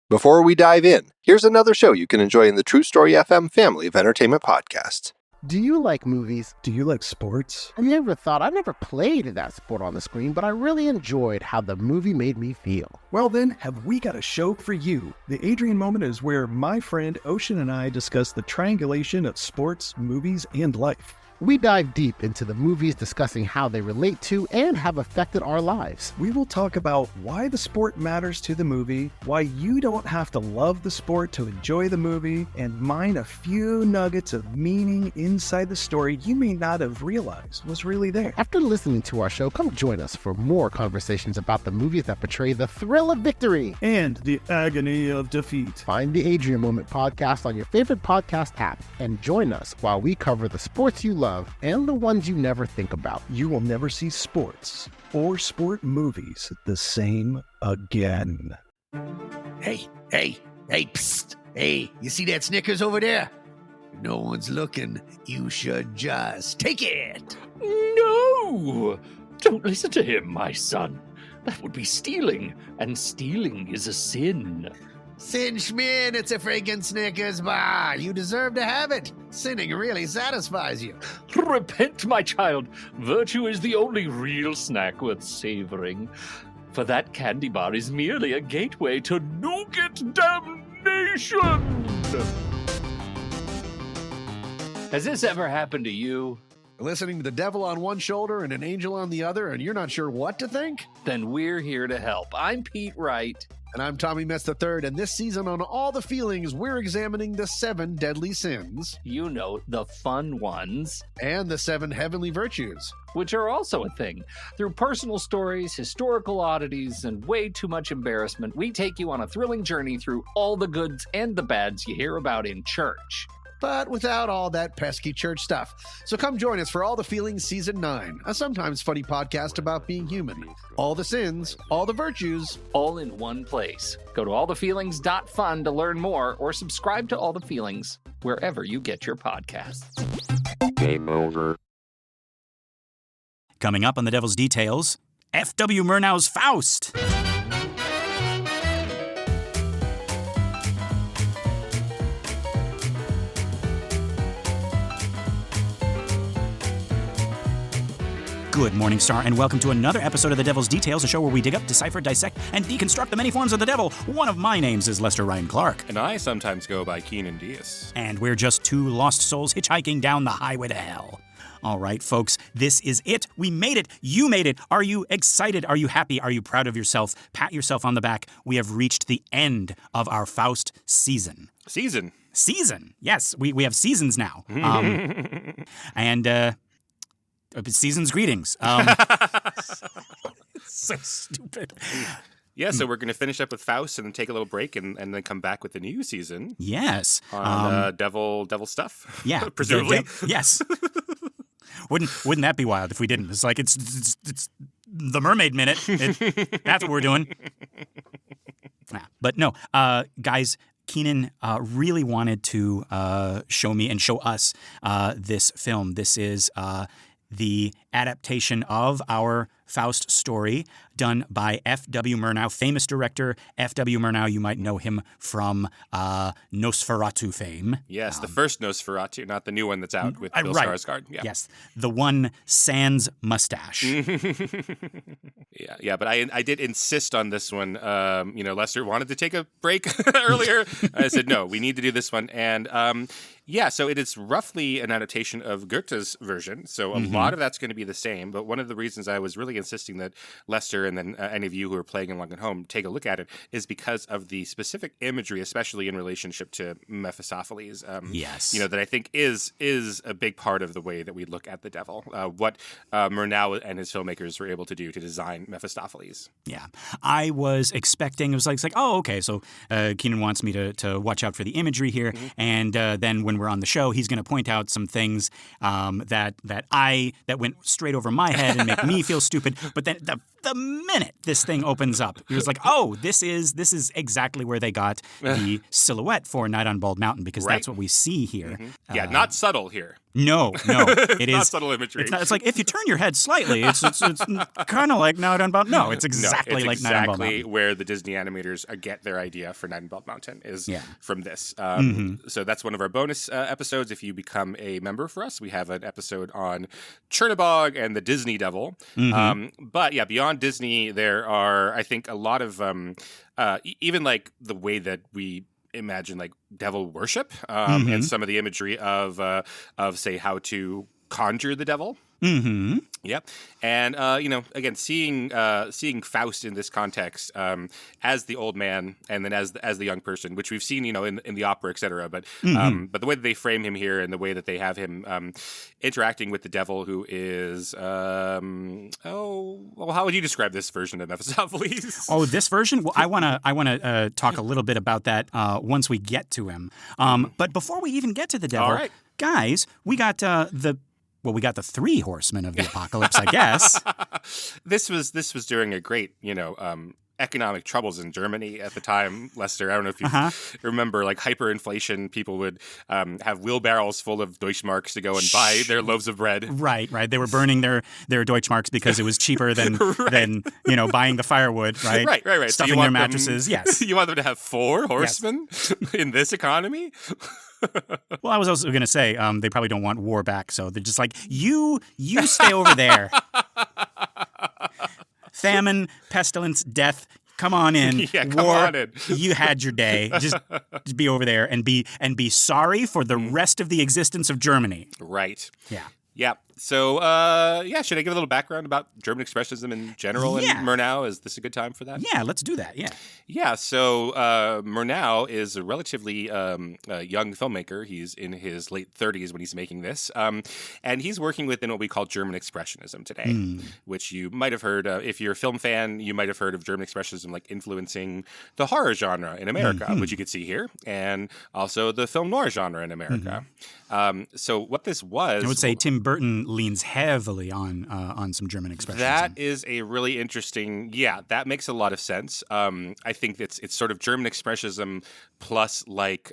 Before we dive in, here's another show you can enjoy in the True Story FM family of entertainment podcasts. Do you like movies? Do you like sports? Have you ever thought, I've never played that sport on the screen, but I really enjoyed how the movie made me feel? Well then, have we got a show for you. The Adrian Moment is where my friend Ocean and I discuss the triangulation of sports, movies, and life. We dive deep into the movies, discussing how they relate to and have affected our lives. We will talk about why the sport matters to the movie, why you don't have to love the sport to enjoy the movie, and mine a few nuggets of meaning inside the story you may not have realized was really there. After listening to our show, come join us for more conversations about the movies that portray the thrill of victory and the agony of defeat. Find the Adrian Moment podcast on your favorite podcast app and join us while we cover the sports you love and the ones you never think about. You will never see sports or sport movies the same again. Hey, psst. Hey, you see that Snickers over there? If no one's looking, you should just take it. No! Don't listen to him, my son. That would be stealing, and stealing is a sin. Sin Schmin, it's a freaking Snickers bar. You deserve to have it. Sinning really satisfies you. Repent, my child. Virtue is the only real snack worth savoring. For that candy bar is merely a gateway to nougat damnation. Has this ever happened to you? Listening to the devil on one shoulder and an angel on the other, and you're not sure what to think? Then we're here to help. I'm Pete Wright. And I'm Tommy Metz III, and this season on All the Feelings, we're examining the 7 deadly sins. You know, the fun ones. And the 7 heavenly virtues. Which are also a thing. Through personal stories, historical oddities, and way too much embarrassment, we take you on a thrilling journey through all the goods and the bads you hear about in church. But without all that pesky church stuff. So come join us for All the Feelings Season 9, a sometimes funny podcast about being human. All the sins, all the virtues. All in one place. Go to allthefeelings.fun to learn more, or subscribe to All the Feelings wherever you get your podcasts. Game over. Coming up on The Devil's Details, F.W. Murnau's Faust. Good morning, Star, and welcome to another episode of The Devil's Details, a show where we dig up, decipher, dissect, and deconstruct the many forms of the devil. One of my names is Lester Ryan Clark. And I sometimes go by Keenan Diaz. And we're just two lost souls hitchhiking down the highway to hell. All right, folks, this is it. We made it. You made it. Are you excited? Are you happy? Are you proud of yourself? Pat yourself on the back. We have reached the end of our Faust season. Season? Yes, we have seasons now. Season's greetings. So stupid. Yeah, so we're going to finish up with Faust and then take a little break and then come back with the new season. Yes. On devil stuff. Yeah. Presumably. Yes. Wouldn't that be wild if we didn't? It's like it's the Mermaid Minute. That's what we're doing. Yeah. But no, guys, Keenan really wanted to show me and show us this film. This is the adaptation of our Faust story done by F.W. Murnau, famous director F.W. Murnau. You might know him from Nosferatu fame. Yes, the first Nosferatu, not the new one that's out with Bill Skarsgård. Yeah. Yes, the one sans mustache. Yeah, but I did insist on this one. Lester wanted to take a break earlier. I said, no, we need to do this one. And so it is roughly an adaptation of Goethe's version. So a lot of that's going to be the same. But one of the reasons I was really insisting that Lester and then any of you who are playing along at home take a look at it is because of the specific imagery, especially in relationship to Mephistopheles. Yes. That I think is a big part of the way that we look at the devil. What Murnau and his filmmakers were able to do to design Mephistopheles. Yeah. I was expecting, it was like, oh, okay, so Keenan wants me to watch out for the imagery here. And then when we're on the show, he's going to point out some things that went straight over my head and make me feel stupid. But then the minute this thing opens up, he was like, oh, this is exactly where they got the silhouette for Night on Bald Mountain, because that's what we see here. Yeah, not subtle here. No, it is not subtle imagery. It's like if you turn your head slightly, it's kind of like Night on Bald. No, it's exactly like Night on Bald Mountain. Exactly where the Disney animators get their idea for Night on Bald Mountain is from this. So that's one of our bonus episodes. If you become a member for us, we have an episode on Chernabog and the Disney Devil. But yeah, beyond Disney, there are, I think, a lot of even like the way that we imagine like devil worship and some of the imagery of say how to conjure the devil. Yep. And again, seeing Faust in this context as the old man and then as the young person, which we've seen in the opera, etc. But the way that they frame him here and the way that they have him interacting with the devil, who is how would you describe this version of Mephistopheles? Oh, this version? Well, I wanna talk a little bit about that once we get to him. But before we even get to the devil, all right, guys, we got the Three Horsemen of the Apocalypse, I guess. This was during a great, economic troubles in Germany at the time, Lester. I don't know if you remember, like hyperinflation. People would have wheelbarrows full of Deutschmarks to go and buy their loaves of bread. Right. They were burning their Deutschmarks because it was cheaper than buying the firewood. Right. Stuffing their mattresses. Yes. You want them to have 4 horsemen in this economy? Well, I was also going to say they probably don't want war back, so they're just like, you stay over there. Famine, pestilence, death, come on in. Yeah, come war, on in. You had your day. Just be over there and be sorry for the rest of the existence of Germany. Right. Yeah. So, should I give a little background about German Expressionism in general and Murnau? Is this a good time for that? Yeah, let's do that, Yeah, so Murnau is a relatively young filmmaker. He's in his late 30s when he's making this. And he's working within what we call German Expressionism today, which you might have heard, if you're a film fan, you might have heard of German Expressionism like influencing the horror genre in America, which you could see here, and also the film noir genre in America. So what this was... I would say Tim Burton leans heavily on some German Expressionism. That is a really interesting... Yeah, that makes a lot of sense. I think it's sort of German Expressionism plus like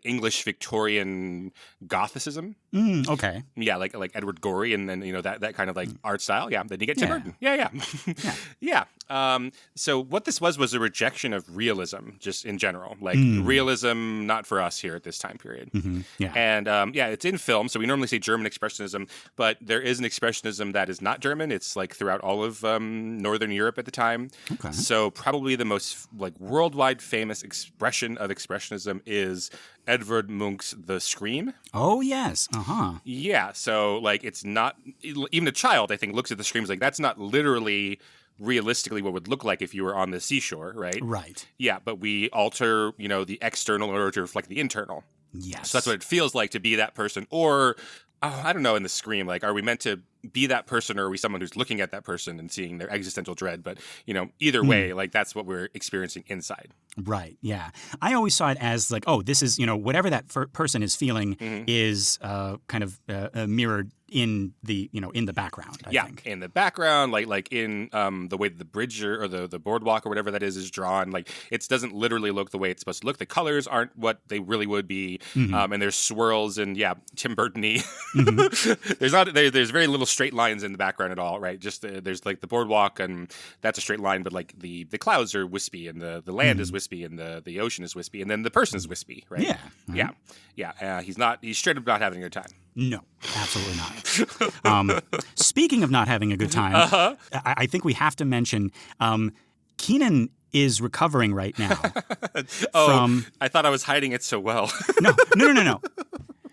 English Victorian Gothicism. Okay. Yeah, like Edward Gorey and then that kind of like art style. Yeah, then you get Tim Burton. Yeah. So what this was a rejection of realism, just in general. Like realism, not for us here at this time period. Yeah. And it's in film, so we normally say German Expressionism, but there is an Expressionism that is not German. It's like throughout all of Northern Europe at the time. Okay. So probably the most like worldwide famous expression of Expressionism is Edvard Munch's The Scream. Oh, yes. Yeah, so like it's not, even a child I think looks at The Scream like that's not literally realistically what would look like if you were on the seashore, right? Right. Yeah, but we alter, the external in order to reflect the internal. Yes. So that's what it feels like to be that person. Or, I don't know, in The Scream, like, are we meant to be that person or are we someone who's looking at that person and seeing their existential dread? But, either way, like, that's what we're experiencing inside. Right, yeah. I always saw it as like, oh, this is, whatever that person is feeling is kind of mirrored in the background, I think. In the background, like in the way that the bridge or the boardwalk or whatever that is drawn, like it doesn't literally look the way it's supposed to look. The colors aren't what they really would be, and there's swirls and Tim Burton-y. There's very little straight lines in the background at all, right? Just there's like the boardwalk and that's a straight line, but like the clouds are wispy and the land is wispy and the ocean is wispy and then the person is wispy, right? He's straight up not having a good time. No, absolutely not. Speaking of not having a good time, I think we have to mention Keenan is recovering right now. I thought I was hiding it so well. No.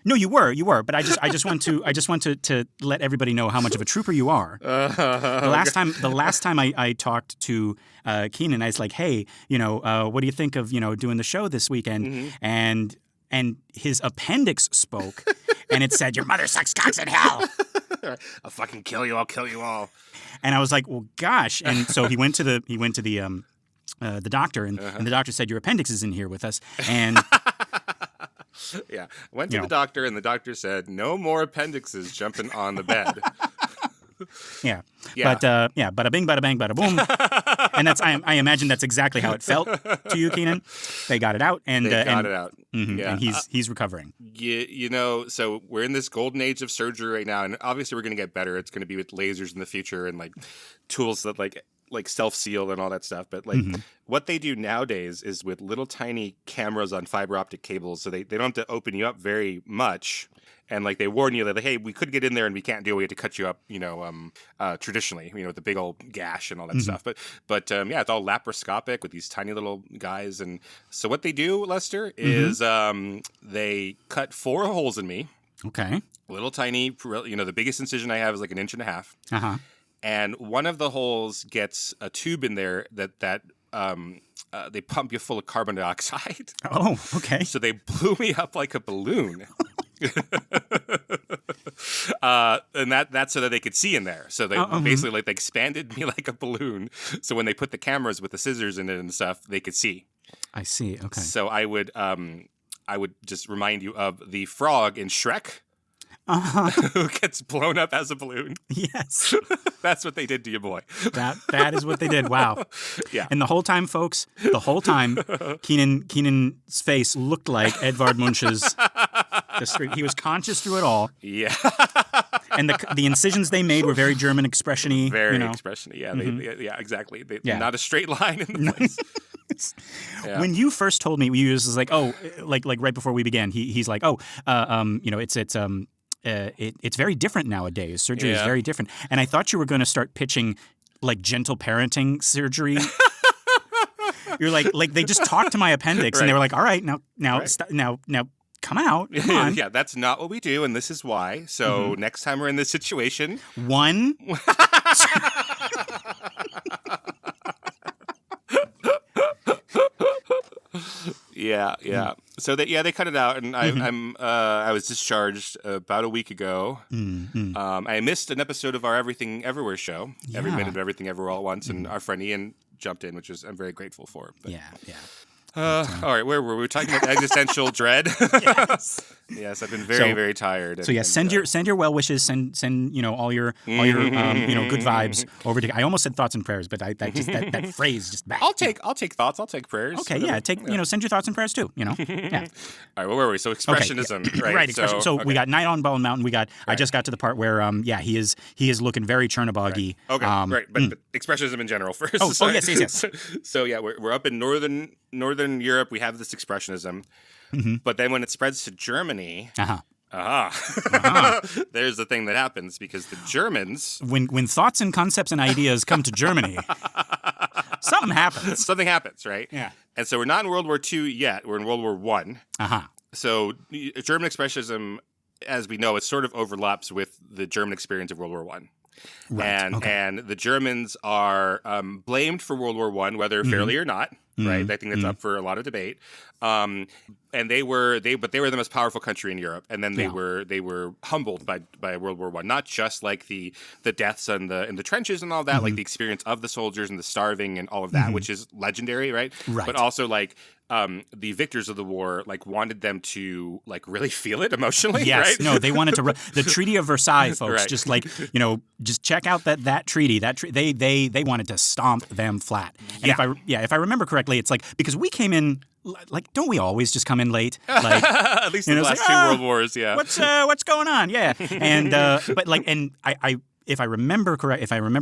No, you were, but I just want to let everybody know how much of a trooper you are. The last time I talked to Keenan, I was like, hey, what do you think of doing the show this weekend? And his appendix spoke, and it said, "Your mother sucks cocks in hell." I'll fucking kill you. I'll kill you all. And I was like, well, gosh. And so he went to the the doctor, and the doctor said, "Your appendix is in here with us." And went to the doctor, and the doctor said, "No more appendixes jumping on the bed." Yeah. Yeah. But bada bing, bada bang, bada boom. And that's I imagine that's exactly how it felt to you, Keenan. They got it out, and They got it out. Yeah. and he's recovering. You know, so we're in this golden age of surgery right now, and obviously we're going to get better. It's going to be with lasers in the future and like tools that like self-seal and all that stuff. But like what they do nowadays is with little tiny cameras on fiber optic cables, so they don't have to open you up very much. And like they warn you that, like, hey, we could get in there and we can't do it. We have to cut you up, traditionally, with the big old gash and all that stuff. But yeah, it's all laparoscopic with these tiny little guys. And so what they do, Lester, is they cut 4 holes in me. Okay. Little tiny, the biggest incision I have is like 1.5 inches. Uh-huh. And one of the holes gets a tube in there that they pump you full of carbon dioxide. Oh, okay. So they blew me up like a balloon. And that's so that they could see in there. So they basically they expanded me like a balloon. So when they put the cameras with the scissors in it and stuff, they could see. I see. Okay. So I would just remind you of the frog in Shrek. Who gets blown up as a balloon. Yes. That's what they did to your boy. That is what they did. Wow. Yeah. And the whole time, folks, Keenan's face looked like Edvard Munch's The Street. He was conscious through it all. Yeah. And the incisions they made were very German expression-y. Very expression-y. Yeah, exactly. Not a straight line in the place. Yeah. When you first told me, you was like, like right before we began, he's like, it's very different nowadays. Surgery is very different. And I thought you were going to start pitching like gentle parenting surgery. You're like they just talked to my appendix and they were like, all right, now come out. Come on. Yeah, that's not what we do, and this is why. So next time we're in this situation, one. Yeah. So they cut it out, and I was discharged about a week ago. I missed an episode of our Everything Everywhere show, Every Minute of Everything Everywhere All at Once, and our friend Ian jumped in, which I'm very grateful for. But, all right, where were we talking about existential dread? Yes, I've been very tired. Send your well wishes, send all your good vibes over to. I almost said thoughts and prayers, but that phrase just back. I'll take thoughts. I'll take prayers. Okay, send your thoughts and prayers too. Yeah. All right, where were we? So expressionism, okay, right? Expression. So we got Night on Bald Mountain. I just got to the part where he is looking very Chernobog-y. Right. Okay, right, but expressionism in general first. Yes. So we're up in northern Europe. We have this expressionism. But then when it spreads to Germany, there's the thing that happens because the Germans... When thoughts and concepts and ideas come to Germany, something happens. Something happens, right? Yeah. And so we're not in World War II yet. We're in World War I. So German expressionism, as we know, it sort of overlaps with the German experience of World War I. Right. And the Germans are blamed for World War I, whether fairly or not. Right, I think that's up for a lot of debate. And they were the most powerful country in Europe, and then they were humbled by World War I. Not just like the deaths in the trenches and all that, like the experience of the soldiers and the starving and all of that, which is legendary, right? But also like the victors of the war like wanted them to like really feel it emotionally. Yes, right? No, they wanted to. The Treaty of Versailles, folks. Right. Just like just check out that treaty. They wanted to stomp them flat. And if I remember correctly, it's like because we came in. Like, don't we always just come in late? Like, at least in the last 2 world wars, yeah. What's going on? Yeah, and if I remember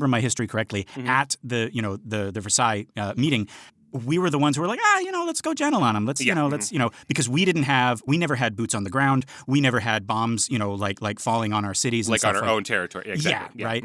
my history correctly, at the Versailles meeting, we were the ones who were like, let's go gentle on them. Let's because we never had boots on the ground. We never had bombs, like falling on our cities, like on our own territory. Exactly. Yeah, right.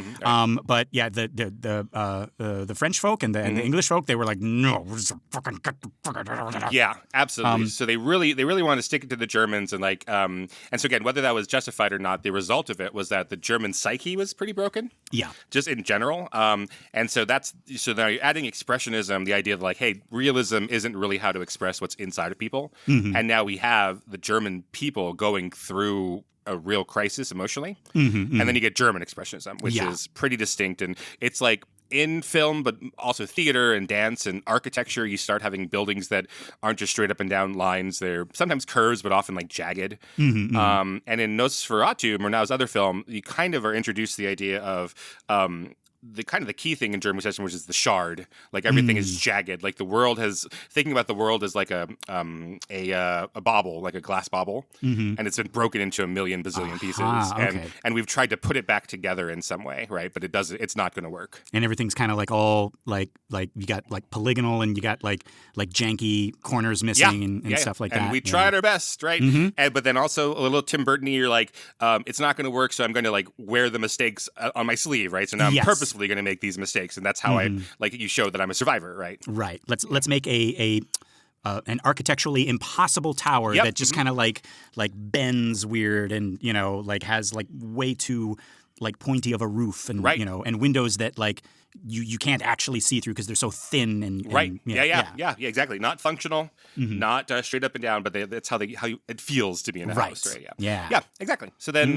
But the French folk and the English folk, they were like, no, we're just fucking get the fuck out of that. Yeah, absolutely. So they really wanted to stick it to the Germans, and and so again, whether that was justified or not, the result of it was that the German psyche was pretty broken. Yeah, just in general. And so now you're adding expressionism, the idea of like, hey, realism isn't really how to express what's inside of people. And now we have the German people going through a real crisis emotionally. And then you get German expressionism, which is pretty distinct. And it's like in film, but also theater and dance and architecture, you start having buildings that aren't just straight up and down lines. They're sometimes curves, but often like jagged. And in Nosferatu, Murnau's other film, you kind of are introduced to the idea of the key thing in German expression, which is the shard. Like everything is jagged. Like the world thinking about the world as like a bauble, like a glass bauble, and it's been broken into a million bazillion pieces. And we've tried to put it back together in some way, right? But it's not going to work. And everything's kind of like all like you got like polygonal, and you got like janky corners missing and stuff like that. And we tried our best, right? But then also a little Tim Burton-y, you're like, it's not going to work, so I'm going to like wear the mistakes on my sleeve, right? So now I'm purposefully going to make these mistakes, and that's how I like you show that I'm a survivor, right? Right. Let's make an architecturally impossible tower that just kind of like bends weird, and like has like way too like pointy of a roof, and and windows that like you can't actually see through because they're so thin and exactly. Not functional, not straight up and down, but that's how it feels to be in a house, right? Yeah, exactly. So then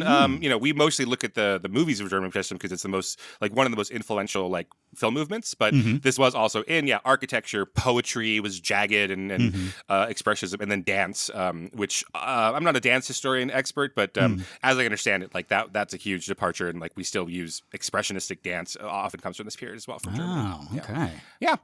we mostly look at the movies of German Expressionism because it's the most like one of the most influential like film movements. But this was also in architecture, poetry was jagged and expressionism, and then dance, which I'm not a dance historian expert, but as I understand it, like that's a huge departure, and like we still use expressionistic dance often comes from this period as well from Germany. Oh, okay. Yeah.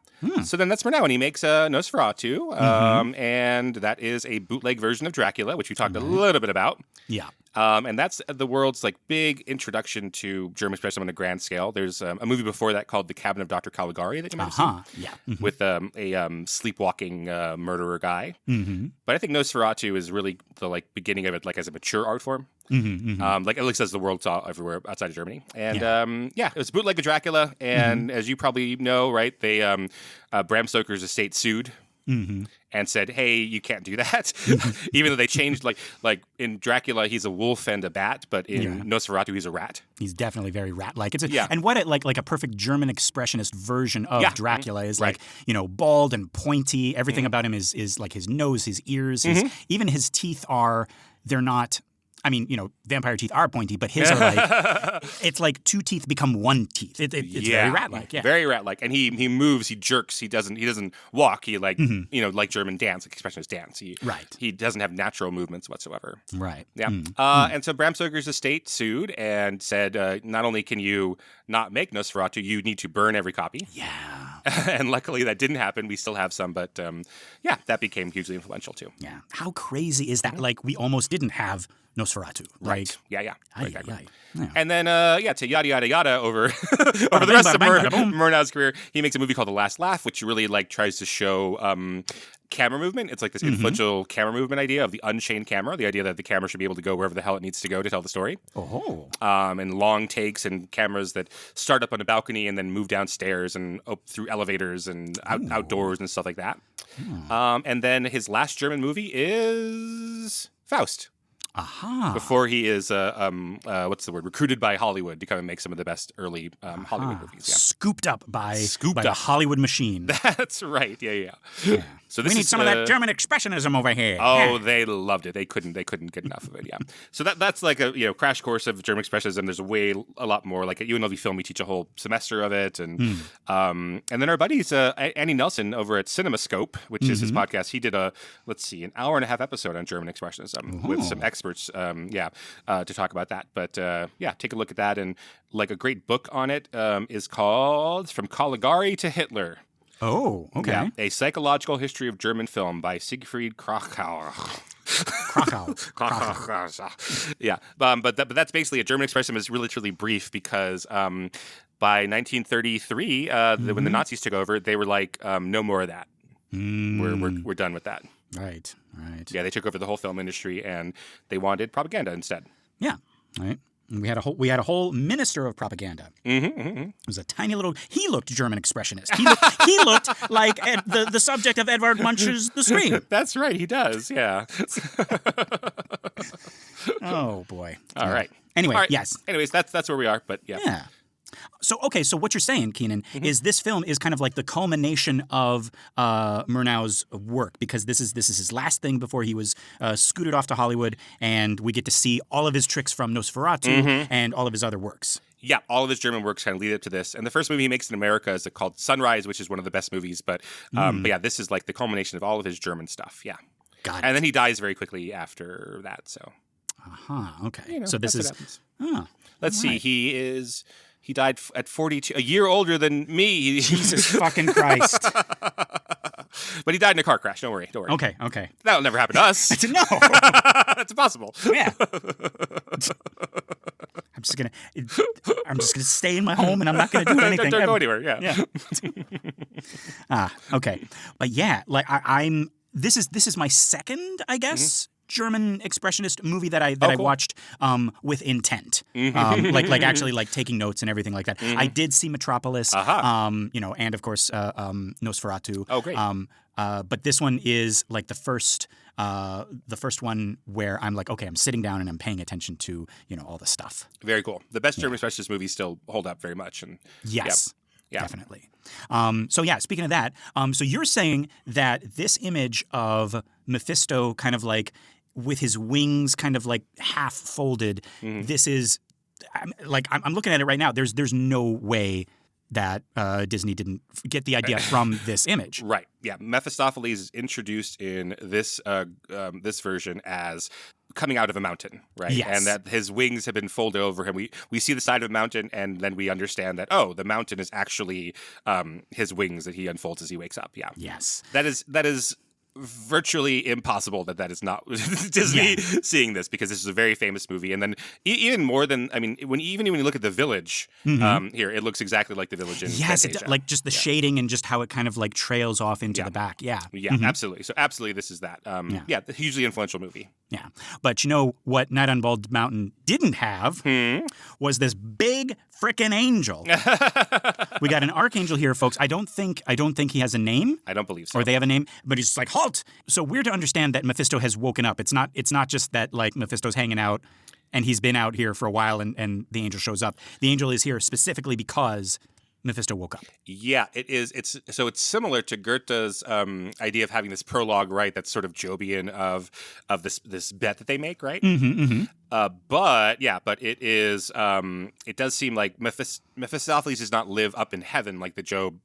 So then that's Murnau, and he makes Nosferatu, and that is a bootleg version of Dracula, which we talked a little bit about. Yeah. And that's the world's like big introduction to German expressionism on a grand scale. There's a movie before that called The Cabinet of Dr. Caligari that you might have seen, with a sleepwalking murderer guy. But I think Nosferatu is really the like beginning of it, like as a mature art form. Like at least as the world saw everywhere outside of Germany. And it was bootleg of Dracula. And as you probably know, right, they Bram Stoker's estate sued. And said, "Hey, you can't do that." Even though they changed, like in Dracula, he's a wolf and a bat, but in Nosferatu, he's a rat. He's definitely very rat-like. And what like a perfect German expressionist version of Dracula is like bald and pointy. Everything about him is like his nose, his ears, even his teeth they're not. I mean, vampire teeth are pointy, but his are like, it's like two teeth become one teeth. It's very rat-like, very rat-like. And he moves, he jerks, he doesn't walk. He like, like German dance, like expressionist dance. He doesn't have natural movements whatsoever. Right. Yeah. And so Bram Stoker's estate sued and said, not only can you not make Nosferatu, you need to burn every copy. Yeah. And luckily that didn't happen. We still have some, but that became hugely influential too. Yeah. How crazy is that? Like we almost didn't have Nosferatu. Right. Yeah. Exactly. And then, to yada, yada, yada over the rest of Murnau's career, he makes a movie called The Last Laugh, which really like tries to show camera movement. It's like this influential camera movement idea of the unchained camera, the idea that the camera should be able to go wherever the hell it needs to go to tell the story. And long takes and cameras that start up on a balcony and then move downstairs and through elevators and outdoors and stuff like that. And then his last German movie is Faust. Before he is, recruited by Hollywood to come and make some of the best early Hollywood movies. Yeah. Scooped up by the Hollywood machine. That's right. Yeah. So we need some of that German expressionism over here. Oh, they loved it. They couldn't get enough of it. Yeah. So that's like a crash course of German expressionism. There's a lot more. Like at UNLV Film, we teach a whole semester of it, and then our buddies Andy Nelson over at CinemaScope, which is his podcast. He did an hour and a half episode on German expressionism with some experts. To talk about that. But take a look at that. And like a great book on it is called From Caligari to Hitler. Oh, okay. Yeah, a psychological history of German film by Siegfried Krachauer. Yeah, but that's basically it. German expressionism is really brief because by 1933, when the Nazis took over, they were like, no more of that. We're done with that. Right. Yeah, they took over the whole film industry and they wanted propaganda instead. Yeah, right. And we had a whole minister of propaganda. It was a tiny little. He looked German expressionist. He looked like the subject of Edvard Munch's The Scream. That's right. He does. Yeah. Oh boy. All right. Anyway, yes. Anyways, that's where we are. But yeah. Yeah. So what you're saying, Keenan, is this film is kind of like the culmination of Murnau's work, because this is his last thing before he was scooted off to Hollywood, and we get to see all of his tricks from Nosferatu and all of his other works. Yeah, all of his German works kind of lead up to this. And the first movie he makes in America is called Sunrise, which is one of the best movies. But yeah, this is like the culmination of all of his German stuff. Yeah. Got it. And then he dies very quickly after that. So. Okay. So this is. Let's see. He died at 42, a year older than me. Jesus fucking Christ. But he died in a car crash. Don't worry. Okay. That'll never happen to us. No. It's impossible. Yeah. I'm just gonna stay in my home and I'm not gonna do anything. Don't go anywhere. Yeah. Okay. But yeah, like I'm. This is my second, I guess. German expressionist movie that I cool. watched with intent, like actually like taking notes and everything like that. I did see Metropolis, and of course Nosferatu. Oh, great! But this one is like the first one where I'm like, okay, I'm sitting down and I'm paying attention to all the stuff. Very cool. The best German expressionist movies still hold up very much, and yes. Yeah. Definitely. So yeah, speaking of that, so you're saying that this image of Mephisto kind of like with his wings kind of like half folded, this is like I'm looking at it right now. There's no way that Disney didn't get the idea from this image. Right. Yeah. Mephistopheles is introduced in this this version as coming out of a mountain, right? Yes. And that his wings have been folded over him. We see the side of a mountain, and then we understand that, the mountain is actually his wings that he unfolds as he wakes up. Yeah. Yes. That is virtually impossible that is not Disney seeing this, because this is a very famous movie. And then even more than, when you look at the village here, it looks exactly like the village in Fantasia. Like just the shading and just how it kind of like trails off into the back. Yeah. Yeah, absolutely. So absolutely this is that. The hugely influential movie. Yeah. But you know what Night on Bald Mountain didn't have was this big frickin' angel. We got an archangel here, folks. I don't think he has a name. I don't believe so. Or they have a name, but he's just like, halt! So we're to understand that Mephisto has woken up. It's not just that like Mephisto's hanging out and he's been out here for a while and the angel shows up. The angel is here specifically because Mephisto woke up. Yeah, it is. It's similar to Goethe's idea of having this prologue, right? That's sort of Jobian of this bet that they make, right? But it is. It does seem like Mephistopheles does not live up in heaven like the Job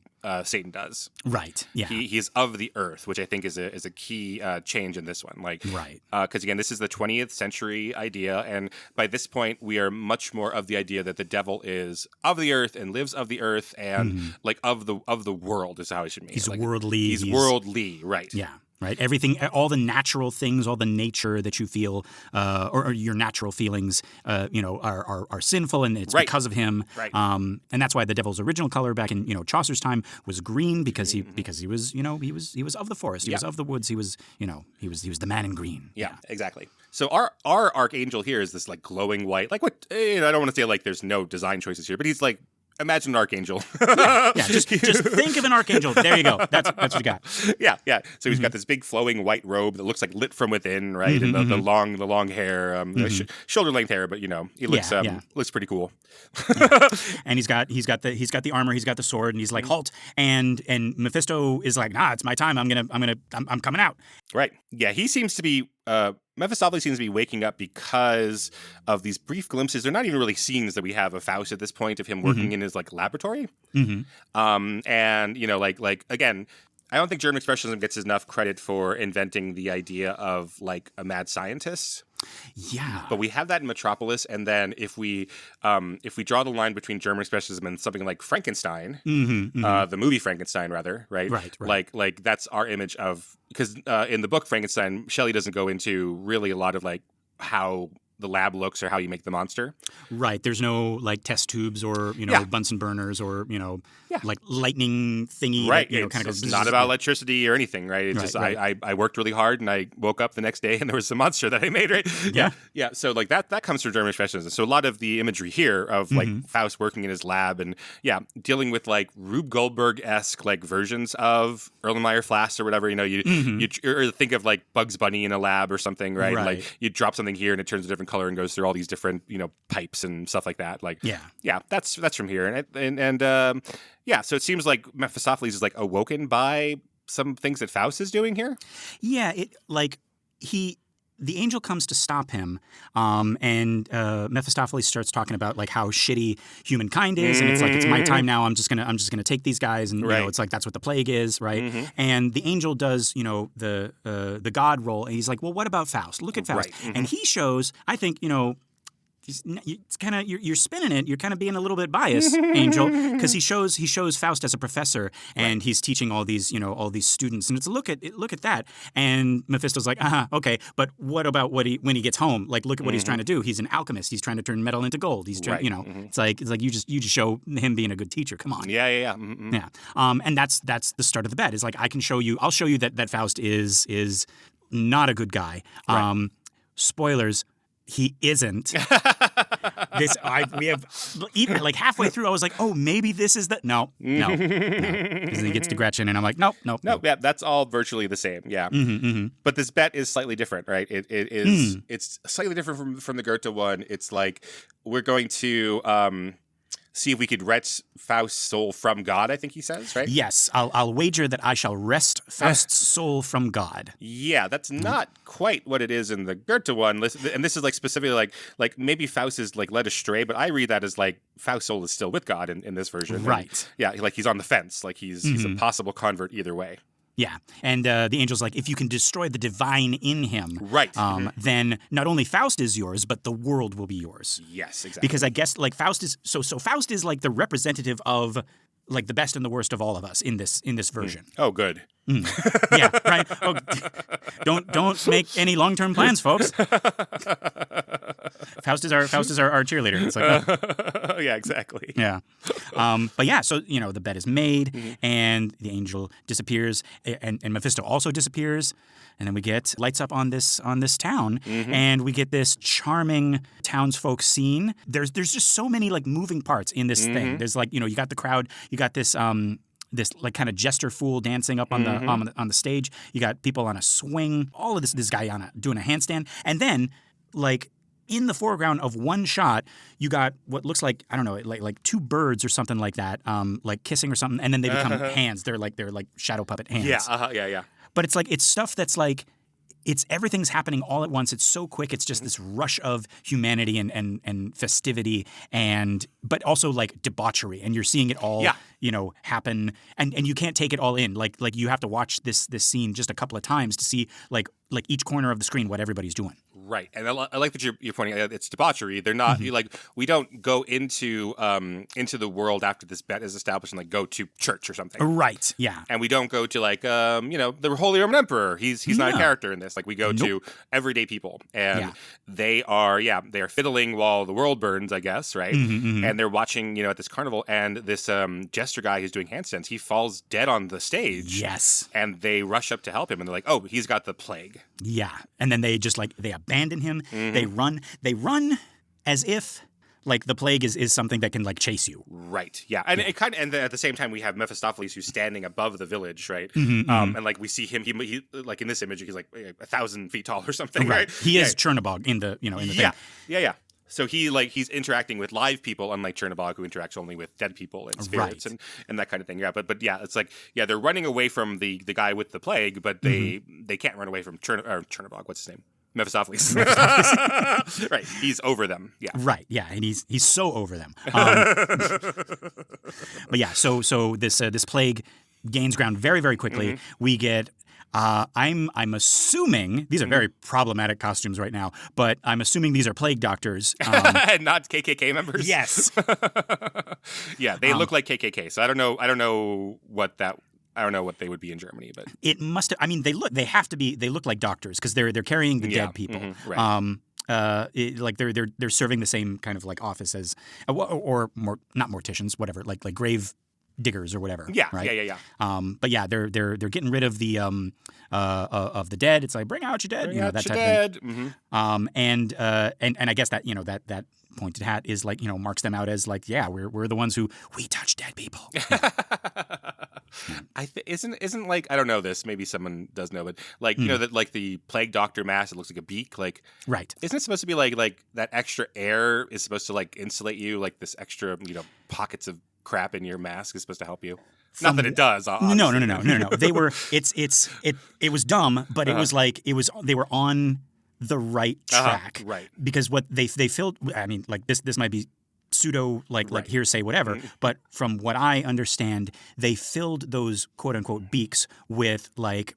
Satan does. Right. Yeah. He's of the earth, which I think is a key change in this one. Like, right. Because again, this is the 20th century idea, and by this point, we are much more of the idea that the devil is of the earth and lives of the earth and like of the world is how I should mean. He's like, worldly. He's worldly, right? Yeah. Right. Everything, all the natural things, all the nature that you feel, or your natural feelings, are sinful, and it's because of him. Right. And that's why the devil's original color back in Chaucer's time was green, because he was he was of the forest, he was of the woods, he was the man in green. Yeah, exactly. So our archangel here is this like glowing white, like what I don't want to say like there's no design choices here, but he's like. Imagine an archangel. Just think of an archangel. There you go. That's what you got. Yeah. So he's got this big flowing white robe that looks like lit from within, right? And the long hair, shoulder length hair, but he looks looks pretty cool. And he's got the armor, he's got the sword, and he's like, halt. And Mephisto is like, nah, it's my time. I'm coming out. Right. Yeah. He seems to be. Mephistopheles seems to be waking up because of these brief glimpses. They're not even really scenes that we have of Faust at this point, of him working in his like laboratory. And like again, I don't think German expressionism gets enough credit for inventing the idea of like a mad scientist. Yeah. But we have that in Metropolis, and then if we draw the line between German expressionism and something like Frankenstein, the movie Frankenstein, rather, right? Right. Like that's our image of, because in the book Frankenstein, Shelley doesn't go into really a lot of like how the lab looks or how you make the monster. Right. There's no like test tubes or Bunsen burners or like lightning thingy. Right. That, kind of goes. It's not about electricity or anything. Right. It's just I worked really hard and I woke up the next day and there was a monster that I made. Right. Yeah. So like that comes from German expressionism. So a lot of the imagery here of like Faust working in his lab and dealing with like Rube Goldberg-esque like versions of Erlenmeyer Flass or whatever. You or think of like Bugs Bunny in a lab or something. Right. Like you drop something here and it turns a different color and goes through all these different pipes and stuff like that. Like that's from here and so it seems like Mephistopheles is like awoken by some things that Faust is doing here. Yeah, it like he the angel comes to stop him, and Mephistopheles starts talking about like how shitty humankind is, and it's like it's my time now. I'm just gonna take these guys, and you know, it's like that's what the plague is, right? And the angel does, you know, the god role, and he's like, well, what about Faust? Look at Faust, and he shows, I think, you know. It's kind of you're spinning it. You're kind of being a little bit biased, Angel, because he shows Faust as a professor, and he's teaching all these students, and it's look at that. And Mephisto's like, okay, but what about when he gets home? Like, look at what he's trying to do. He's an alchemist. He's trying to turn metal into gold. He's trying, it's like you just show him being a good teacher. Come on. Yeah. And that's the start of the bet. Is like I'll show you that Faust is not a good guy. Right. Spoilers. He isn't. We have even like halfway through. I was like, oh, maybe this is the no. Because he gets to Gretchen, and I'm like, nope. Yeah, that's all virtually the same. Yeah, but this bet is slightly different, right? It is. It's slightly different from the Goethe one. It's like we're going to see if we could wrest Faust's soul from God, I think he says, right? Yes, I'll wager that I shall wrest Faust's soul from God. Yeah, that's not quite what it is in the Goethe one. And this is like specifically like maybe Faust is like led astray, but I read that as like Faust's soul is still with God in this version. Right. And yeah, like he's on the fence. Like he's a possible convert either way. Yeah, and the angel's like, if you can destroy the divine in him, right, then not only Faust is yours, but the world will be yours. Yes, exactly. Because I guess like Faust is so Faust is like the representative of like the best and the worst of all of us in this version. Oh, good. Yeah, right. Oh, don't make any long-term plans, folks. Faust is our cheerleader. It's like, yeah, exactly. Yeah. But yeah, so you know the bet is made, and the angel disappears, and Mephisto also disappears, and then we get lights up on this town, and we get this charming townsfolk scene. There's just so many like moving parts in this thing. There's like, you know, you got the crowd, you got this like kind of jester fool dancing up on the stage. You got people on a swing. All of this guy doing a handstand, and then like in the foreground of one shot, you got what looks like, I don't know, like two birds or something like that, like kissing or something, and then they become hands. They're like shadow puppet hands. Yeah. But it's like it's stuff that's like everything's happening all at once. It's so quick. It's just this rush of humanity and festivity, but also like debauchery, and you're seeing it all, you know, happen, and you can't take it all in. Like you have to watch this scene just a couple of times to see like each corner of the screen what everybody's doing. Right, and I like that you're pointing out it's debauchery. They're not like we don't go into the world after this bet is established and like go to church or something. Right. Yeah. And we don't go to like you know, the Holy Roman Emperor. He's not a character in this. Like we go to everyday people, and they are fiddling while the world burns, I guess, right? And they're watching, you know, at this carnival, and this jester guy who's doing handstands, he falls dead on the stage. Yes. And they rush up to help him, and they're like, oh, he's got the plague. Yeah. And then they just like they abandon him. They run as if like the plague is something that can like chase you. Right. Yeah. And it kind of, and then at the same time we have Mephistopheles who's standing above the village, right? And like we see him, he like in this image he's like 1,000 feet tall or something, right? He is Chernobog in the thing. Yeah. So he's interacting with live people, unlike Chernobog, who interacts only with dead people and spirits and that kind of thing. Yeah, but yeah, it's like they're running away from the guy with the plague, but they can't run away from Chernobog. What's his name? Mephistopheles. Right, he's over them. Yeah. Right. Yeah, and he's so over them. But yeah, so this plague gains ground very, very quickly. We get. I'm assuming these are very problematic costumes right now, but I'm assuming these are plague doctors, and not KKK members. Yes. Yeah, they look like KKK. So I don't know what they would be in Germany, but it must have, I mean, they look like doctors because they're carrying the dead people. Right. Like they're serving the same kind of like office as, or more, not morticians, whatever, like grave diggers or whatever. Yeah. Right? Yeah. But yeah, they're getting rid of the dead. It's like, bring out your dead, that type of thing. And I guess that, you know, that pointed hat is like, you know, marks them out as like, yeah, we're the ones who we touch dead people. Isn't like, I don't know this, maybe someone does know, but like, you know, that like the plague doctor mask, it looks like a beak, like, right. Isn't it supposed to be like that extra air is supposed to like insulate you, like this extra, you know, pockets of crap in your mask is supposed to help you? Not that it does. Obviously. No. They were. It was dumb, but it was like they were on the right track. Right. Because what they filled, I mean, like this might be pseudo like hearsay, whatever. But from what I understand, they filled those quote unquote beaks with like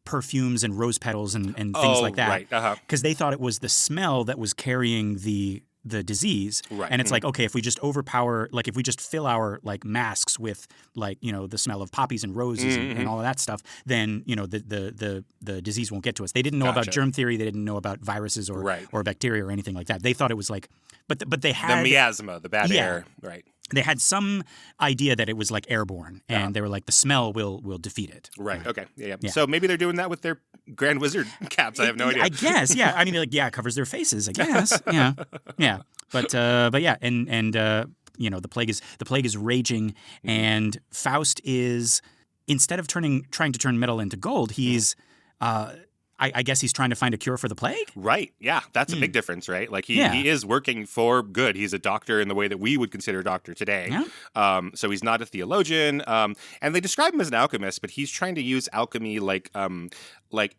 perfumes and rose petals and things like that. Right. Because they thought it was the smell that was carrying the disease. Right. And it's like, okay, if we just overpower, like if we just fill our like masks with like, the smell of poppies and roses and all of that stuff, then, the disease won't get to us. They didn't know about germ theory. They didn't know about viruses or bacteria or anything like that. They thought it was like, but they had the miasma, the bad air. Right. They had some idea that it was like airborne, and they were like, the smell will defeat it. Right. Okay. Yeah. So maybe they're doing that with their Grand Wizard caps. I have no idea. I guess. Yeah. I mean, like, it covers their faces. I guess. Yeah. Yeah. But yeah, and the plague is raging, and Faust is, instead of trying to turn metal into gold, he's I guess he's trying to find a cure for the plague? Right. Yeah. That's a big difference, right? Like he is working for good. He's a doctor in the way that we would consider a doctor today. Yeah. So he's not a theologian. And they describe him as an alchemist, but he's trying to use alchemy like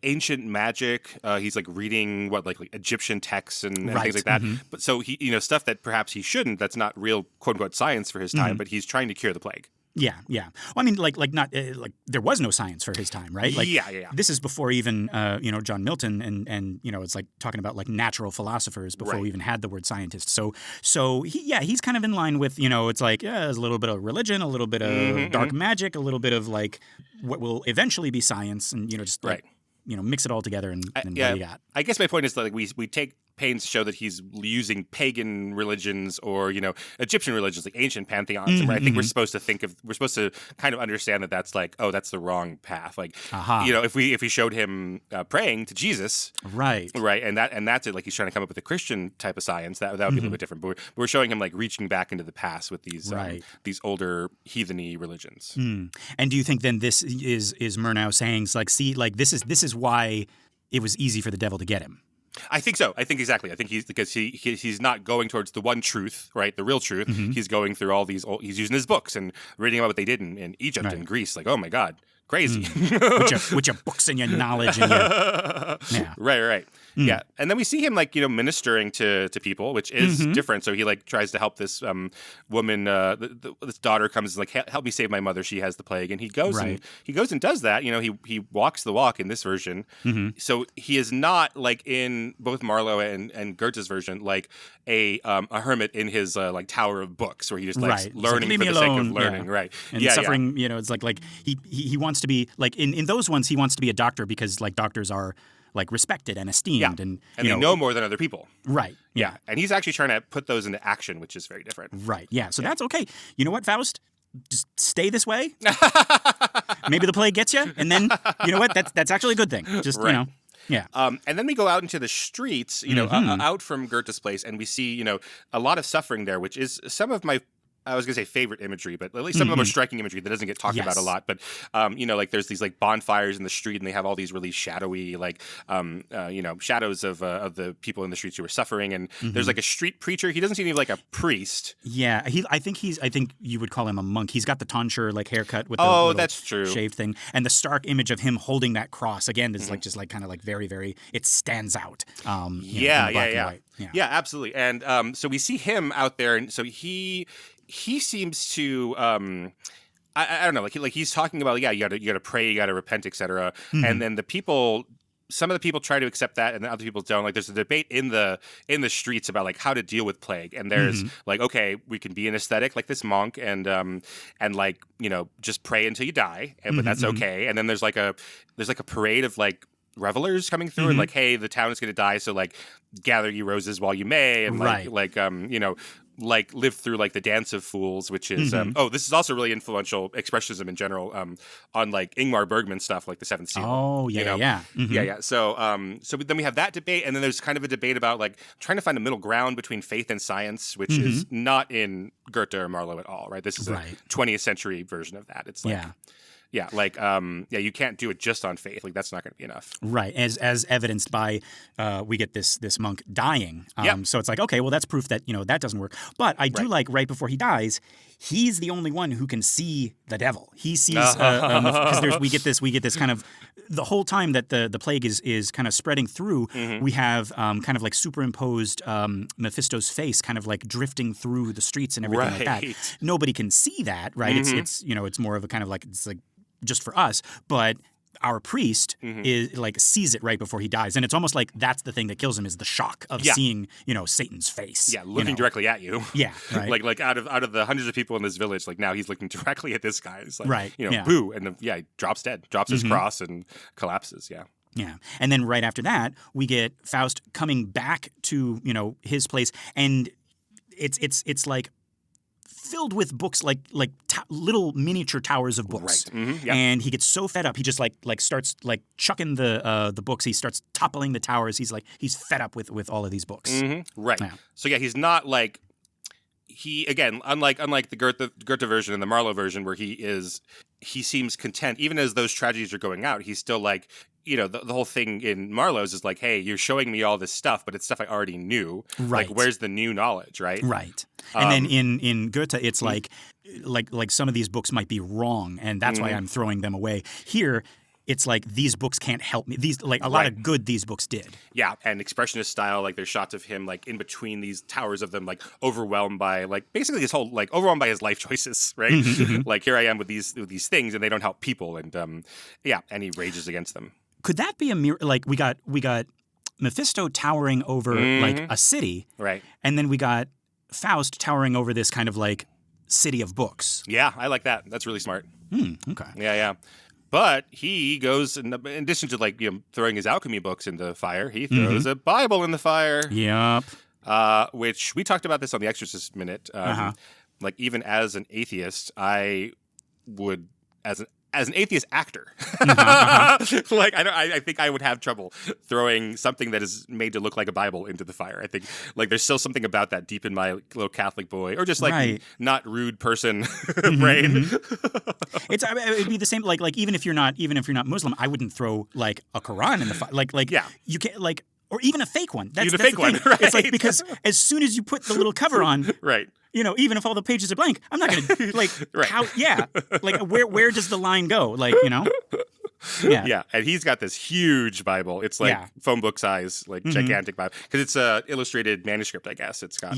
ancient magic. He's like reading like Egyptian texts and things like that. But so he, stuff that perhaps he shouldn't. That's not real quote unquote science for his time, but he's trying to cure the plague. Yeah, yeah. Well, I mean, like not like there was no science for his time, right? Like, yeah. This is before even John Milton and it's like talking about like natural philosophers before we even had the word scientist. So he's kind of in line with it's like there's a little bit of religion, a little bit of dark magic, a little bit of like what will eventually be science, and just like, mix it all together and what do you got? I guess my point is that like we take pains to show that he's using pagan religions or Egyptian religions, like ancient pantheons. I think we're supposed to kind of understand that that's like, oh, that's the wrong path. Like if we showed him praying to Jesus, right, and that's it. Like he's trying to come up with a Christian type of science that would be a little bit different. But we're showing him like reaching back into the past with these older heatheny religions. And do you think then this is Murnau saying like, see, like this is why it was easy for the devil to get him? I think so. I think exactly. I think he's not going towards the one truth, right? The real truth. He's going through all these. He's using his books and reading about what they did in Egypt and Greece. Like, oh my God, crazy. with your books and your knowledge and your Right. Yeah, and then we see him like ministering to people, which is different. So he like tries to help this woman. This daughter comes like, help me save my mother. She has the plague, and he goes and does that. He walks the walk in this version. So he is not like in both Marlowe and Goethe's version like a hermit in his like tower of books where he just likes learning for the sake of learning. Right. And suffering. It's like he wants to be like in those ones he wants to be a doctor because like doctors are like respected and esteemed and they know more than other people. Right. Yeah. And he's actually trying to put those into action, which is very different. Right. Yeah. So that's okay. You know what, Faust? Just stay this way. Maybe the plague gets you, and then you know what? That's actually a good thing. Just Yeah. And then we go out into the streets, out from Goethe's place, and we see, a lot of suffering there, which is some of my, I was going to say favorite imagery, but at least some of the more striking imagery that doesn't get talked about a lot. But, like there's these like bonfires in the street and they have all these really shadowy, like, shadows of the people in the streets who are suffering. And there's like a street preacher. He doesn't seem to be like a priest. Yeah. I think you would call him a monk. He's got the tonsure like haircut with the that's true. shaved thing. And the stark image of him holding that cross again is like just like kind of like very, very, it stands out. Yeah, absolutely. And so we see him out there, and so he seems to I don't know, like he's talking about you gotta pray, you gotta repent, etc. And then some of the people try to accept that, and the other people don't. Like there's a debate in the streets about like how to deal with plague, and there's like, okay, we can be an ascetic like this monk, and like just pray until you die, but that's okay. And then there's like a parade of like revelers coming through and like, hey, the town is going to die, so like gather ye roses while you may, and like live through like the dance of fools, which is this is also really influential expressionism in general on like Ingmar Bergman stuff like the Seventh Seal. So then we have that debate, and then there's kind of a debate about like trying to find a middle ground between faith and science, which is not in Goethe or Marlowe at all, right? This is a 20th century version of that. It's like you can't do it just on faith. Like that's not going to be enough. Right, as evidenced by we get this monk dying. So it's like, okay, well that's proof that that doesn't work. But I do like right before he dies, he's the only one who can see the devil. He sees because we get this kind of the whole time that the plague is kind of spreading through. We have kind of like superimposed Mephistos' face, kind of like drifting through the streets and everything like that. Nobody can see that, right? It's more of a kind of like it's like just for us, but our priest is like sees it right before he dies, and it's almost like that's the thing that kills him is the shock of seeing Satan's face. Yeah, looking directly at you. Yeah, right. like out of the hundreds of people in this village, like now he's looking directly at this guy. It's like, right. Boo, and he drops dead, drops his cross and collapses. Yeah. Yeah. And then right after that, we get Faust coming back to, his place, and it's like filled with books, like little miniature towers of books. Right. And he gets so fed up, he just like starts like chucking the books. He starts toppling the towers. He's fed up with all of these books. Right. Yeah. So he's not like unlike the Goethe version and the Marlowe version, where he seems content even as those tragedies are going out. He's still like, the whole thing in Marlowe's is like, hey, you're showing me all this stuff, but it's stuff I already knew. Right. Like, where's the new knowledge, right? Right. And then in Goethe, it's like some of these books might be wrong, and that's why I'm throwing them away. Here, it's like these books can't help me. These a lot of good these books did. Yeah, and expressionist style, like there's shots of him like in between these towers of them, like overwhelmed by like basically his whole like overwhelmed by his life choices, right? Like here I am with these things, and they don't help people, and and he rages against them. Could that be a mirror? Like we got Mephisto towering over like a city, right? And then we got Faust towering over this kind of like city of books. Yeah, I like that. That's really smart. Okay. Yeah. But he goes, in addition to like throwing his alchemy books in the fire, he throws a Bible in the fire. Yep. Which we talked about this on the Exorcist Minute. Like even as an atheist, I would as an atheist actor, like I think I would have trouble throwing something that is made to look like a Bible into the fire. I think like there's still something about that deep in my little Catholic boy, or just like not rude person brain. It'd be the same. Like even if you're not Muslim, I wouldn't throw like a Quran in the fire. Like you can't like. Or even a fake one. That's the thing. Right. It's like because as soon as you put the little cover on, right. Even if all the pages are blank, I'm not gonna like how. Yeah, like where does the line go? Like Yeah, and he's got this huge Bible. It's like phone book size, like gigantic Bible, because it's a illustrated manuscript. I guess it's got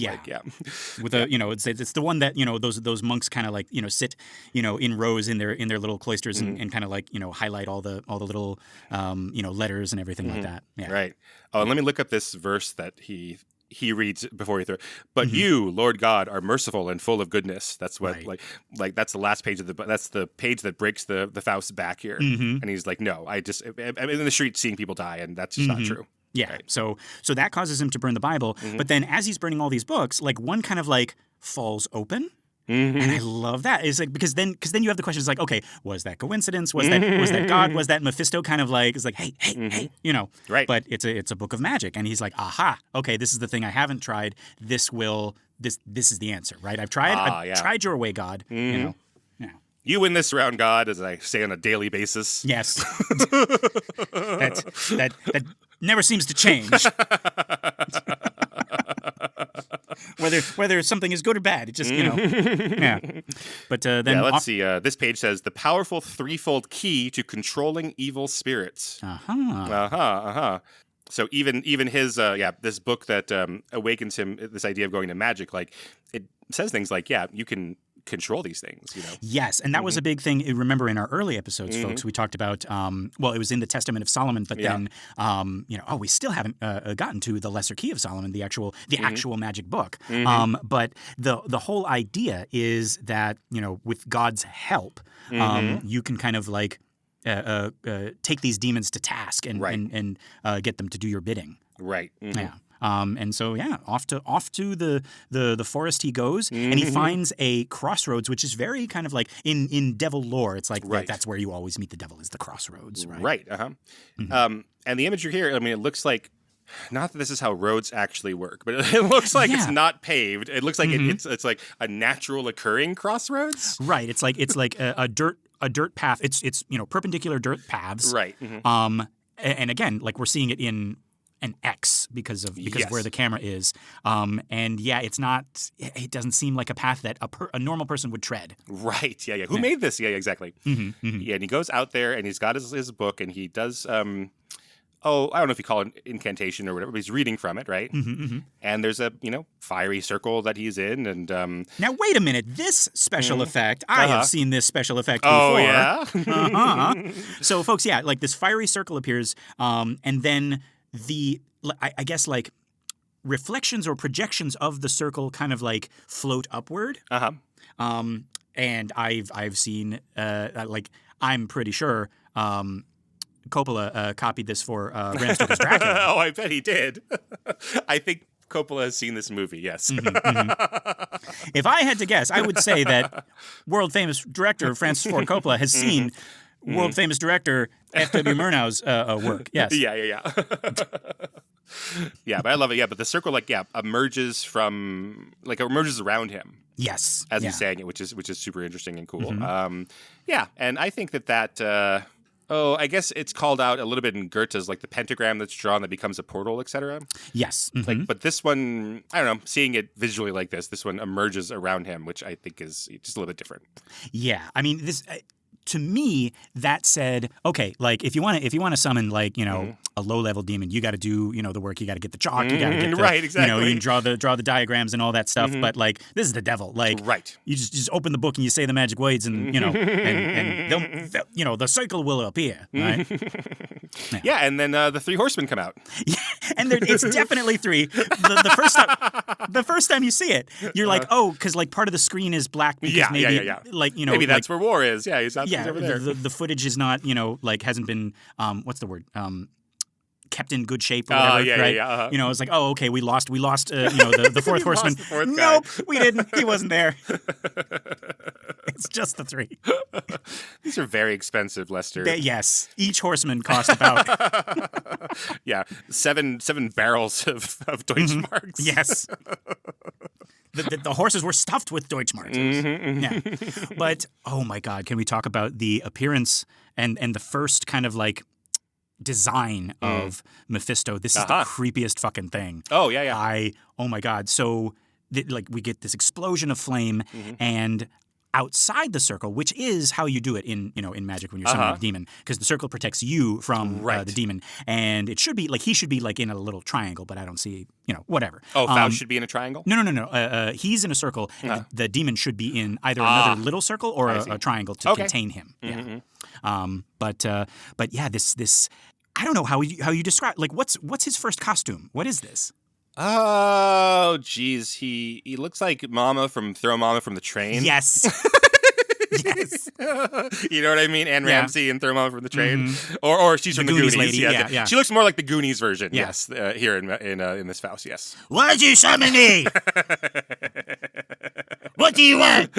with a it's the one that those monks kind of like sit in rows in their little cloisters and kind of like highlight all the little letters and everything like that. Yeah. Right. Oh, and let me look up this verse that he reads before he throws. But you, Lord God, are merciful and full of goodness. That's what like that's the last page of that's the page that breaks the Faust's back here. And he's like, no, I'm in the street seeing people die, and that's just not true. Yeah. Right. So that causes him to burn the Bible. But then as he's burning all these books, like one kind of like falls open. And I love that. It's like because then you have the questions like, okay, was that coincidence? Was that God? Was that Mephisto? Kind of like it's like, hey, right? But it's a book of magic, and he's like, aha, okay, this is the thing I haven't tried. This is the answer, right? I've tried. I've tried your way, God. Yeah. You win this round, God, as I say on a daily basis. Yes. that never seems to change. Whether something is good or bad, it just yeah. But then let's see. This page says the powerful threefold key to controlling evil spirits. So even his this book that awakens him this idea of going to magic, like it says things like you can control these things, Yes, and that was a big thing. Remember in our early episodes, folks, we talked about, it was in the Testament of Solomon, but then, we still haven't gotten to the Lesser Key of Solomon, the actual magic book. But the whole idea is that, with God's help, you can kind of like take these demons to task and get them to do your bidding. Right. Yeah. And so off to the forest he goes, and he finds a crossroads, which is very kind of like in devil lore. It's like that's where you always meet the devil, is the crossroads, right? Right. And the imagery here, I mean, it looks like, not that this is how roads actually work, but it looks like it's not paved. It looks like it's like a natural occurring crossroads. Right. It's like a dirt a dirt path. It's perpendicular dirt paths. Right. Mm-hmm. And again, like we're seeing it in an X because of where the camera is. And yeah, it's not. It doesn't seem like a path that a normal person would tread. Right. Yeah. Who made this? Yeah. Exactly. Mm-hmm, mm-hmm. Yeah. And he goes out there and he's got his book and he does. I don't know if you call it incantation or whatever, but he's reading from it, right? Mm-hmm, mm-hmm. And there's a fiery circle that he's in, and now wait a minute. This special effect, I have seen this special effect before. Oh yeah. So, folks, yeah, like this fiery circle appears, and then I guess like reflections or projections of the circle kind of like float upward. And I've seen I'm pretty sure. Coppola copied this for Bram Stoker's Dracula. Oh, I bet he did. I think Coppola has seen this movie, yes. Mm-hmm. If I had to guess, I would say that world-famous director Francis Ford Coppola has seen world-famous director F.W. Murnau's work, yes. Yeah. Yeah, but I love it, yeah. But the circle, emerges around him. Yes. As he's saying it, which is super interesting and cool. Mm-hmm. And I think that... I guess it's called out a little bit in Goethe's, like the pentagram that's drawn that becomes a portal, etc. Yes. Mm-hmm. But this one, I don't know, seeing it visually like this one emerges around him, which I think is just a little bit different. Yeah. I mean, this... to me, that said, okay, like if you want to summon a low level demon, you got to do the work. You got to get the chalk. You got to get the, right, exactly. You can draw the diagrams and all that stuff. But like this is the devil. Like right. You just open the book and you say the magic words, and and they'll, the circle will appear. Right? Yeah, and then the Three Horsemen come out. Yeah, and it's definitely three. The first time you see it, you're like, because like part of the screen is black because maybe maybe that's where war is. Yeah, he's out. Yeah, over there. The footage is not, hasn't been, what's the word? Kept in good shape or whatever, right? Yeah. It's like, okay, we lost, the fourth horseman. Nope, we didn't. He wasn't there. It's just the three. These are very expensive, Lester. Yes, each horseman cost about 7 barrels of Deutschmarks. Yes. The horses were stuffed with Deutschmarks. Yeah. But, oh my God, can we talk about the appearance and the first kind of like design of Mephisto? This is the creepiest fucking thing. Oh, yeah. Oh my God. So, we get this explosion of flame and outside the circle, which is how you do it in magic when you're summoning a demon, because the circle protects you from the demon, and it should be like he should be like in a little triangle, but I don't see whatever. Oh, Faust should be in a triangle? No. He's in a circle. The demon should be in either another little circle or a triangle to contain him. Yeah. But yeah, this I don't know how you describe, like what's his first costume? What is this? Oh, geez. He looks like Mama from Throw Mama from the Train. Yes. Yes. You know what I mean? Anne Ramsey and Throw Mama from the Train. Or she's from the Goonies. Lady. Yeah. She looks more like the Goonies version, yes, here in this Faust, yes. Why'd you summon me? What do you want?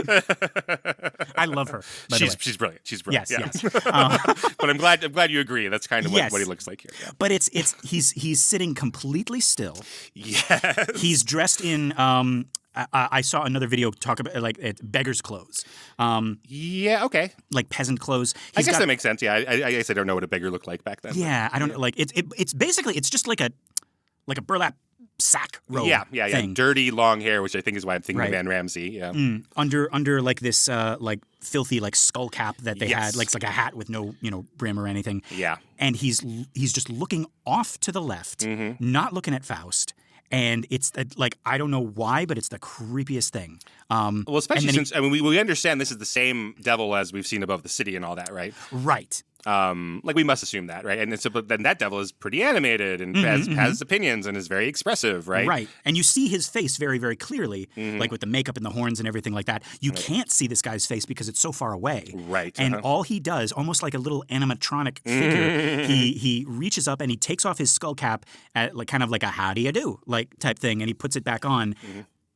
I love her. She's brilliant. She's brilliant. Yes. But I'm glad you agree. That's kind of what he looks like here. Yeah. But he's sitting completely still. Yes. He's dressed in I saw another video talk about like beggar's clothes. Yeah, okay. Like peasant clothes. I guess that makes sense. Yeah, I guess I don't know what a beggar looked like back then. Yeah, I don't know. Like it's basically it's just like a burlap sack robe. Yeah. Dirty long hair, which I think is why I'm thinking of Anne Ramsey. Yeah. Under like this like filthy like skull cap that they had, like it's like a hat with no brim or anything. Yeah. And he's just looking off to the left, not looking at Faust. And it's like, I don't know why, but it's the creepiest thing. Well, especially since we understand this is the same devil as we've seen above the city and all that, right? Right. Like we must assume that, right? And then that devil is pretty animated and has opinions and is very expressive, right? Right. And you see his face very, very clearly, like with the makeup and the horns and everything like that. You can't see this guy's face because it's so far away. Right. And all he does, almost like a little animatronic figure, he reaches up and he takes off his skull cap at like kind of like a how do you do like type thing, and he puts it back on.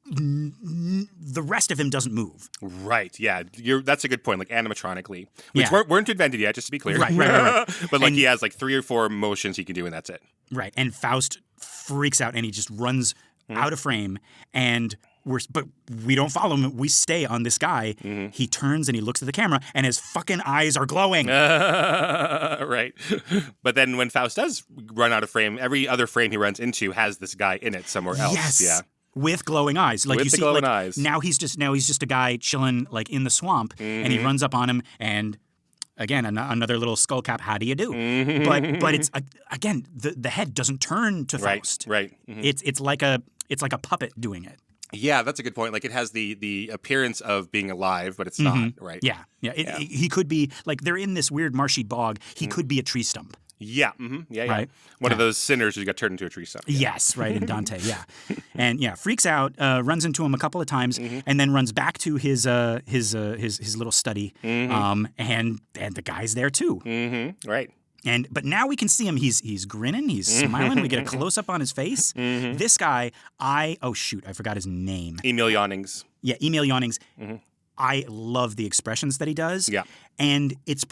The rest of him doesn't move. Right, yeah. That's a good point, like animatronically. Which weren't invented yet, just to be clear. Right. But he has like 3 or 4 motions he can do, and that's it. Right, and Faust freaks out, and he just runs out of frame, and but we don't follow him. We stay on this guy. He turns and he looks at the camera, and his fucking eyes are glowing. Right. But then when Faust does run out of frame, every other frame he runs into has this guy in it somewhere else. Yes. Yeah. With glowing eyes, like With you the see, glowing like eyes. now he's just a guy chilling like in the swamp, and he runs up on him, and again another little skull cap. How do you do? But it's again the head doesn't turn to Faust. Right. It's like a puppet doing it. Yeah, that's a good point. Like it has the appearance of being alive, but it's not. Right. Yeah. He could be like they're in this weird marshy bog. He could be a tree stump. Yeah. Yeah. Right. One of those sinners who got turned into a tree stump. Yeah. Yes, right, in Dante, yeah. And freaks out, runs into him a couple of times, and then runs back to his little study. And the guy's there too. Right. But now we can see him. He's grinning. He's smiling. We get a close up on his face. This guy, I forgot his name. Emil Jannings. Yeah, Emil Jannings. I love the expressions that he does. Yeah. And it's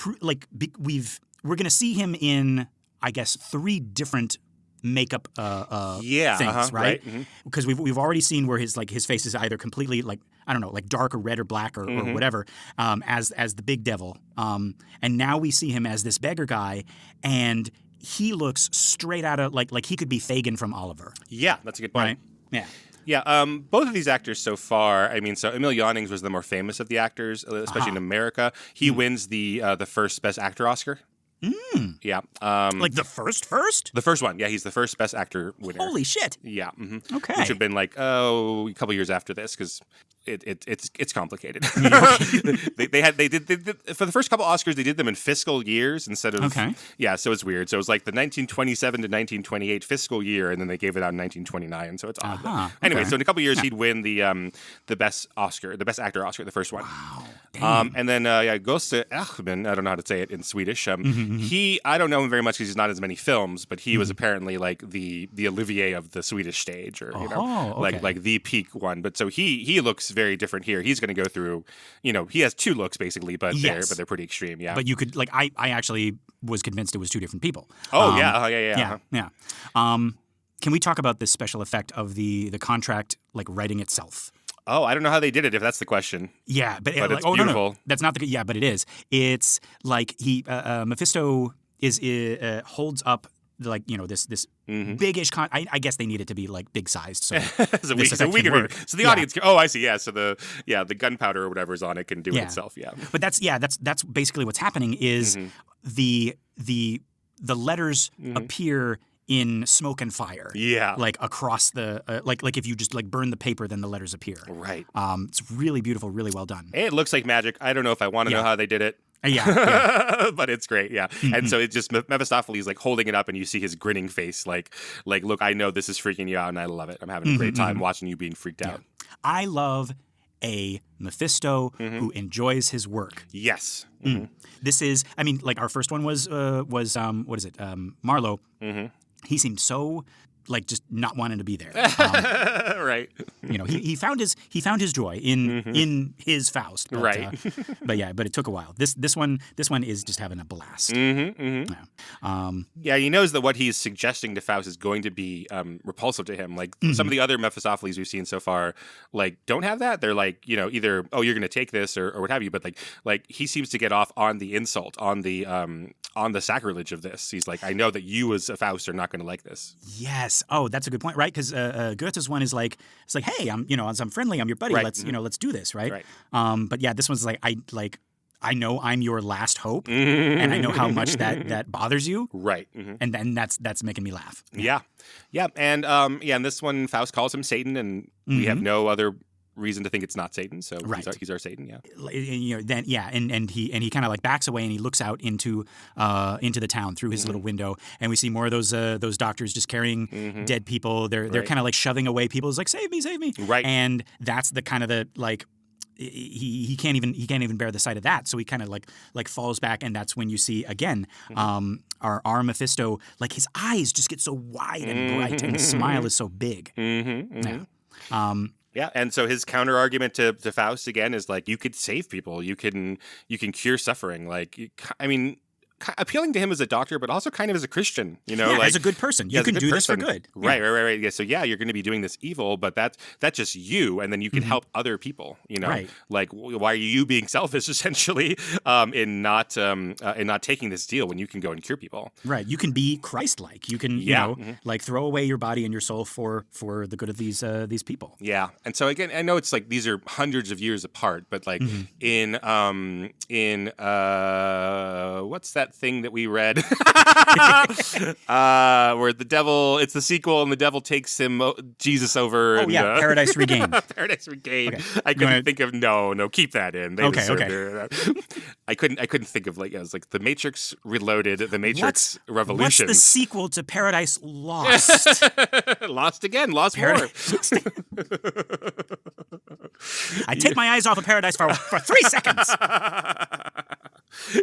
we're going to see him in, I guess, 3 different makeup things, right? Because we've already seen where his face is either completely like, I don't know, like dark or red or black or whatever, as the big devil. And now we see him as this beggar guy, and he looks straight out of like he could be Fagin from Oliver. Yeah, that's a good point. Right? Yeah. Yeah, both of these actors so far, I mean, so Emil Jannings was the more famous of the actors, especially in America. He wins the first Best Actor Oscar. Yeah. Like the first? The first one. Yeah, he's the first Best Actor winner. Holy shit. Yeah. Okay. Which have been like, a couple years after this, because it's complicated. they did for the first couple Oscars, they did them in fiscal years instead of so it's weird. So it was like the 1927 to 1928 fiscal year, and then they gave it out in 1929. So it's odd. Anyway, so in a couple years he'd win the Best Oscar, the Best Actor Oscar, the first one. Wow. And then Gösta Ekman, I don't know how to say it in Swedish. I don't know him very much because he's not as many films, but he was apparently like the Olivier of the Swedish stage, or like the peak one. But so he looks very different here. He's going to go through, he has 2 looks basically, but they're pretty extreme. Yeah. But you could I actually was convinced it was 2 different people. Oh yeah. Can we talk about this special effect of the contract writing itself? Oh, I don't know how they did it, if that's the question. Yeah, but it's beautiful. No. That's not the. But it is. It's like Mephisto holds up this big-ish I guess they need it to be like big sized, so we can work. So the audience can, I see, yeah, so the gunpowder or whatever's on it can do it itself, yeah. But that's basically what's happening is the letters appear in smoke and fire. Yeah. Like across the like if you just burn the paper, then the letters appear. Right. It's really beautiful, really well done. It looks like magic. I don't know if I want to know how they did it. Yeah. But it's great, yeah. And so it's just Mephistopheles holding it up, and you see his grinning face, like look, I know this is freaking you out, and I love it. I'm having a great time watching you being freaked out. I love a Mephisto who enjoys his work. Yes. This is, our first one was what is it? Marlowe. He seemed so just not wanting to be there. Right. He found his joy in his Faust. But, right. But it took a while. This one is just having a blast. Yeah, he knows that what he's suggesting to Faust is going to be repulsive to him. Like some of the other Mephistopheles we've seen so far, don't have that. They're either you're going to take this or what have you. But like he seems to get off on the insult, on the sacrilege of this. He's like, I know that you as a Faust are not going to like this. Yes. Oh, that's a good point, right? Because Goethe's one is it's like, hey, I'm friendly, I'm your buddy. Right. Let's do this, right? Right. But yeah, this one's I know I'm your last hope, and I know how much that bothers you. Right. And then that's making me laugh. Yeah. And in this one, Faust calls him Satan, and we have no other reason to think it's not Satan, so he's our Satan, yeah. And he kind of backs away, and he looks out into the town through his little window, and we see more of those doctors just carrying dead people. They're kind of shoving away people. It's like, save me, right? And that's the kind of he can't even bear the sight of that, so he kind of falls back, and that's when you see again our Mephisto, his eyes just get so wide and bright, and his smile is so big. Yeah, and so his counter argument to Faust again is you could save people, you can cure suffering. appealing to him as a doctor, but also kind of as a Christian, like, as a good person. You can do this for good. Right. Yeah. So you're going to be doing this evil, but that's just you, and then you can help other people. Right. Like, why are you being selfish essentially in not taking this deal when you can go and cure people? Right. You can be Christ-like. You can like throw away your body and your soul for the good of these people. Yeah. And so again, I know it's like these are hundreds of years apart, but like in what's that thing that we read where the devil, it's the sequel, and the devil takes Jesus over. Paradise Regained. Paradise Regained. Okay. I couldn't think of no, keep that in. They deserve okay. I couldn't think of it was like The Matrix Reloaded, The Matrix Revolutions. What's the sequel to Paradise Lost? Lost again, Lost more. I take my eyes off of Paradise for 3 seconds.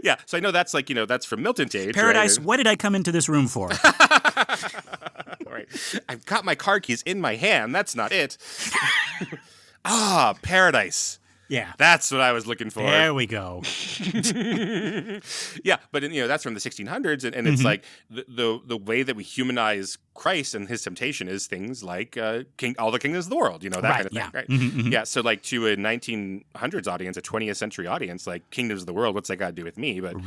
Yeah, so I know that's like, that's from Milton's age. Paradise, right? What did I come into this room for? Right. I've got my car keys in my hand. That's not it. Paradise. Yeah. That's what I was looking for. There we go. Yeah, but that's from the 1600s, and it's like the way that we humanize Christ and his temptation is things like all the kingdoms of the world, that kind of thing, right? Yeah, so like to a 1900s audience, a 20th century audience, like kingdoms of the world, what's that got to do with me? But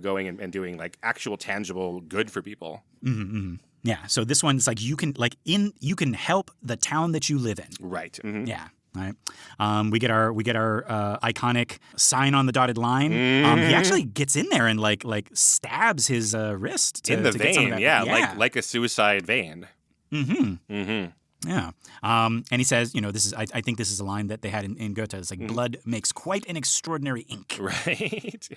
going and doing like actual tangible good for people. Yeah, so this one's like you can help the town that you live in. Right. Yeah. Right. We get our iconic sign on the dotted line. He actually gets in there and like stabs his wrist in the vein. Get yeah, like a suicide vein. Yeah. And he says, this is I think this is a line that they had in Goethe. It's like blood makes quite an extraordinary ink. Right.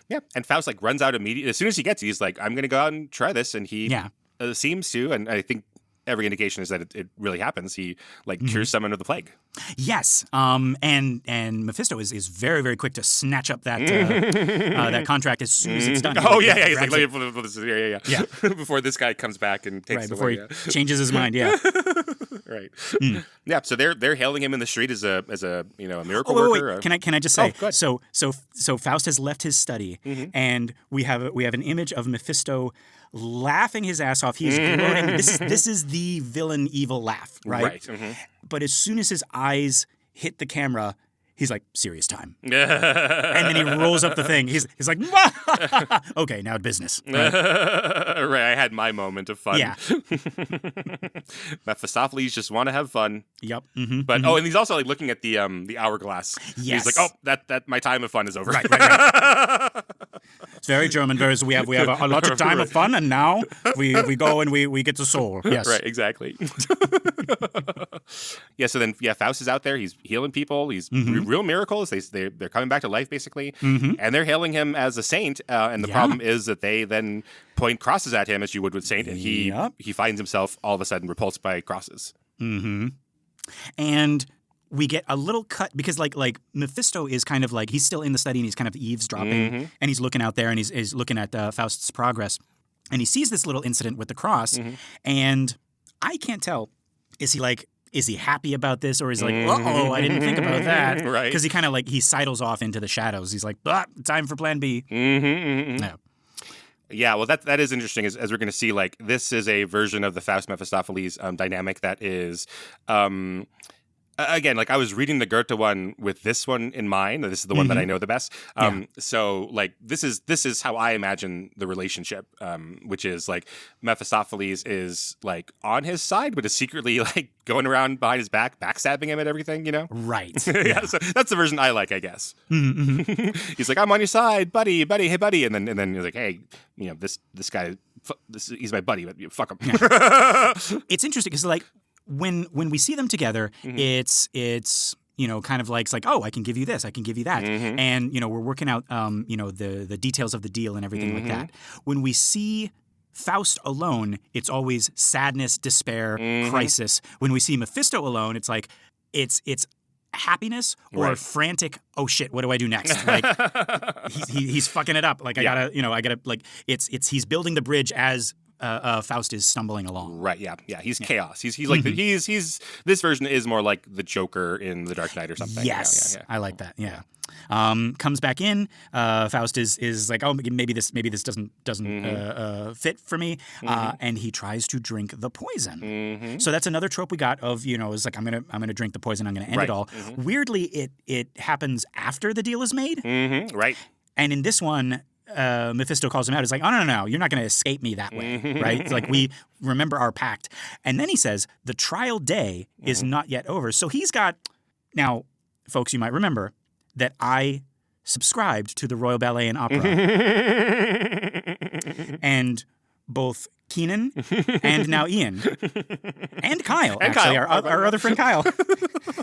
Yeah. And Faust like runs out immediately as soon as he gets it. He's like, I'm going to go out and try this, and he seems to, and I think every indication is that it really happens. He cures someone of the plague. Yes, and Mephisto is very, very quick to snatch up that that contract as soon as it's done. Oh yeah. He's like, yeah. Before this guy comes back and takes it away. Before he changes his mind. Yeah. Right. Yeah. So they're hailing him in the street as a miracle worker. Wait. Can I just say? So Faust has left his study, and we have an image of Mephisto laughing his ass off. He's gloating. This is the villain evil laugh, right? Right. But as soon as his eyes hit the camera, he's like, serious time. And then he rolls up the thing. He's like, okay, now business. Right? Right, I had my moment of fun. Yeah. Mephistopheles just want to have fun. Yep. But and he's also like looking at the hourglass. Yes. He's like, that my time of fun is over. Right. It's very German. We have a lot of time of fun, and now we go and we get the soul. Yes. Right, exactly. Yeah, so then Faust is out there. He's healing people. He's real miracles. They're coming back to life basically, and they're hailing him as a saint. And the problem is that they then point crosses at him as you would with saint, and he finds himself all of a sudden repulsed by crosses. And we get a little cut because like Mephisto is kind of like he's still in the study and he's kind of eavesdropping and he's looking out there and he's looking at Faust's progress, and he sees this little incident with the cross, and I can't tell, is he happy about this, or is he like, uh-oh, I didn't think about that. Right. Because he kind of he sidles off into the shadows. He's like, time for plan B. Yeah. Yeah, well, that is interesting, as we're going to see. Like, this is a version of the Faust-Mephistopheles dynamic that is... Again, like I was reading the Goethe one with this one in mind. This is the one that I know the best. So like this is how I imagine the relationship, which is like Mephistopheles is like on his side, but is secretly like going around behind his back, backstabbing him at everything, Right. Yeah. So that's the version I like, I guess. He's like, I'm on your side, buddy, hey, buddy, and then he's like, hey, this guy, he's my buddy, but fuck him. Yeah. It's interesting because like. When we see them together, it's kind of like it's like, oh, I can give you this, I can give you that, and we're working out the details of the deal and everything like that. When we see Faust alone, it's always sadness, despair, crisis. When we see Mephisto alone, it's like it's happiness or frantic. Oh shit, what do I do next? Like he's fucking it up. Like I gotta like it's he's building the bridge as Faust is stumbling along. Right. Yeah. He's chaos. He's like he's this version is more like the Joker in The Dark Knight or something. Yes, I like that. Yeah. Comes back in. Faust is like, oh, maybe this doesn't fit for me, and he tries to drink the poison. So that's another trope we got of is like I'm gonna drink the poison. I'm gonna end it all. Weirdly, it happens after the deal is made. Right. And in this one, Mephisto calls him out. He's like, oh, no, you're not going to escape me that way, right? It's like, we remember our pact. And then he says, the trial day is not yet over. So he's got, now, folks, you might remember that I subscribed to the Royal Ballet and Opera. And both Keenan and now Ian and Kyle, our other friend Kyle,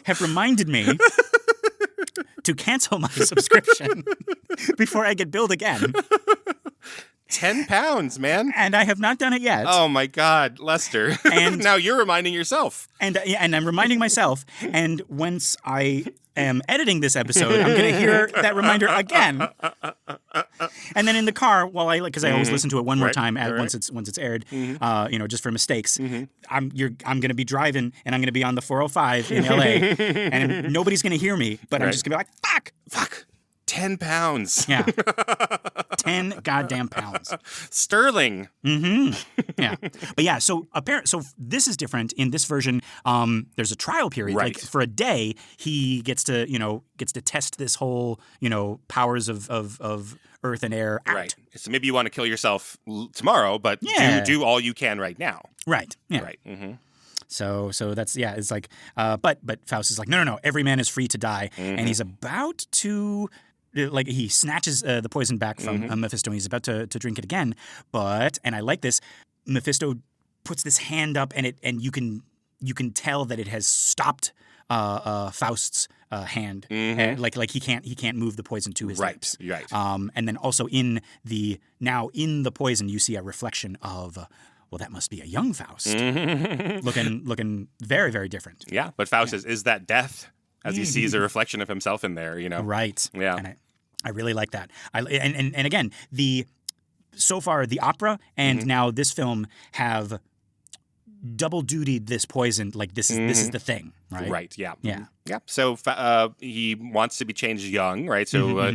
have reminded me to cancel my subscription before I get billed again. £10, man. And I have not done it yet. Oh my God, Lester. And now you're reminding yourself. And I'm reminding myself. And once I am editing this episode, I'm going to hear that reminder again. And then in the car, because I always listen to it one more time once it's aired, just for mistakes. I'm going to be driving and I'm going to be on the 405 in LA, and nobody's going to hear me, but I'm just going to be like, fuck. £10. Yeah. 10 goddamn pounds. Sterling. Yeah. But yeah, so this is different. In this version, there's a trial period. Right. Like for a day, he gets to test this whole, powers of earth and air out. Right. So maybe you want to kill yourself tomorrow, but do all you can right now. Right. Yeah. Right. So that's, it's like, but Faust is like, no, every man is free to die. And he's about to, like, he snatches the poison back from Mephisto, and he's about to drink it again. And I like this, Mephisto puts this hand up, and you can tell that it has stopped Faust's hand. And like he can't move the poison to his lips. Right. And then also in the poison, you see a reflection of, well, that must be a young Faust, looking very, very different. Yeah, but Faust is that death as he sees a reflection of himself in there, Right. Yeah. And I really like that. And again, so far the opera and now this film have double dutied this poison. Like this is the thing, right? Right. Yeah. Yeah. Yeah. So he wants to be changed young, right? So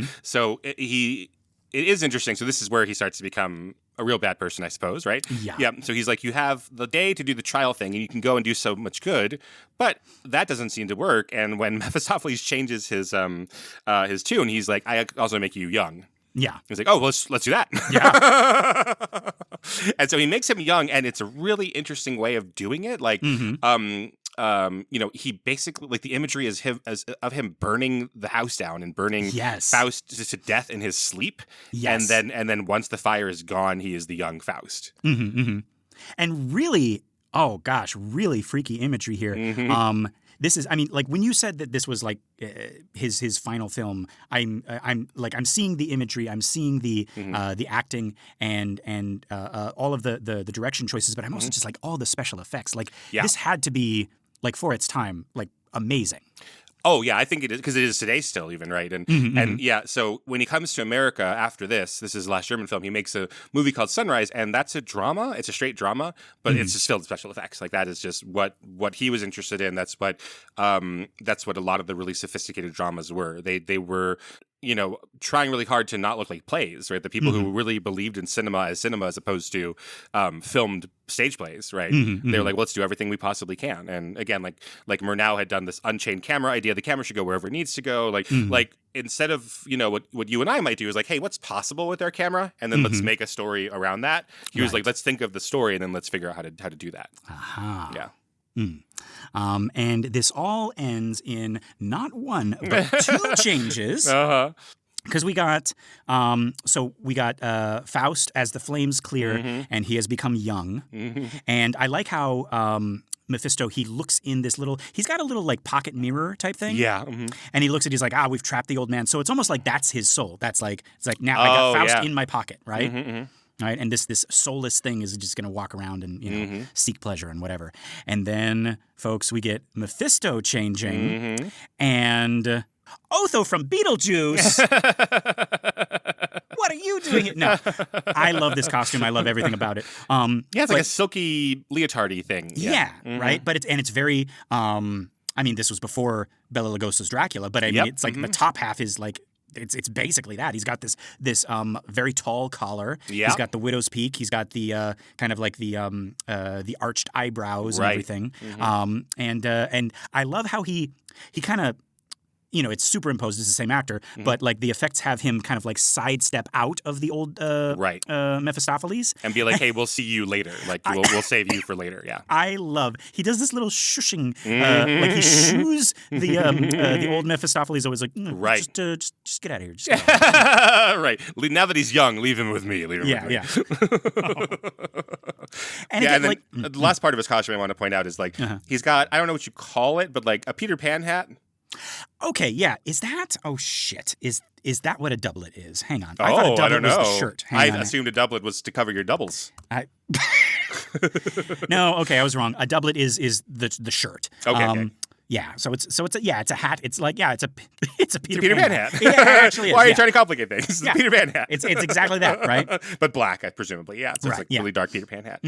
it is interesting. So this is where he starts to become a real bad person, I suppose, right? Yeah. Yeah. So he's like, you have the day to do the trial thing, and you can go and do so much good, but that doesn't seem to work. And when Mephistopheles changes his tune, he's like, I also make you young. Yeah. He's like, oh, well, let's do that. Yeah. And so he makes him young, and it's a really interesting way of doing it. Like, he basically, like, the imagery is of him burning the house down and burning Faust to death in his sleep. Yes. And then once the fire is gone, he is the young Faust. And really, oh gosh, really freaky imagery here. This is, I mean, like when you said that this was like his final film, I'm seeing the imagery, I'm seeing the acting and all of the direction choices, but I'm also just like all the special effects. Like this had to be, like, for its time, like amazing. Oh, yeah, I think it is, because it is today still even, right? And yeah, so when he comes to America after this is his last German film, he makes a movie called Sunrise, and that's a drama. It's a straight drama, but it's just filled with special effects. Like, that is just what he was interested in. That's what a lot of the really sophisticated dramas were. They were, trying really hard to not look like plays, right? The people who really believed in cinema as opposed to filmed stage plays, right? They're like, well, let's do everything we possibly can. And again, like Murnau had done this unchained camera idea. The camera should go wherever it needs to go. Like instead of, what you and I might do is like, hey, what's possible with our camera? And then let's make a story around that. He was like, let's think of the story and then let's figure out how to do that. Aha. Yeah. And this all ends in not one, but two changes. Because we got Faust as the flames clear, and he has become young. And I like how Mephisto, he looks in this he's got a little like pocket mirror type thing. Yeah. And he looks at, he's like, we've trapped the old man. So it's almost like that's his soul. That's like, it's like, now I got Faust in my pocket, right? Right, and this soulless thing is just going to walk around and seek pleasure and whatever. And then, folks, we get Mephisto changing, and Otho from Beetlejuice. What what are you doing here? No, I love this costume. I love everything about it. Yeah, it's like a silky leotardy thing. Yeah, right. But it's very. I mean, this was before Bela Lugosi's Dracula, but I mean, it's like the top half is like. It's basically that. He's got this very tall collar. Yeah. He's got the widow's peak. He's got the kind of like the arched eyebrows and everything. And I love how he kind of, you know, it's superimposed as the same actor, but like the effects have him kind of like sidestep out of the old Mephistopheles And be like, hey, we'll see you later. Like, we'll save you for later. Yeah. I love. He does this little shushing, like he shoos the old Mephistopheles. Always like, Right. Just get out of here. Just get out of here. Right. Now that he's young, leave him with me. Leave him with me. Yeah. And again, then like the last part of his costume I want to point out is like he's got, I don't know what you call it, but like a Peter Pan hat. okay, yeah. Is that? Oh shit. Is that what a doublet is? Hang on. Oh, I thought a doublet I don't know. was the shirt. I Hang on. assumed a doublet was to cover your doubles. No, okay, I was wrong. A doublet is the shirt. Okay. Yeah, so it's a hat. It's like it's a Peter Peter Pan hat. Yeah, it actually is. Why are you yeah. trying to complicate things? It's a Peter Pan hat. It's exactly that, right? But black, presumably. Yeah, so it's like really dark Peter Pan hat.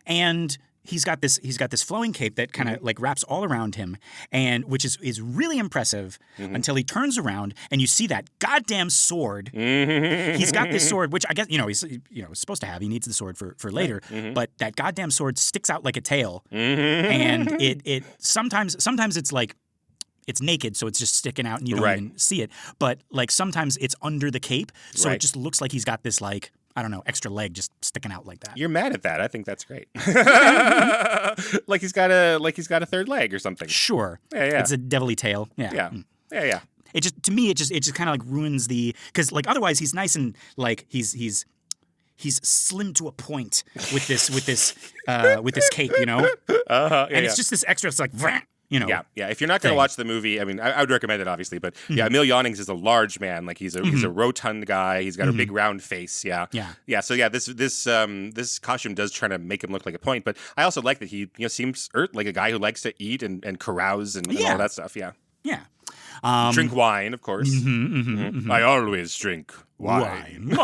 And he's got this flowing cape that kind of like wraps all around him, and which is really impressive until he turns around and you see that goddamn sword. He's got this sword, which I guess he's supposed to have. He needs the sword for later, but that goddamn sword sticks out like a tail, and it sometimes it's like. It's naked, so it's just sticking out and you don't even see it. But like sometimes it's under the cape, so it just looks like he's got this like, I don't know, extra leg just sticking out like that. You're mad at that. I think that's great. like he's got a third leg or something. Sure. Yeah. It's a devilly tail. Yeah. Yeah. It just to me it just kind of like ruins the because like otherwise he's nice and like he's slim to a point with this cape, you know. And it's just this extra. It's like. You know, yeah. If you're not going to watch the movie, I mean, I would recommend it, obviously. But Emil Jannings is a large man. Like he's a rotund guy. He's got a big round face. Yeah. So this costume does try to make him look like a point. But I also like that he seems like a guy who likes to eat and carouse and all that stuff. Yeah. Drink wine, of course. I always drink wine.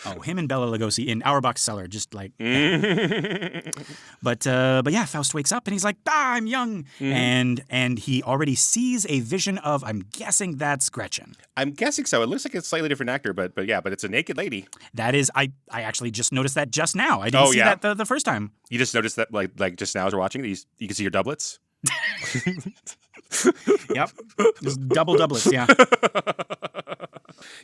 Oh, him and Bela Lugosi in Auerbach's cellar, just like. But yeah, Faust wakes up and he's like, I'm young, and he already sees a vision of. I'm guessing that's Gretchen. I'm guessing so. It looks like a slightly different actor, but it's a naked lady. That is, I actually just noticed that just now. I didn't see that the first time. You just noticed that like just now as we're watching, you can see your doublets. Yep, just doublets. Yeah.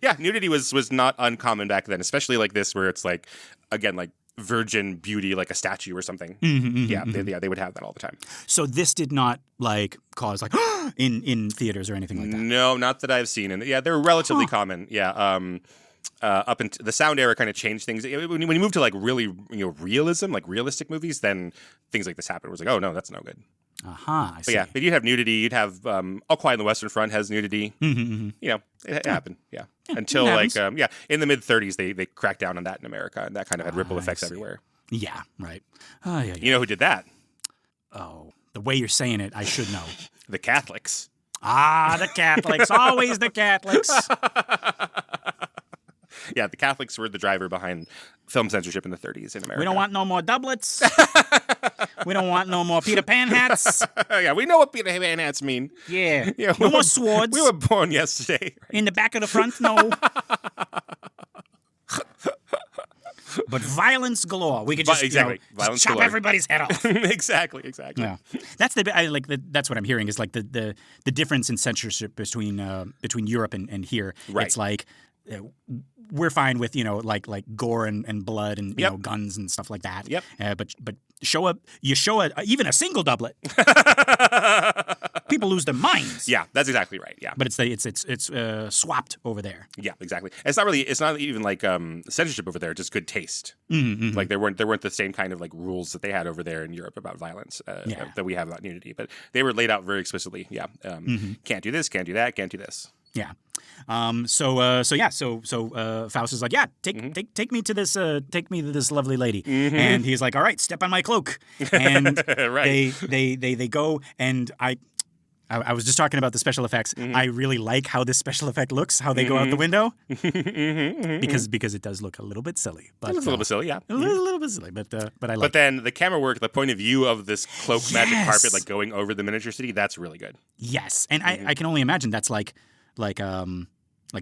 Yeah, nudity was not uncommon back then, especially like this, where it's like, again, like virgin beauty, like a statue or something. They would have that all the time. So this did not like cause like in theaters or anything like that. No, not that I've seen, and they're relatively common. Yeah. Up until the sound era kind of changed things. When you move to like really realism, like realistic movies, then things like this happen. It was like, oh no, that's no good. I see. But you'd have nudity. You'd have All Quiet on the Western Front has nudity. It happened. Yeah. Until like in the mid 30s they cracked down on that in America, and that kind of had ripple effects everywhere. Yeah. Right. You know who did that? Oh, the way you're saying it, I should know. The Catholics. The Catholics. Always the Catholics. Yeah, the Catholics were the driver behind film censorship in the 30s in America. We don't want no more doublets. We don't want no more Peter Pan hats. Yeah, we know what Peter Pan hats mean. Yeah. No more swords. We were born yesterday. In the back of the front, no. But violence galore. We could just, just chop everybody's head off. Exactly. Yeah, that's that's what I'm hearing is like the difference in censorship between Europe and here. Right. It's like we're fine with like gore and blood and guns and stuff like that. Yep. But show even a single doublet. People lose their minds. Yeah, that's exactly right. Yeah, but it's swapped over there. Yeah, exactly. It's not even like censorship over there. Just good taste. Like there weren't the same kind of like rules that they had over there in Europe about violence that we have about nudity. But they were laid out very explicitly. Yeah, can't do this, can't do that, can't do this. Yeah. So Faust is like, take me to this lovely lady, and he's like, all right, step on my cloak, and right. they go, and I was just talking about the special effects. I really like how this special effect looks, how they go out the window, because it does look a little bit silly. But, It looks a little bit silly, yeah. A little bit silly, but I like it. But then the camera work, the point of view of this cloak magic carpet, like going over the miniature city, that's really good. Yes, and I can only imagine that's like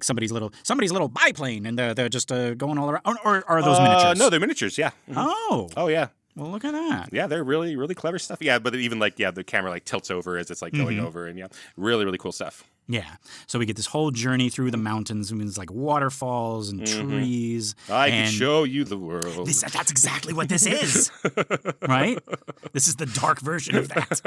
somebody's little biplane, and they're just going all around. Or are those miniatures? No, they're miniatures. Yeah. Oh, Yeah. well, look at that. Yeah, they're really, really clever stuff. Yeah, but even the camera like tilts over as it's like going over, and really, really cool stuff. Yeah. So we get this whole journey through the mountains. I mean, it's like waterfalls and trees. I can show you the world. That's exactly what this is, right? This is the dark version of that.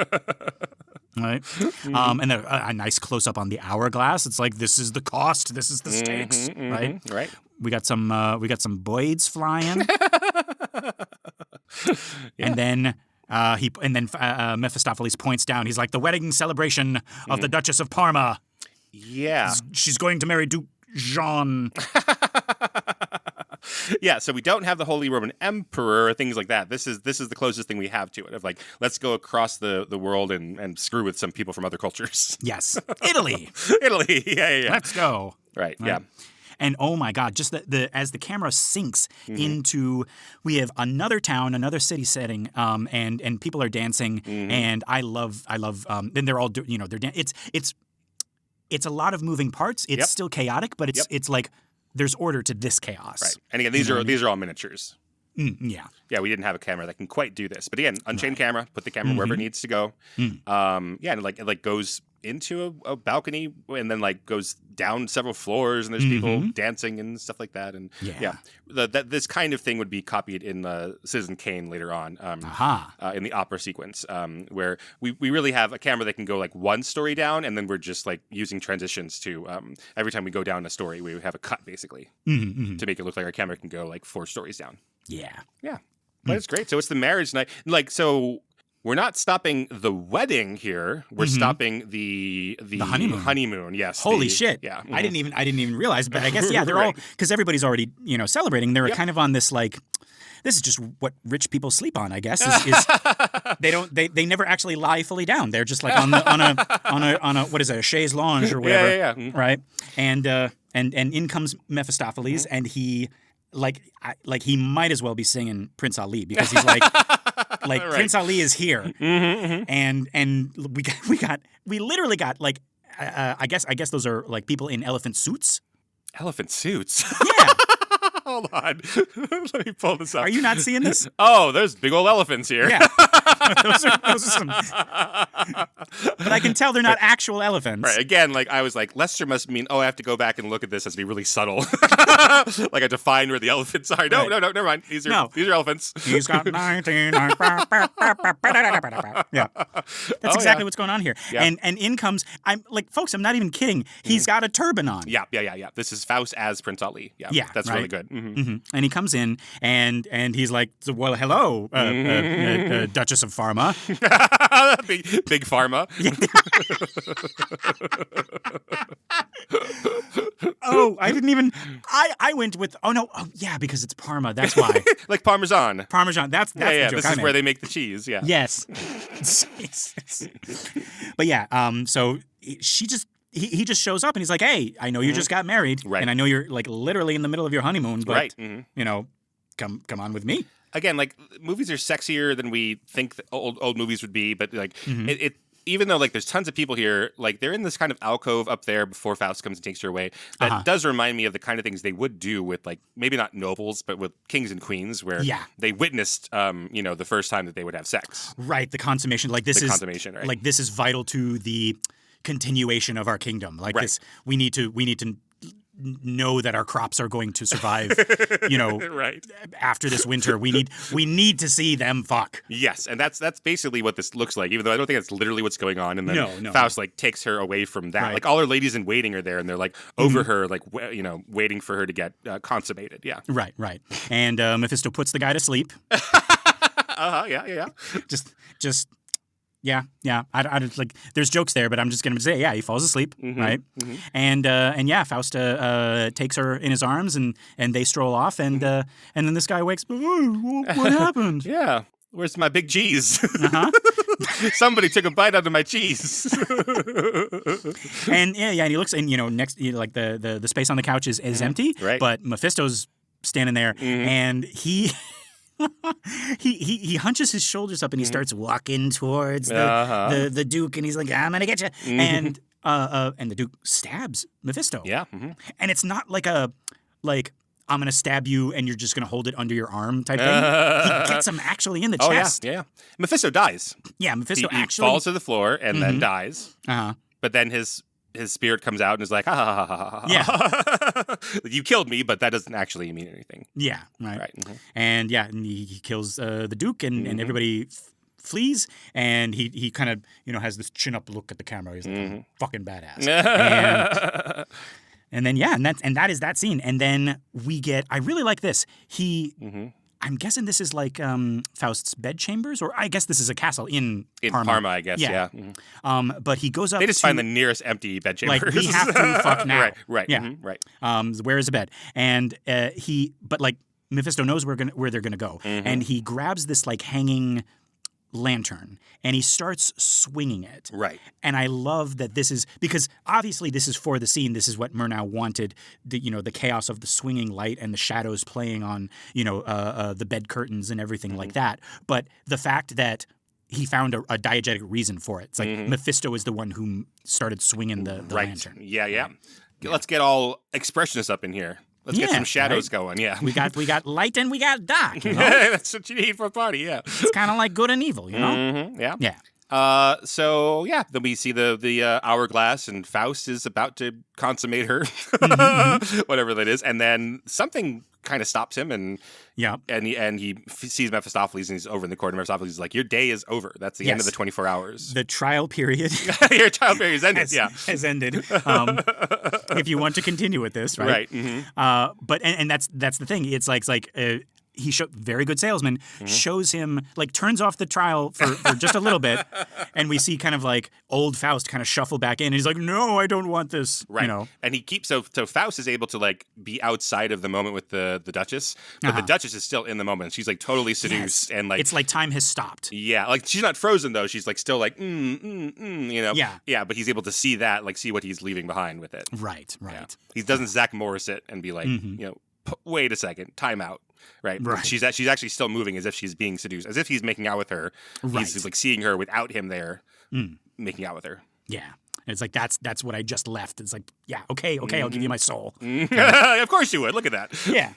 Right, and a nice close up on the hourglass. It's like this is the cost, this is the stakes, right? Right. We got some boids flying, and then Mephistopheles points down. He's like, the wedding celebration of the Duchess of Parma. Yeah, she's going to marry Duke Jean. Yeah, so we don't have the Holy Roman Emperor or things like that. This is the closest thing we have to it. Of like, let's go across the world and screw with some people from other cultures. Yes, Italy. Italy, yeah. Let's go. Right, yeah. And oh my God, just as the camera sinks into, we have another town, another city setting, and people are dancing, and I love. Then they're all it's a lot of moving parts. It's still chaotic, but it's like. There's order to this chaos. Right. And again, these are all miniatures. Yeah. Yeah, we didn't have a camera that can quite do this. But again, unchained camera, put the camera wherever it needs to go. And it goes into a balcony and then like goes down several floors and there's people dancing and stuff like that. And this kind of thing would be copied in Citizen Kane later on in the opera sequence, where we really have a camera that can go like one story down and then we're just like using transitions to every time we go down a story, we have a cut basically to make it look like our camera can go like 4 stories down. Yeah. But it's great. So it's the marriage night. Like, so we're not stopping the wedding here. We're stopping the honeymoon. Yes. Holy shit. Yeah. I didn't even realize, but I guess they're all, because everybody's already celebrating. They're kind of on this like. This is just what rich people sleep on, I guess. Is they never actually lie fully down. They're just like on a what is it, a chaise lounge or whatever. Yeah. Right. And in comes Mephistopheles, and he. Like he might as well be singing Prince Ali because he's like right. Prince Ali is here, and we literally got like I guess those are like people in elephant suits. Elephant suits. Yeah. Hold on. Let me pull this up. Are you not seeing this? Oh, there's big old elephants here. Yeah. those are some. But I can tell they're not actual elephants. Right. Again, like I was like, Lester must mean, I have to go back and look at this as to be really subtle. Like I define where the elephants are. No, never mind. These are elephants. He's got 19. Yeah. That's exactly what's going on here. Yeah. And in comes, I'm like, folks, I'm not even kidding. He's got a turban on. Yeah. This is Faust as Prince Ali. Yeah. That's right. Really good. And he comes in and he's like, well, hello, Duchess of Pharma. big Pharma. Oh, I didn't even. I went with. Oh no. Oh yeah, because it's Parma. That's why. Like Parmesan. Parmesan. That's the joke. This is where they make the cheese. Yeah. Yes. But yeah. So he just shows up and he's like, hey, I know you just got married, right? And I know you're like literally in the middle of your honeymoon, but right. Come on with me. Again, like movies are sexier than we think old movies would be, but like it even though like there's tons of people here, like they're in this kind of alcove up there before Faust comes and takes her away. That does remind me of the kind of things they would do with like maybe not nobles, but with kings and queens, where they witnessed the first time that they would have sex. Right, the consummation. Like this consummation, right? Like this is vital to the continuation of our kingdom. Like this, we need to know that our crops are going to survive, right. After this winter. We need to see them fuck. Yes, and that's basically what this looks like, even though I don't think that's literally what's going on. And then Faust like takes her away from that. Right. Like all her ladies in waiting are there and they're like over her, like waiting for her to get consummated. Yeah. Right. And Mephisto puts the guy to sleep. Yeah. Just Yeah. I like. There's jokes there, but I'm just gonna say, he falls asleep, right? And Faust takes her in his arms, and they stroll off, and then this guy wakes up. Oh, what happened? Yeah. Where's my big G's? Somebody took a bite out of my cheese. And and he looks, and next, like the space on the couch is empty, Right. but Mephisto's standing there, and he hunches his shoulders up and he starts walking towards the Duke, and he's like, I'm gonna get you, and the Duke stabs Mephisto. Yeah. And it's not like I'm gonna stab you and you're just gonna hold it under your arm type thing. He gets him actually in the chest. Yeah. Mephisto dies. Yeah, Mephisto He actually falls to the floor and then dies. Uh-huh. But then his spirit comes out and is like, ha ha ha ha ha. Yeah. You killed me, but that doesn't actually mean anything. Yeah, right. Right. And and he kills the Duke, and everybody flees, and he kind of has this chin up look at the camera. He's like, I'm fucking badass. And then that is that scene, and then we get. I really like this. I'm guessing this is like Faust's bedchambers, or I guess this is a castle in Parma. I guess. Yeah. But he goes up. They just find the nearest empty bedchambers. Like, we have to fuck now. Right. Yeah. Right. Where is the bed? And but like Mephisto knows where they're gonna go, and he grabs this like hanging lantern and he starts swinging it. Right. And I love that this is, because obviously this is for the scene. This is what Murnau wanted, the chaos of the swinging light and the shadows playing on, the bed curtains and everything like that. But the fact that he found a diegetic reason for it. It's like Mephisto is the one who started swinging the lantern. Yeah. Let's get all expressionists up in here. Let's get some shadows going. Yeah, we got light and we got dark. That's what you need for a party. Yeah, it's kind of like good and evil, Yeah. Then we see the hourglass, and Faust is about to consummate her, whatever that is, and then something kind of stops him, and he sees Mephistopheles, and he's over in the corner. Mephistopheles is like, "Your day is over. That's the end of the 24 hours. The trial period. Your trial period has ended. Has ended. If you want to continue with this, right? Right. But that's the thing. It's like. He very good salesman, shows him, like, turns off the trial for just a little bit, and we see kind of like old Faust kind of shuffle back in, and he's like, no, I don't want this, right. And he keeps, so Faust is able to like be outside of the moment with the Duchess, but the Duchess is still in the moment. She's like totally seduced, and like, it's like time has stopped. Yeah, like she's not frozen though. She's like still like, Yeah, but he's able to see that, like see what he's leaving behind with it. Right. Yeah. He doesn't Zach Morris it and be like, wait a second, time out. Right. She's actually still moving as if she's being seduced, as if he's making out with her. Right. He's like seeing her without him there, making out with her. Yeah. And it's like, that's what I just left. It's like, yeah, okay, I'll give you my soul. Of course you would. Look at that. Yeah.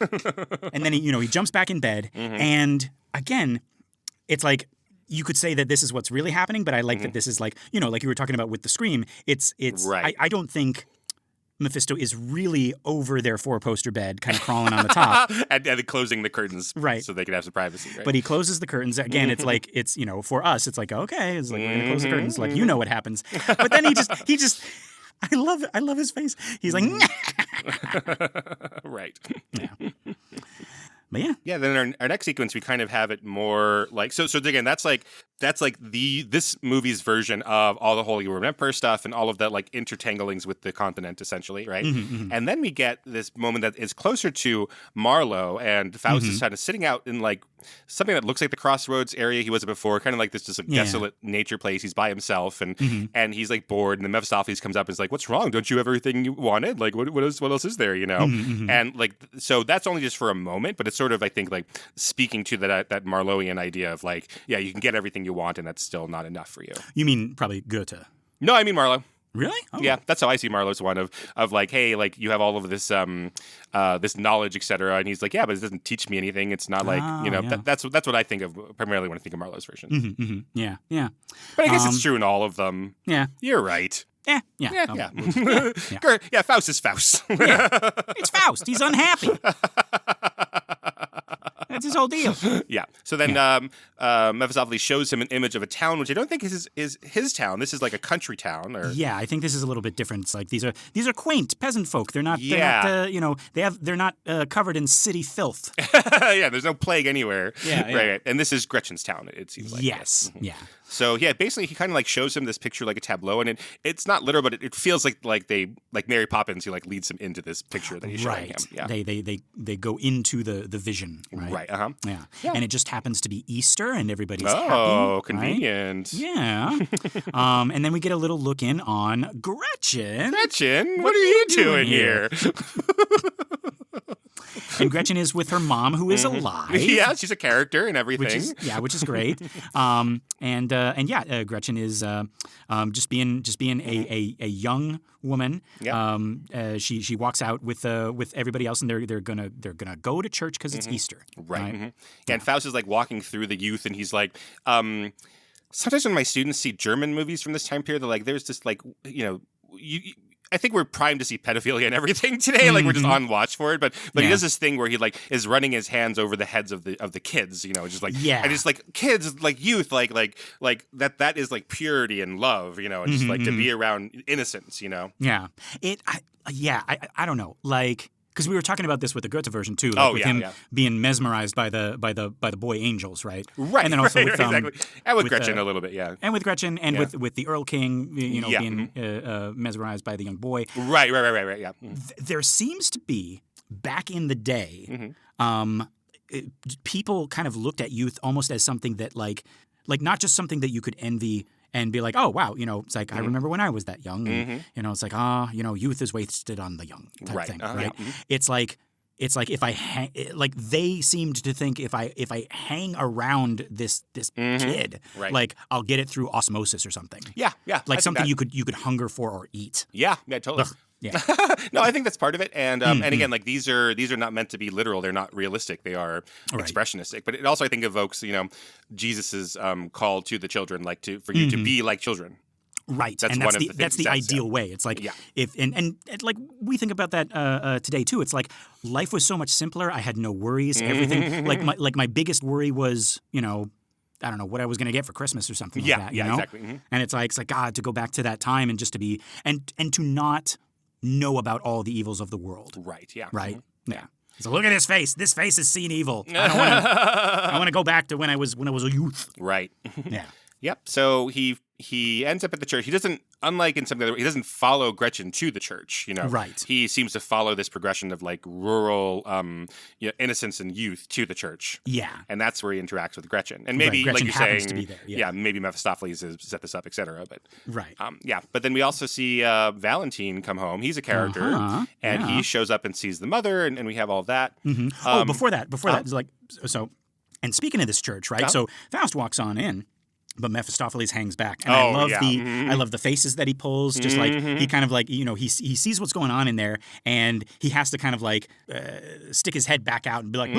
And then he jumps back in bed, and again, it's like, you could say that this is what's really happening, but I like that this is like, like you were talking about with the scream. It's right. I don't think Mephisto is really over their 4-poster bed, kind of crawling on the top. and closing the curtains, right, so they can have some privacy, right? But he closes the curtains. Again, it's like, it's, for us, it's like, okay, it's like, we're going to close the curtains. Like, what happens. But then he just, I love his face. He's like, right. Yeah. But yeah. Yeah, then our next sequence, we kind of have it more like, so again, that's like this movie's version of all the Holy Roman Emperor stuff and all of that, like, intertanglings with the continent, essentially, right? And then we get this moment that is closer to Marlowe, and Faust is kind of sitting out in, like, something that looks like the crossroads area he was at before, kind of like this just like desolate nature place. He's by himself, and he's like bored, and then Mephistopheles comes up and is like, what's wrong? Don't you have everything you wanted? Like, what else is there, And like, so that's only just for a moment, but it's sort of, I think, like speaking to that Marlowean idea of like, yeah, you can get everything you want, and that's still not enough for you. You mean probably Goethe? No, I mean Marlowe. Really? Oh. Yeah, that's how I see Marlowe's one of like, hey, like you have all of this this knowledge, etc. And he's like, yeah, but it doesn't teach me anything. It's not like that's what I think of primarily when I think of Marlowe's version. Yeah. But I guess it's true in all of them. Yeah, you're right. Yeah. Yeah, Faust is Faust. It's Faust. He's unhappy. That's his whole deal. Yeah. So then Mephistopheles shows him an image of a town, which I don't think is his town. This is like a country town. Yeah, I think this is a little bit different. It's like these are quaint peasant folk. They're not. They're not covered in city filth. Yeah. There's no plague anywhere. Yeah. Right. And this is Gretchen's town. It seems like. Yes. Yeah. So yeah, basically he kind of like shows him this picture like a tableau, and it's not literal, but it feels like they like Mary Poppins, who like leads him into this picture that he's showing him. Yeah. They go into the vision. Right. Right. Yeah. And it just happens to be Easter, and everybody's happy. Oh, right? convenient. Yeah. And then we get a little look in on Gretchen. Gretchen, what are you doing here? And Gretchen is with her mom, who is alive. Yeah, she's a character and everything. Which is great. Gretchen is just being a young woman. Yep. She walks out with everybody else, and they're gonna go to church because it's Easter. Right. Mm-hmm. And Faust is like walking through the youth, and he's like, sometimes when my students see German movies from this time period, they're like, there's just like, I think we're primed to see pedophilia and everything today. Like we're just on watch for it. But he does this thing where he like is running his hands over the heads of the kids, just like and it's like kids, like youth, like that is like purity and love, and just like to be around innocence, Yeah. I don't know. Like, because we were talking about this with the Goethe version too, like with him being mesmerized by the boy angels, right? Right. And then also with exactly. And with Gretchen a little bit, yeah. And with Gretchen and with the Earl King, being mesmerized by the young boy. Right, yeah. There seems to be, back in the day, people kind of looked at youth almost as something that like not just something that you could envy and be like, oh, wow, it's like, I remember when I was that young. And, it's like, youth is wasted on the young type thing, right? Yeah. It's like if I they seemed to think if I hang around this kid, like I'll get it through osmosis or something. Yeah. Like something you could hunger for or eat. Yeah, totally. Ugh. Yeah. No, I think that's part of it, and again, like these are not meant to be literal. They're not realistic. They are expressionistic. But it also, I think, evokes Jesus's call to the children, like for you to be like children. Right, that's one of the that's the ideal way. It's like if and like we think about that today too. It's like life was so much simpler. I had no worries. Everything like my biggest worry was I don't know what I was going to get for Christmas or something like that. Exactly. And it's like God, to go back to that time and just to be and to not know about all the evils of the world. Right. Yeah. Right. Yeah. So look at his face. This face has seen evil. I want to go back to when I was a youth. Right. Yeah. Yep. So he ends up at the church. He doesn't, unlike in some other, he doesn't follow Gretchen to the church. Right. He seems to follow this progression of like rural, innocence and youth to the church. Yeah. And that's where he interacts with Gretchen. And maybe, Gretchen like you're happens saying, to be there. Yeah. Maybe Mephistopheles has set this up, etc. But right. But then we also see Valentine come home. He's a character, and he shows up and sees the mother, and we have all that. Mm-hmm. Before that, it's like so. And speaking of this church, right? So Faust walks on in. But Mephistopheles hangs back, and I love the faces that he pulls. Just like he kind of like he sees what's going on in there, and he has to kind of like stick his head back out and be like,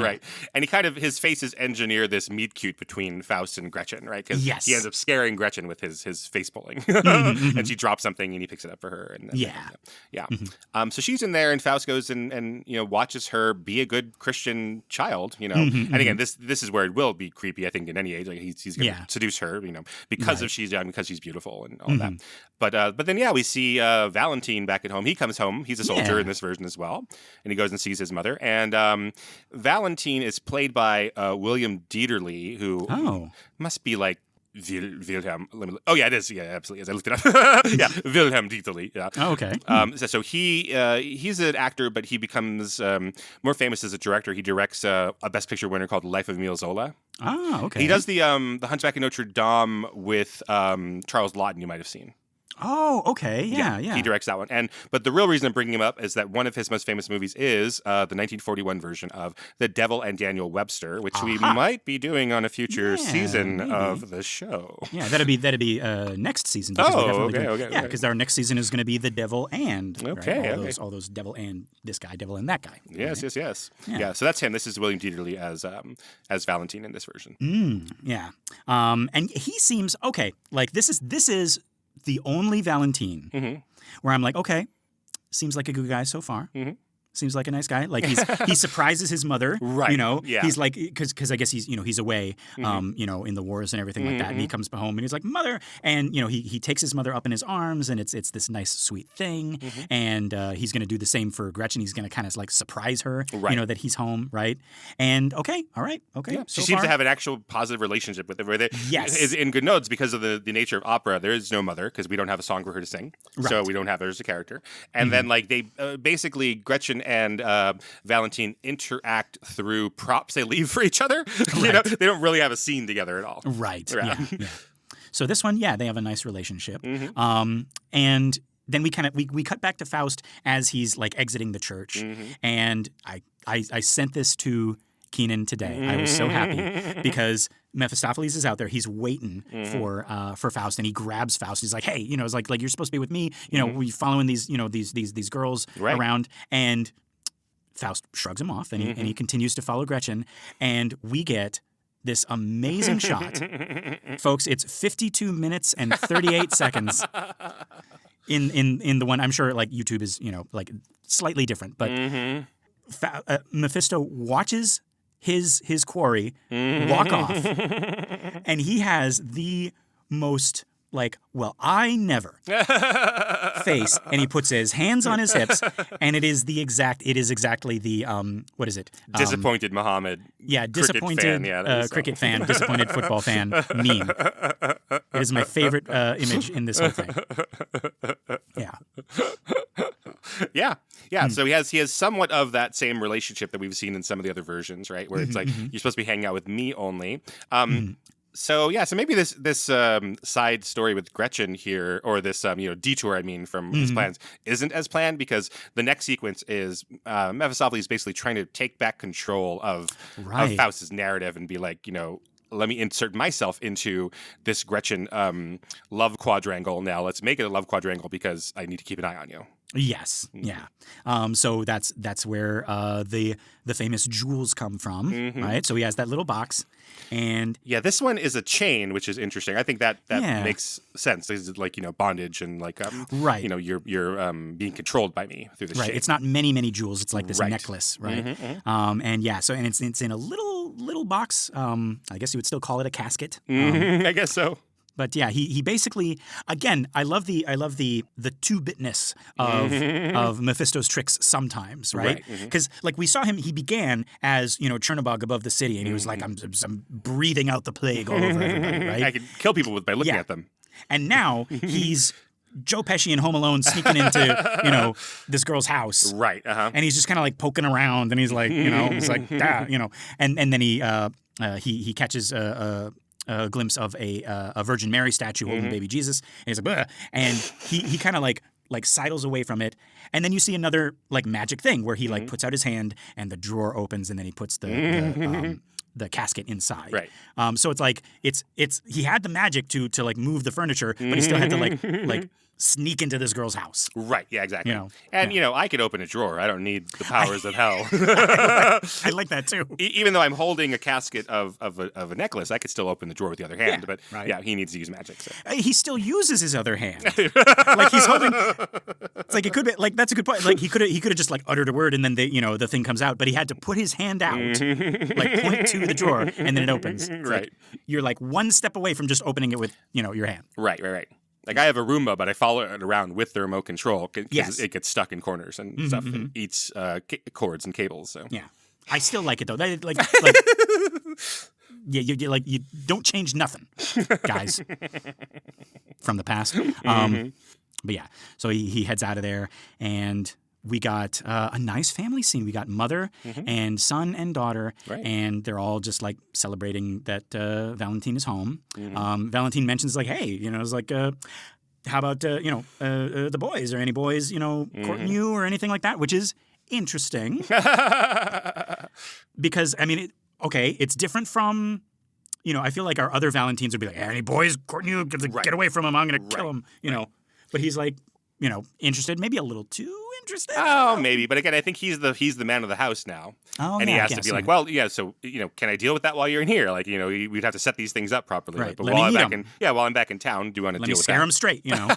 right. And he kind of his faces engineer this meet cute between Faust and Gretchen, right? Because he ends up scaring Gretchen with his face pulling, and she drops something and he picks it up for her. And so she's in there, and Faust goes and watches her be a good Christian child, And again, this is where it will be creepy, I think. In any age, like he's going to seduce her, because of she's young, because she's beautiful and all that. But then we see Valentine back at home. He comes home. He's a soldier in this version as well, and he goes and sees his mother. And Valentine is played by William Dieterle, who must be like Wilhelm. Oh yeah, it is. Yeah, absolutely. As I looked it up, Wilhelm Dieterle. Yeah. Oh, okay. So he's an actor, but he becomes more famous as a director. He directs a Best Picture winner called Life of Emile Zola. Oh, okay. He does the Hunchback of Notre Dame with Charles Laughton. You might have seen. Oh, okay. Yeah. He directs that one. But the real reason I'm bringing him up is that one of his most famous movies is the 1941 version of The Devil and Daniel Webster, which we might be doing on a future season of the show. Yeah, that'd be next season. Okay. Yeah, because our next season is going to be The Devil and all those devil and this guy, devil and that guy. Yes. Yeah. So that's him. This is William Dieterle as Valentine in this version. And he seems okay. Like this is the only Valentine where I'm like, okay, seems like a good guy so far. Seems like a nice guy. Like he surprises his mother. Right. He's like because I guess he's away, in the wars and everything like that. And he comes home and he's like, mother, and he takes his mother up in his arms, and it's this nice sweet thing. And he's going to do the same for Gretchen. He's going to kind of like surprise her, that he's home, right? And okay, all right, okay. Yeah. She seems to have an actual positive relationship with it. Where is in good notes because of the nature of opera. There is no mother because we don't have a song for her to sing, so we don't have her as a character. And then like they basically Gretchen Gretchen and Valentine interact through props they leave for each other. You know, they don't really have a scene together at all. Right. Yeah. So this one, they have a nice relationship. And then we cut back to Faust as he's like exiting the church. And I sent this to Keenan today. I was so happy because Mephistopheles is out there. He's waiting for Faust, and he grabs Faust. He's like, "Hey, you know, it's like you're supposed to be with me. You know, we following these, you know, these girls around." And Faust shrugs him off, and he continues to follow Gretchen, and we get this amazing shot, folks. It's 52 minutes and 38 seconds. In the one, I'm sure like YouTube is, you know, like slightly different, but Mephisto watches his quarry walk off, and he has the most like, well, I never face, and he puts his hands on his hips, and it is exactly the what is it? Disappointed Muhammad. Yeah, disappointed cricket fan, disappointed football fan meme. It is my favorite image in this whole thing. Yeah. So he has somewhat of that same relationship that we've seen in some of the other versions, right? Where it's like you're supposed to be hanging out with me only. So maybe this side story with Gretchen here, or this detour, I mean, from his plans, isn't as planned, because the next sequence is Mephistopheles basically trying to take back control of Faust's narrative and be like, you know, let me insert myself into this Gretchen love quadrangle. Now let's make it a love quadrangle because I need to keep an eye on you. Yes. Yeah. So that's where the famous jewels come from, right? So he has that little box, and this one is a chain, which is interesting. I think that makes sense. It's like, you know, bondage and like you know, you're being controlled by me through this chain. It's not many jewels. It's like this necklace, right? So it's in a little box. I guess you would still call it a casket. I guess so. But yeah, he basically, again, I love the 2-bitness of Mephisto's tricks sometimes, right? Because like we saw him, he began as, you know, Chernobog above the city, and he was like, I'm breathing out the plague all over everybody, right? I can kill people by looking at them. And now he's Joe Pesci in Home Alone sneaking into, you know, this girl's house, right? And he's just kind of like poking around, and he's like, you know, he's like, you know, and then he catches a glimpse of a Virgin Mary statue holding baby Jesus, and he's like, "Bleh," and he kind of like sidles away from it, and then you see another like magic thing where he like puts out his hand and the drawer opens, and then he puts the casket inside. Right. So it's like it's he had the magic to like move the furniture, but he still had to like sneak into this girl's house. Right. Yeah. Exactly. You know, and you know, I could open a drawer. I don't need the powers of hell. I like that too. Even though I'm holding a casket of a necklace, I could still open the drawer with the other hand. But he needs to use magic. So. He still uses his other hand. Like he's holding. It's like it could be like, that's a good point. Like he could have just like uttered a word, and then the thing comes out. But he had to put his hand out, like point to the drawer, and then it opens. It's right. Like, you're like one step away from just opening it with, you know, your hand. Right. Like I have a Roomba, but I follow it around with the remote control because it gets stuck in corners and stuff. And eats cords and cables. So yeah, I still like it though. Like yeah, you don't change nothing, guys, from the past. But yeah, so he heads out of there, and we got a nice family scene. We got mother and son and daughter, and they're all just like celebrating that Valentine is home. Valentine mentions like, hey, you know, it's like, how about the boys? Are any boys, you know, courting you or anything like that? Which is interesting because I mean, it's different from. You know, I feel like our other Valentines would be like, any boys courting you? Get away from him! I'm going to kill him. You know, but he's like, you know, interested, maybe a little too interested. Oh, maybe. But again, I think he's the man of the house now. Oh, and he has to be like, well, yeah, so, you know, can I deal with that while you're in here? Like, you know, we'd have to set these things up properly. Right. Like, but Let while me I'm back in town, do you want to deal with that? Let me scare him straight, you know.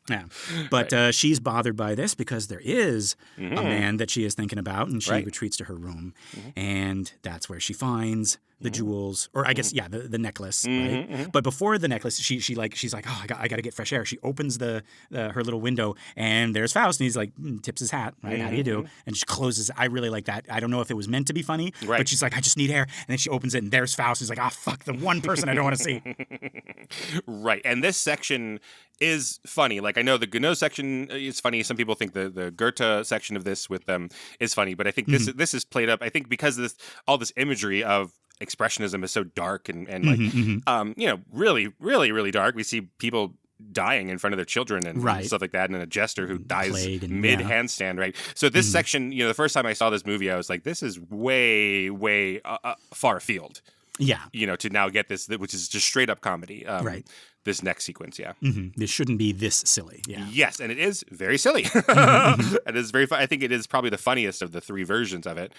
Yeah. But she's bothered by this because there is a man that she is thinking about, and she retreats to her room. And that's where she finds the jewels, or I guess the necklace, right? But before the necklace, she's like, oh, I got to get fresh air. She opens her little window, and there's Faust, and he's like tips his hat, right? How do you do? And she closes. I really like that. I don't know if it was meant to be funny, but she's like, I just need air, and then she opens it, and there's Faust. He's like, oh fuck, the one person I don't want to see. Right, and this section is funny. Like, I know the Gounod section is funny. Some people think the Goethe section of this with them is funny, but I think this is played up. I think because all this imagery of expressionism is so dark and really, really, really dark. We see people dying in front of their children and stuff like that, and a jester who dies mid handstand, right? So this section, the first time I saw this movie, I was like, this is way, way far afield. Yeah. To now get this, which is just straight up comedy. Right. This next sequence, yeah. This shouldn't be this silly. Yeah. Yes, and it is very silly. It is very fun. I think it is probably the funniest of the three versions of it.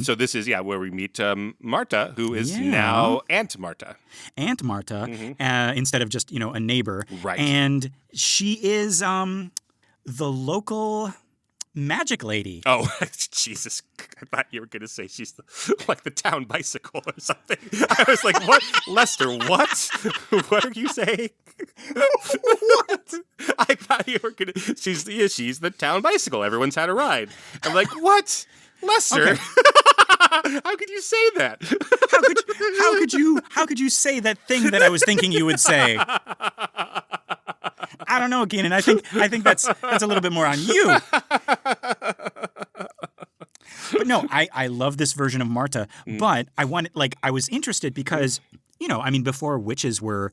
So this is, where we meet Marta, who is now Aunt Marta. Aunt Marta, instead of just, a neighbor. Right. And she is the local magic lady. Oh, Jesus. I thought you were going to say she's like the town bicycle or something. I was like, what? Lester, what? What are you saying? What? I thought you were going to... She's the town bicycle. Everyone's had a ride. I'm like, what? Lester? Okay. How could you say that? How could you say that thing that I was thinking you would say? I don't know, Keenan. I think that's a little bit more on you. But no, I love this version of Marta. But I was interested because, before witches were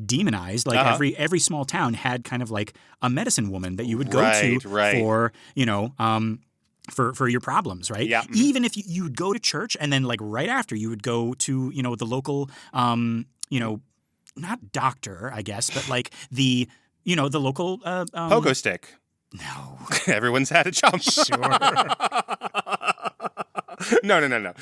demonized, like every small town had kind of like a medicine woman that you would go to for your problems, right? Yeah. Even if you would go to church and then like right after you would go to, the local, not doctor, I guess, but like the local... Pogo stick. No. Everyone's had a jump. Sure. No.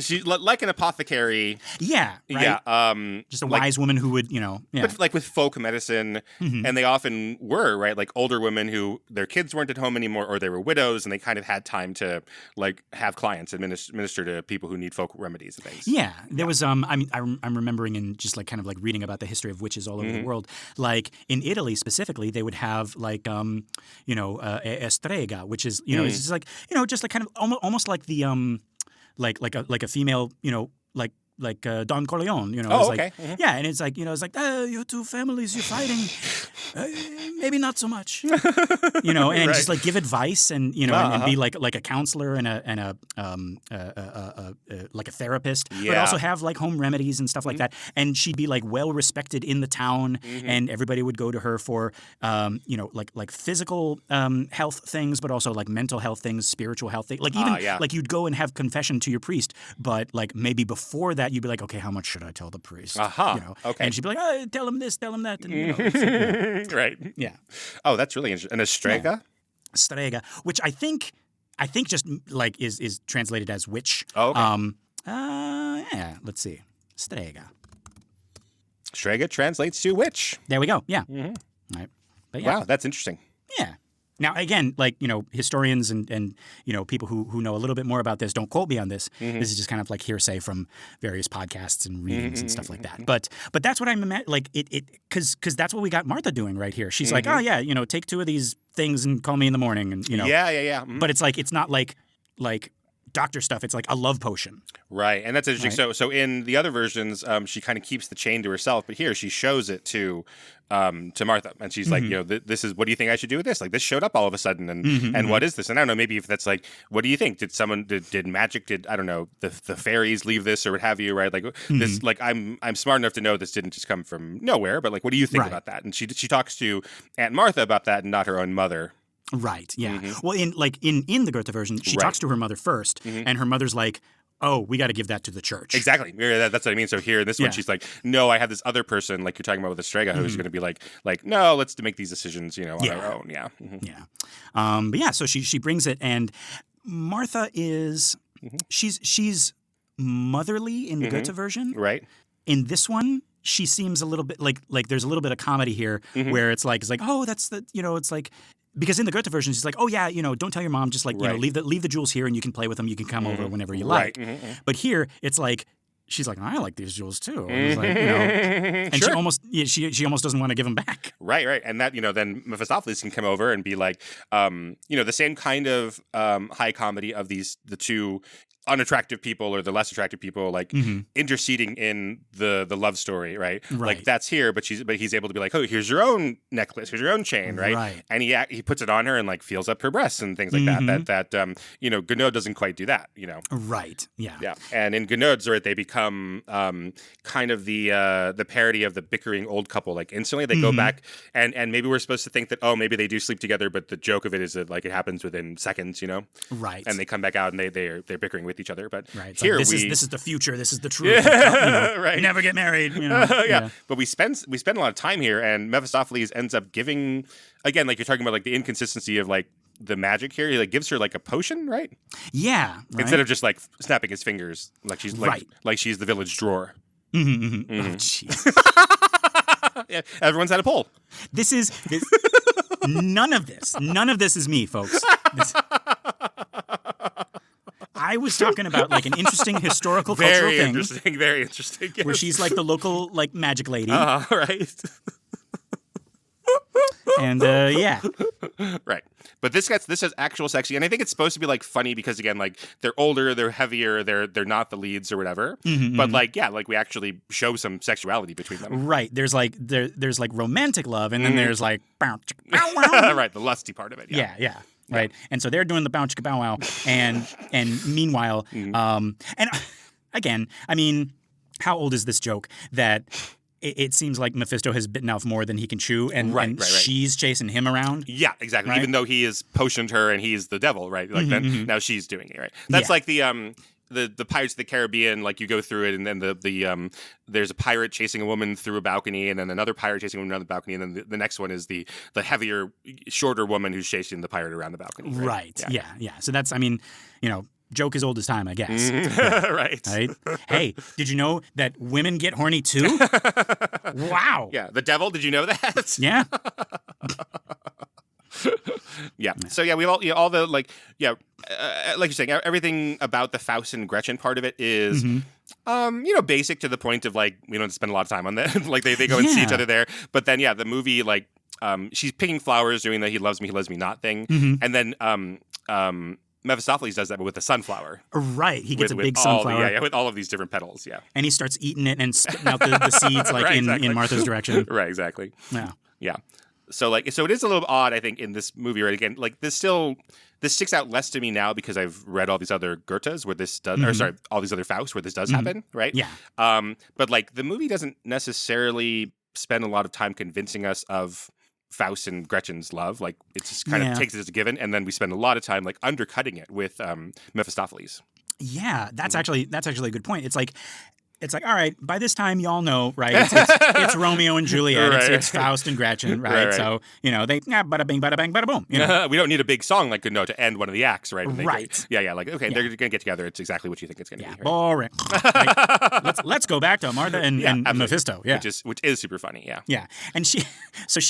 She's like an apothecary. Yeah, right? Yeah. Just a wise woman who would, But like with folk medicine, and they often were, right? Like older women who their kids weren't at home anymore, or they were widows, and they kind of had time to like have clients administer to people who need folk remedies and things. Yeah. There was, I'm remembering in just like kind of like reading about the history of witches all over the world. Like in Italy specifically, they would have like, a strega, which is, it's just like, just like kind of almost like the, like a female, like Don Corleone, Oh, it's okay. Like, yeah, and it's like, it's like, your two families, you're fighting, maybe not so much, and just like give advice and, and be like a counselor and a like a therapist, but also have like home remedies and stuff like that. And she'd be like well respected in the town, and everybody would go to her for, like physical health things, but also like mental health things, spiritual health things. Like even like you'd go and have confession to your priest, but like maybe before that you'd be like, okay, how much should I tell the priest? Okay. And she'd be like, oh, tell him this, tell him that. And, right. Yeah. Oh, that's really interesting. And a strega? Yeah. Strega, which I think just like is translated as witch. Oh, okay. Yeah, let's see. Strega. Strega translates to witch. There we go. Yeah. All right. But yeah. Wow, that's interesting. Yeah. Now, again, like, historians and people who know a little bit more about this, don't quote me on this. This is just kind of like hearsay from various podcasts and readings and stuff like that. But that's what I'm like because that's what we got Martha doing right here. She's like, oh yeah, take 2 of these things and call me in the morning, and Yeah. But it's like it's not like doctor stuff. It's like a love potion. Right, and that's interesting. Right. So in the other versions, she kind of keeps the chain to herself, but here she shows it to Martha, and she's like, this is, what do you think I should do with this? Like, this showed up all of a sudden, and what is this? And I don't know, maybe if that's like, what do you think? Did magic? Did I don't know, the fairies leave this or what have you? Right, like this. Like I'm smart enough to know this didn't just come from nowhere, but like, what do you think about that? And she talks to Aunt Martha about that, and not her own mother. Right. Yeah. Well, in the Goethe version, she talks to her mother first, and her mother's like, "Oh, we got to give that to the church." Exactly. That's what I mean. So here in this one, she's like, "No, I have this other person, like you're talking about with the Strega, who's going to be like, no, let's make these decisions, on our own." Yeah. Yeah. But yeah, so she brings it, and Martha is she's motherly in the Goethe version, right? In this one, she seems a little bit like there's a little bit of comedy here, where it's like, oh, that's the it's like. Because in the Goethe version, she's like, oh, yeah, don't tell your mom. Just like, leave the jewels here and you can play with them. You can come over whenever you like. But here, it's like, she's like, I like these jewels too. I was like, and Sure. she almost doesn't want to give them back. Right. And that, then Mephistopheles can come over and be like, the same kind of high comedy of the two unattractive people or the less attractive people, like interceding in the love story, right? Like that's here, but he's able to be like, oh, here's your own necklace, here's your own chain, right? And he puts it on her and like feels up her breasts and things like that. Gounod doesn't quite do that, Right. Yeah. Yeah. And in Gounod's, right, they become kind of the parody of the bickering old couple. Like instantly they go back and maybe we're supposed to think that, oh, maybe they do sleep together, but the joke of it is that like it happens within seconds, Right. And they come back out and they're bickering with each other. But here like, this is the future. This is the truth. Right. Never get married. Yeah. But we spend a lot of time here, and Mephistopheles ends up giving, again, like you're talking about, like the inconsistency of like the magic here. He like gives her like a potion, right? Yeah. Right? Instead of just like snapping his fingers, like she's like she's the village drawer. Oh, jeez. Yeah, everyone's had a poll. This none of this is me, folks. I was talking about like an interesting historical cultural thing. Very interesting. Yes. Where she's like the local like magic lady. Right. And yeah. Right. But this has actual sexy, and I think it's supposed to be like funny because again, like they're older, they're heavier, they're not the leads or whatever. But like like we actually show some sexuality between them. Right. There's like romantic love, and then there's like right, the lusty part of it. Yeah. Right. And so they're doing the bow chicka bow wow, and meanwhile, and again, I mean, how old is this joke that it seems like Mephisto has bitten off more than he can chew, and she's chasing him around? Yeah, exactly. Right? Even though he has potioned her and he's the devil, right? Like then now she's doing it, right? That's like the Pirates of the Caribbean, like you go through it, and then there's a pirate chasing a woman through a balcony, and then another pirate chasing a woman around the balcony, and then the next one is the heavier, shorter woman who's chasing the pirate around the balcony. Right. Yeah. So that's, I mean, joke as old as time, I guess. Right. Hey, did you know that women get horny too? Wow. Yeah. The devil. Did you know that? Yeah. Yeah. So yeah, we all the like like you're saying, everything about the Faust and Gretchen part of it is basic to the point of like we don't spend a lot of time on that. Like they go and see each other there, but then the movie like she's picking flowers, doing the he loves me not thing, and then Mephistopheles does that, but with a sunflower. Right. He gets a big sunflower. With all of these different petals. Yeah. And he starts eating it and spitting out the seeds like in Martha's direction. Right. Exactly. Yeah. Yeah. So it is a little odd, I think, in this movie, right? Again, like this sticks out less to me now because I've read all these other Goethes where this does, or sorry, all these other Fausts where this does happen, right? Yeah. But like the movie doesn't necessarily spend a lot of time convincing us of Faust and Gretchen's love. Like it just kind of takes it as a given, and then we spend a lot of time like undercutting it with Mephistopheles. Yeah, that's actually a good point. It's like, all right, by this time, y'all know, right? It's Romeo and Juliet. Right. It's Faust and Gretchen, right? So, they, bada bing, bada bang, bada boom. We don't need a big song like Gounod to end one of the acts, right? Right. Like, okay, they're going to get together. It's exactly what you think it's going to be. Right? Boring. Like, let's go back to Martha and Mephisto. Yeah. Which is super funny, yeah. Yeah. And she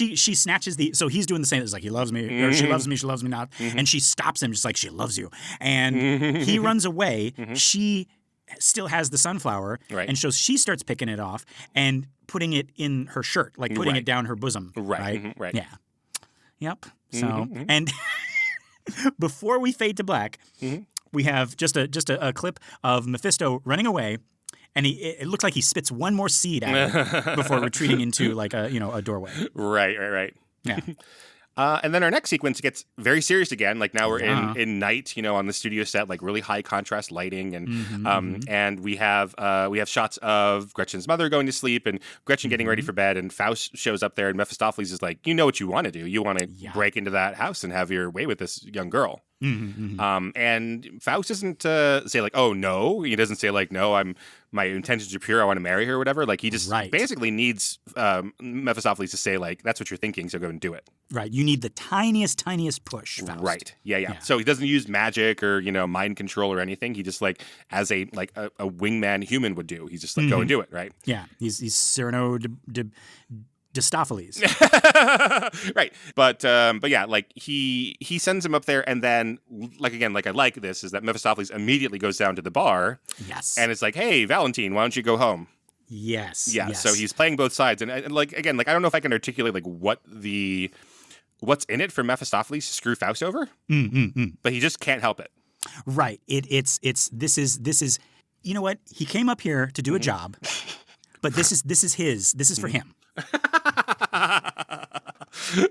snatches so he's doing the same. It's like, he loves me, or she loves me not. And she stops him just like, she loves you. And he runs away. She still has the sunflower, and so she starts picking it off and putting it in her shirt, like putting it down her bosom. Right. Right. Yeah. Yep. So and before we fade to black, we have just a clip of Mephisto running away, and it looks like he spits one more seed at her before retreating into like a doorway. Right. Yeah. And then our next sequence gets very serious again. Like now we're in night, on the studio set, like really high contrast lighting, and and we have shots of Gretchen's mother going to sleep and Gretchen getting ready for bed, and Faust shows up there, and Mephistopheles is like, you know what you want to do? You want to break into that house and have your way with this young girl. And Faust doesn't say like, oh no, he doesn't say like, no, my intentions are pure, I want to marry her or whatever. Like he just basically needs Mephistopheles to say like, that's what you're thinking, so go and do it. Right. You need the tiniest push, Faust. Right. Yeah. So he doesn't use magic or mind control or anything. He just like as a wingman human would do. He's just like, go and do it. Right. Yeah. He's Cyrano Distophiles. Right. But yeah, like he sends him up there, and then like again, like I like this is that Mephistopheles immediately goes down to the bar. Yes. And it's like, hey, Valentine, why don't you go home? Yes. Yeah. Yes. So he's playing both sides, and like again, like I don't know if I can articulate like what's in it for Mephistopheles to screw Faust over, but he just can't help it. Right. This is you know what? He came up here to do a job, but this is for him.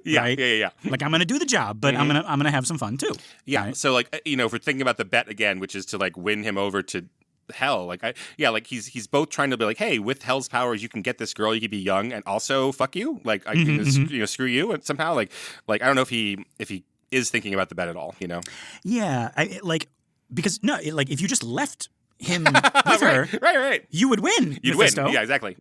Yeah, right? yeah. Like I'm gonna do the job, but I'm gonna have some fun too. Yeah. Right? So like if we're thinking about the bet again, which is to like win him over to hell, like he's both trying to be like, hey, with hell's powers, you can get this girl, you can be young and also fuck you, like I can screw you, and somehow like I don't know if he is thinking about the bet at all, you know? Yeah, because no, like if you just left him with her, right, you would win. You'd Mephisto. win. Yeah, exactly.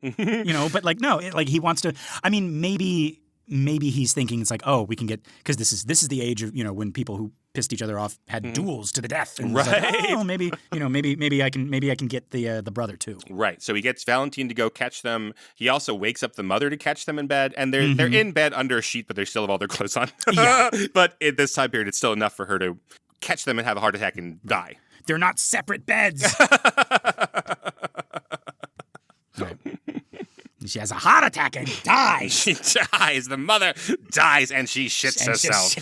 But like no, like he wants to. I mean, maybe he's thinking it's like, oh, we can get because this is the age of when people who pissed each other off had duels to the death, and right? Like, oh, maybe I can get the brother too. Right. So he gets Valentine to go catch them. He also wakes up the mother to catch them in bed, and they're in bed under a sheet, but they still have all their clothes on. Yeah. But at this time period, it's still enough for her to catch them and have a heart attack and die. They're not separate beds. Right. She has a heart attack and dies. She dies. The mother dies, and she shits herself.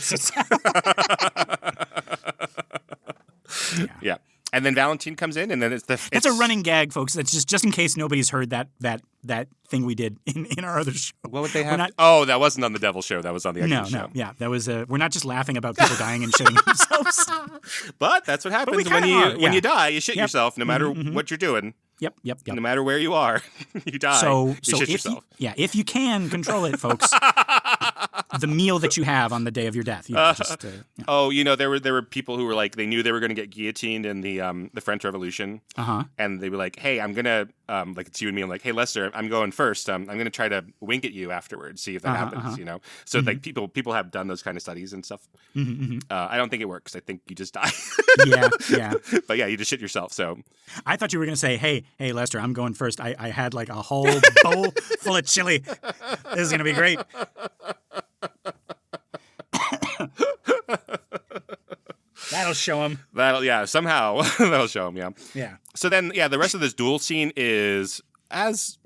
Yeah. And then Valentine comes in, and then That's a running gag, folks. That's just in case nobody's heard that thing we did in our other show. What would they have? That wasn't on the Devil Show. That was on the actual show. No, yeah, that was. We're not just laughing about people dying and shitting themselves. But that's what happens when you die. You shit yourself, no matter what you're doing. Yep. No matter where you are, you die. So you shit yourself. If you can control it, folks. The meal that you have on the day of your death. There were people who were like, they knew they were going to get guillotined in the French Revolution, and they were like, hey, I'm gonna like it's you and me. I'm like, hey, Lester, I'm going first. I'm gonna try to wink at you afterwards, see if that happens. So like people have done those kind of studies and stuff. I don't think it works. I think you just die. Yeah. But yeah, you just shit yourself. So I thought you were gonna say, hey, Lester, I'm going first. I had like a whole bowl full of chili. This is gonna be great. That'll show him. Somehow that'll show him. Yeah. So then, the rest of this duel scene is as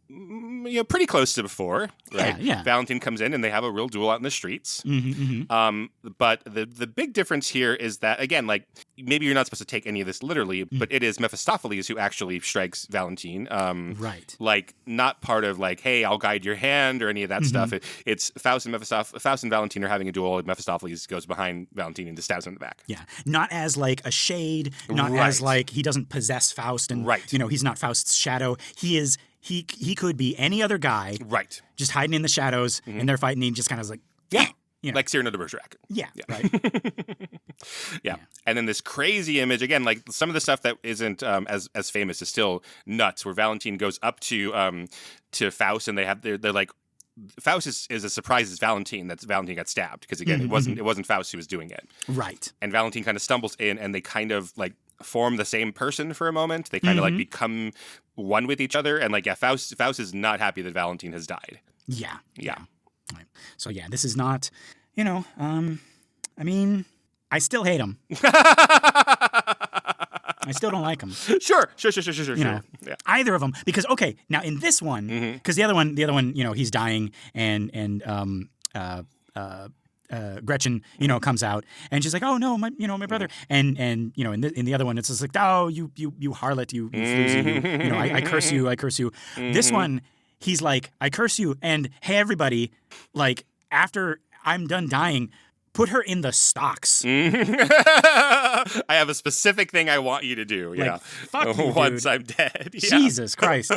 pretty close to before, right? Yeah. Valentine comes in and they have a real duel out in the streets. But the big difference here is that, again, like maybe you're not supposed to take any of this literally, but it is Mephistopheles who actually strikes Valentine. Right. Like not part of like, hey, I'll guide your hand or any of that stuff. It's Faust and Valentine are having a duel, and Mephistopheles goes behind Valentine and just stabs him in the back. Yeah. Not as like a shade, not as like he doesn't possess Faust and he's not Faust's shadow. He could be any other guy, right? Just hiding in the shadows, and they're fighting. And he just kind of like, like Cyrano de Bergerac. Yeah, right. Yeah, and then this crazy image again, like some of the stuff that isn't as famous is still nuts. Where Valentine goes up to Faust, and they're like. Faust is as surprised as Valentine that Valentine got stabbed because again it wasn't Faust who was doing it, right? And Valentine kind of stumbles in, and they kind of like form the same person for a moment. They kind of like become one with each other, and like Faust is not happy that Valentine has died. Yeah. Right. So this is not, I mean, I still hate him. I still don't like him. Sure. Yeah. Either of them, because now in this one, because the other one, he's dying, and Gretchen, comes out, and she's like, "Oh no, my brother," and in the other one, it's just like, "Oh, you harlot, you floozy, I curse you." This one, he's like, "I curse you," and hey, everybody, like after I'm done dying, put her in the stocks. I have a specific thing I want you to do. Like, fuck you, once dude. I'm dead. Yeah. Jesus Christ.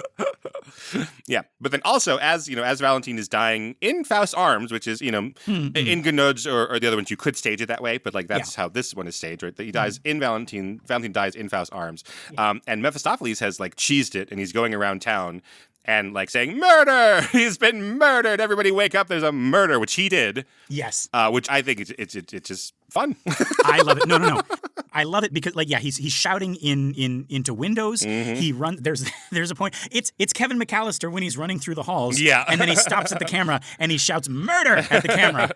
Yeah, but then also as Valentine is dying in Faust's arms, which is in Gounod's or the other ones, you could stage it that way, but like that's how this one is staged, right? That he dies in Valentine dies in Faust's arms, and Mephistopheles has like cheesed it, and he's going around town and like saying, "Murder! He's been murdered! Everybody wake up! There's a murder!" Which he did. Yes. Which I think it's just fun. I love it. No. I love it because, like, yeah, he's shouting into windows. He runs. There's a point. It's Kevin McAllister when he's running through the halls. Yeah. And then he stops at the camera and he shouts murder at the camera.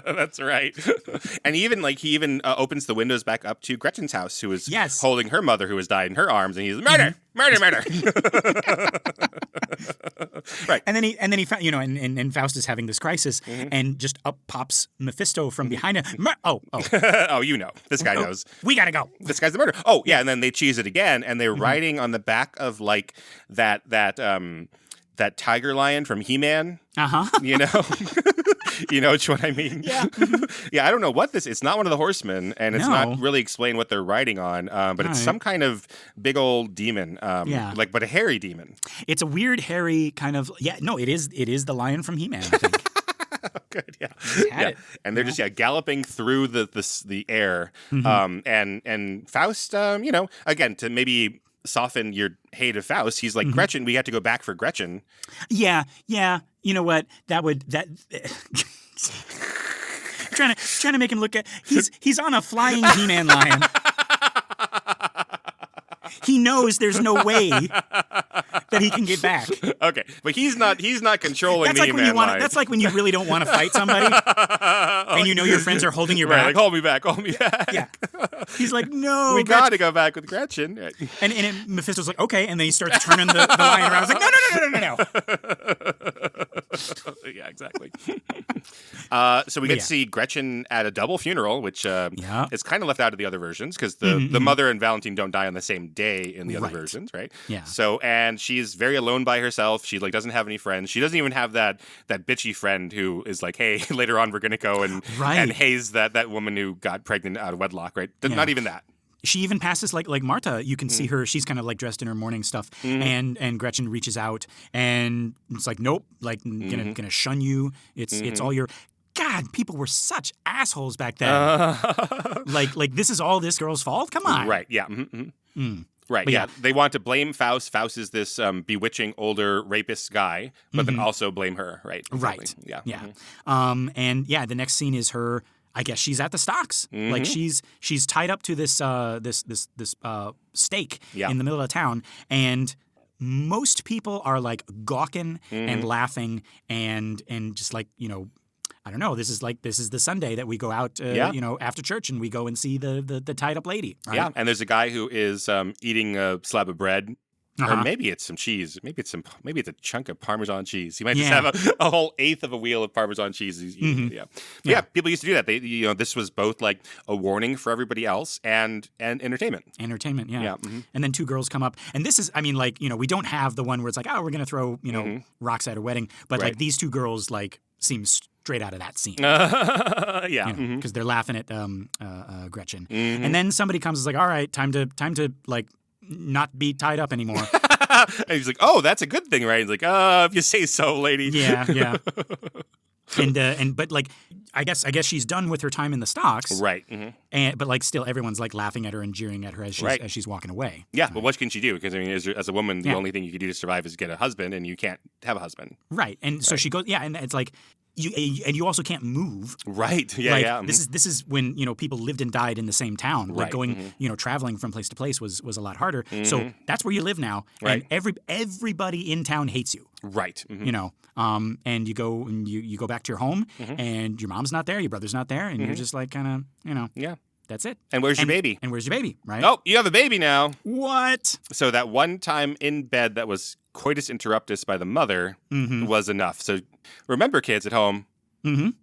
That's right. And he even opens the windows back up to Gretchen's house, who is holding her mother, who has died in her arms, and he's murder. Right. And then he found, and Faust is having this crisis, and just up pops Mephisto from behind him. Oh, this guy knows. We gotta go. This guy's the murderer. Oh yeah, and then they cheese it again, and they're riding on the back of like that tiger lion from He-Man. You know which one I mean? Yeah. Yeah, I don't know what this is. It's not one of the horsemen, and it's not really explained what they're riding on, but it's some kind of big old demon, but a hairy demon. It's a weird, hairy kind of, it is the lion from He-Man, I think. Good, yeah. And they're just galloping through the air, and Faust, again, to maybe soften your hate of Faust, he's like, Gretchen, we have to go back for Gretchen. Yeah. You know what? trying to make him look at he's on a flying He-Man lion. He knows there's no way that he can get back. Okay, but he's not controlling the He-Man lion. That's like when you really don't want to fight somebody, and you know your friends are holding your back. Like, hold me back. Yeah. He's like, no, we got to go back with Gretchen. And Mephisto's like, okay, and then he starts turning the lion around. I was like, no. Yeah, exactly. So we get to see Gretchen at a double funeral, which is kind of left out of the other versions because the mother and Valentine don't die on the same day in the other versions, right? Yeah. So, and she's very alone by herself. She doesn't have any friends. She doesn't even have that bitchy friend who is like, hey, later on we're going to go and haze that woman who got pregnant out of wedlock, right? Not even that. She even passes like Martha. You can see her. She's kind of like dressed in her mourning stuff, and Gretchen reaches out, and it's like, nope, like gonna shun you. It's all your. God, people were such assholes back then. Like this is all this girl's fault. Come on. Right. Yeah. Right. But they want to blame Faust. Faust is this bewitching older rapist guy, but then also blame her. Right. Exactly. Right. Yeah. And the next scene is her. I guess she's at the stocks. Like she's tied up to this stake in the middle of town, and most people are like gawking and laughing and just like, I don't know. This is the Sunday that we go out, after church and we go and see the tied up lady. Right? Yeah, and there's a guy who is eating a slab of bread. Or maybe it's some cheese. Maybe it's a chunk of Parmesan cheese. He might just have a whole eighth of a wheel of Parmesan cheese. He's eating. Yeah, people used to do that. They, this was both like a warning for everybody else and entertainment. Entertainment, yeah. And then two girls come up, and this is, we don't have the one where it's like, oh, we're gonna throw, rocks at a wedding, but like these two girls like seem straight out of that scene. Because they're laughing at Gretchen, and then somebody comes and is like, all right, time to like. Not be tied up anymore. And he's like, "Oh, that's a good thing, right?" He's like, if you say so, lady." Yeah. But like, I guess she's done with her time in the stocks, right? But like, still, everyone's like laughing at her and jeering at her as she's walking away. Yeah, but what can she do? Because as a woman, the only thing you can do to survive is get a husband, and you can't have a husband. Right, and so she goes. Yeah, and it's like. You also can't move. Right. Yeah. This is when people lived and died in the same town. Like going traveling from place to place was a lot harder. So that's where you live now. Right. And everybody in town hates you. Right. And you go and you go back to your home and your mom's not there, your brother's not there, and you're just like kind of Yeah. That's it. And where's your baby? And where's your baby? Right. Oh, you have a baby now. What? So that one time in bed that was coitus interruptus by the mother was enough. So remember, kids at home.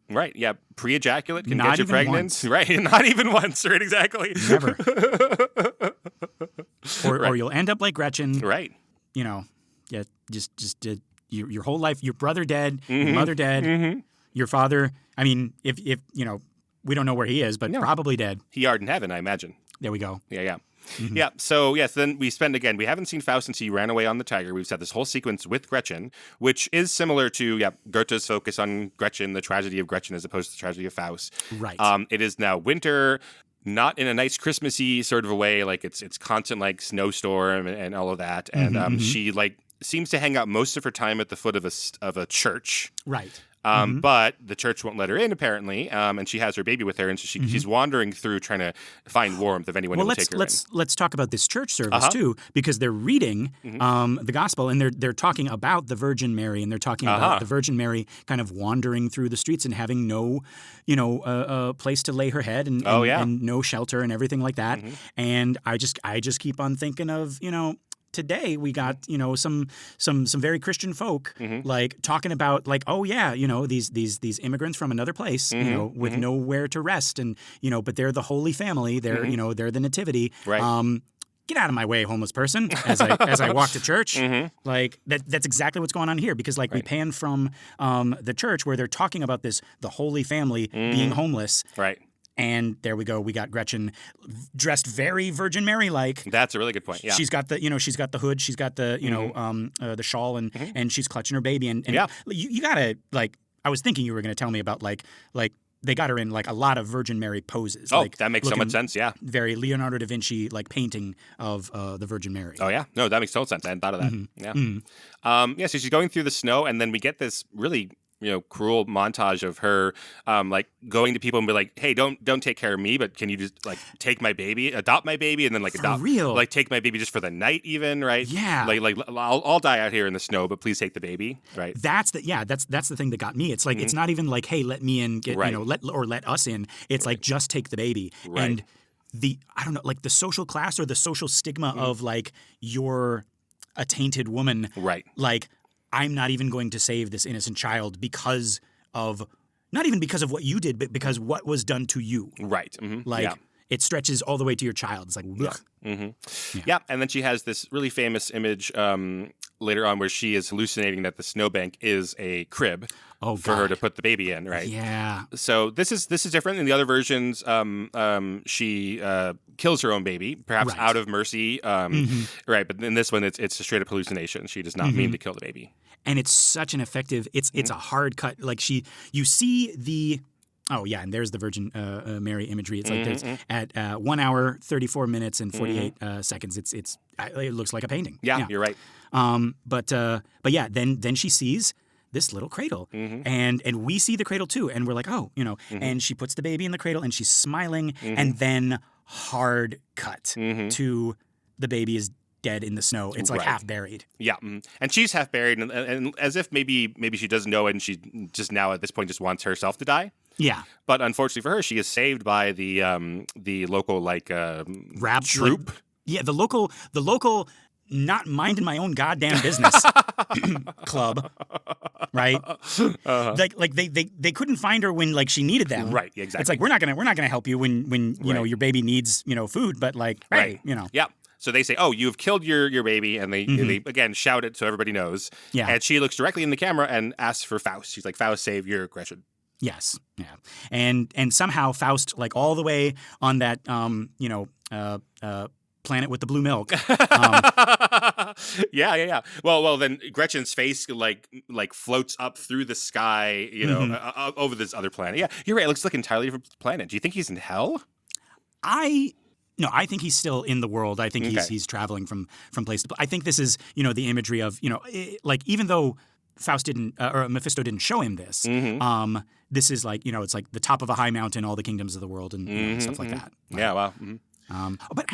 Right. Yeah. Pre-ejaculate can get you pregnant. Once. Right. Not even once. Right. Exactly. Never. Or you'll end up like Gretchen. Right. Yeah. Just your whole life. Your brother dead. Your mother dead. Your father. I mean, if we don't know where he is, but probably dead. He art in heaven, I imagine. There we go. Yeah. Yeah. So, yes, then we haven't seen Faust since he ran away on the tiger. We've had this whole sequence with Gretchen, which is similar to, Goethe's focus on Gretchen, the tragedy of Gretchen, as opposed to the tragedy of Faust. Right. It is now winter, not in a nice Christmassy sort of a way. Like, it's constant, like, snowstorm and all of that. And she, like, seems to hang out most of her time at the foot of a church. Right. But the church won't let her in, apparently, and she has her baby with her, and so she's wandering through trying to find warmth of anyone who will take her let's talk about this church service too, because they're reading the gospel, and they're talking about the Virgin Mary, and they're talking about the Virgin Mary kind of wandering through the streets and having no, place to lay her head, and no shelter and everything like that. And I just keep on thinking of, today we got some very Christian folk like talking about like, oh yeah, these immigrants from another place, with nowhere to rest, and but they're the Holy Family, they're they're the Nativity. Right. Get out of my way, homeless person, as I walk to church. Like that's exactly what's going on here, because like we pan from the church where they're talking about the Holy Family being homeless. Right. And there we go. We got Gretchen dressed very Virgin Mary-like. That's a really good point. Yeah, she's got the she's got the hood, she's got the the shawl, and she's clutching her baby. And you gotta like. I was thinking you were gonna tell me about like they got her in like a lot of Virgin Mary poses. Oh, like, that makes so much sense. Yeah, very Leonardo da Vinci like painting of the Virgin Mary. Oh yeah, no, that makes total sense. I hadn't thought of that. Yeah, so she's going through the snow, and then we get this really cruel montage of her like going to people and be like, hey, don't take care of me, but can you just like take my baby, adopt my baby, and then like like take my baby just for the night even, right? Yeah. Like I'll die out here in the snow, but please take the baby, right? That's the thing that got me. It's like it's not even like, hey, let me in, let us in. It's like just take the baby. Right. And I don't know, like the social class or the social stigma of like you're a tainted woman. Right. Like I'm not even going to save this innocent child because of, not even because of what you did, but because what was done to you. Right. It stretches all the way to your child. It's like, yeah. And then she has this really famous image later on where she is hallucinating that the snowbank is a crib for her to put the baby in, right? Yeah. So this is different. In the other versions, she kills her own baby, perhaps out of mercy, right? But in this one, it's a straight up hallucination. She does not mean to kill the baby. And it's such an effective. It's a hard cut. Like you see the. Oh yeah, and there's the Virgin Mary imagery. It's like there's at 1 hour 34 minutes and 48 seconds. It looks like a painting. Yeah, you're right. But yeah, then she sees this little cradle, and we see the cradle too, and we're like, oh, and she puts the baby in the cradle, and she's smiling, and then hard cut to the baby is dead in the snow. It's like half buried. Yeah, and she's half buried, and as if maybe she doesn't know it, and she just now at this point just wants herself to die. Yeah, but unfortunately for her, she is saved by the local rap troop. Yeah, the local not minding my own goddamn business club, right? Like they couldn't find her when like she needed them. Right, exactly. It's like we're not gonna help you when you know your baby needs food, but like hey, Yeah. So they say, "Oh, you've killed your baby," and they again shout it so everybody knows. Yeah. And she looks directly in the camera and asks for Faust. She's like, "Faust, save your Gretchen." Yes. Yeah. And somehow Faust, like all the way on that planet with the blue milk. Yeah. Well, then Gretchen's face like floats up through the sky, over this other planet. Yeah, you're right. It looks like an entirely different planet. Do you think he's in hell? No, I think he's still in the world. I think he's traveling from place to place. I think this is, the imagery of, like even though Faust didn't, or Mephisto didn't show him this, this is like, it's like the top of a high mountain, all the kingdoms of the world and stuff like that. Yeah, wow. But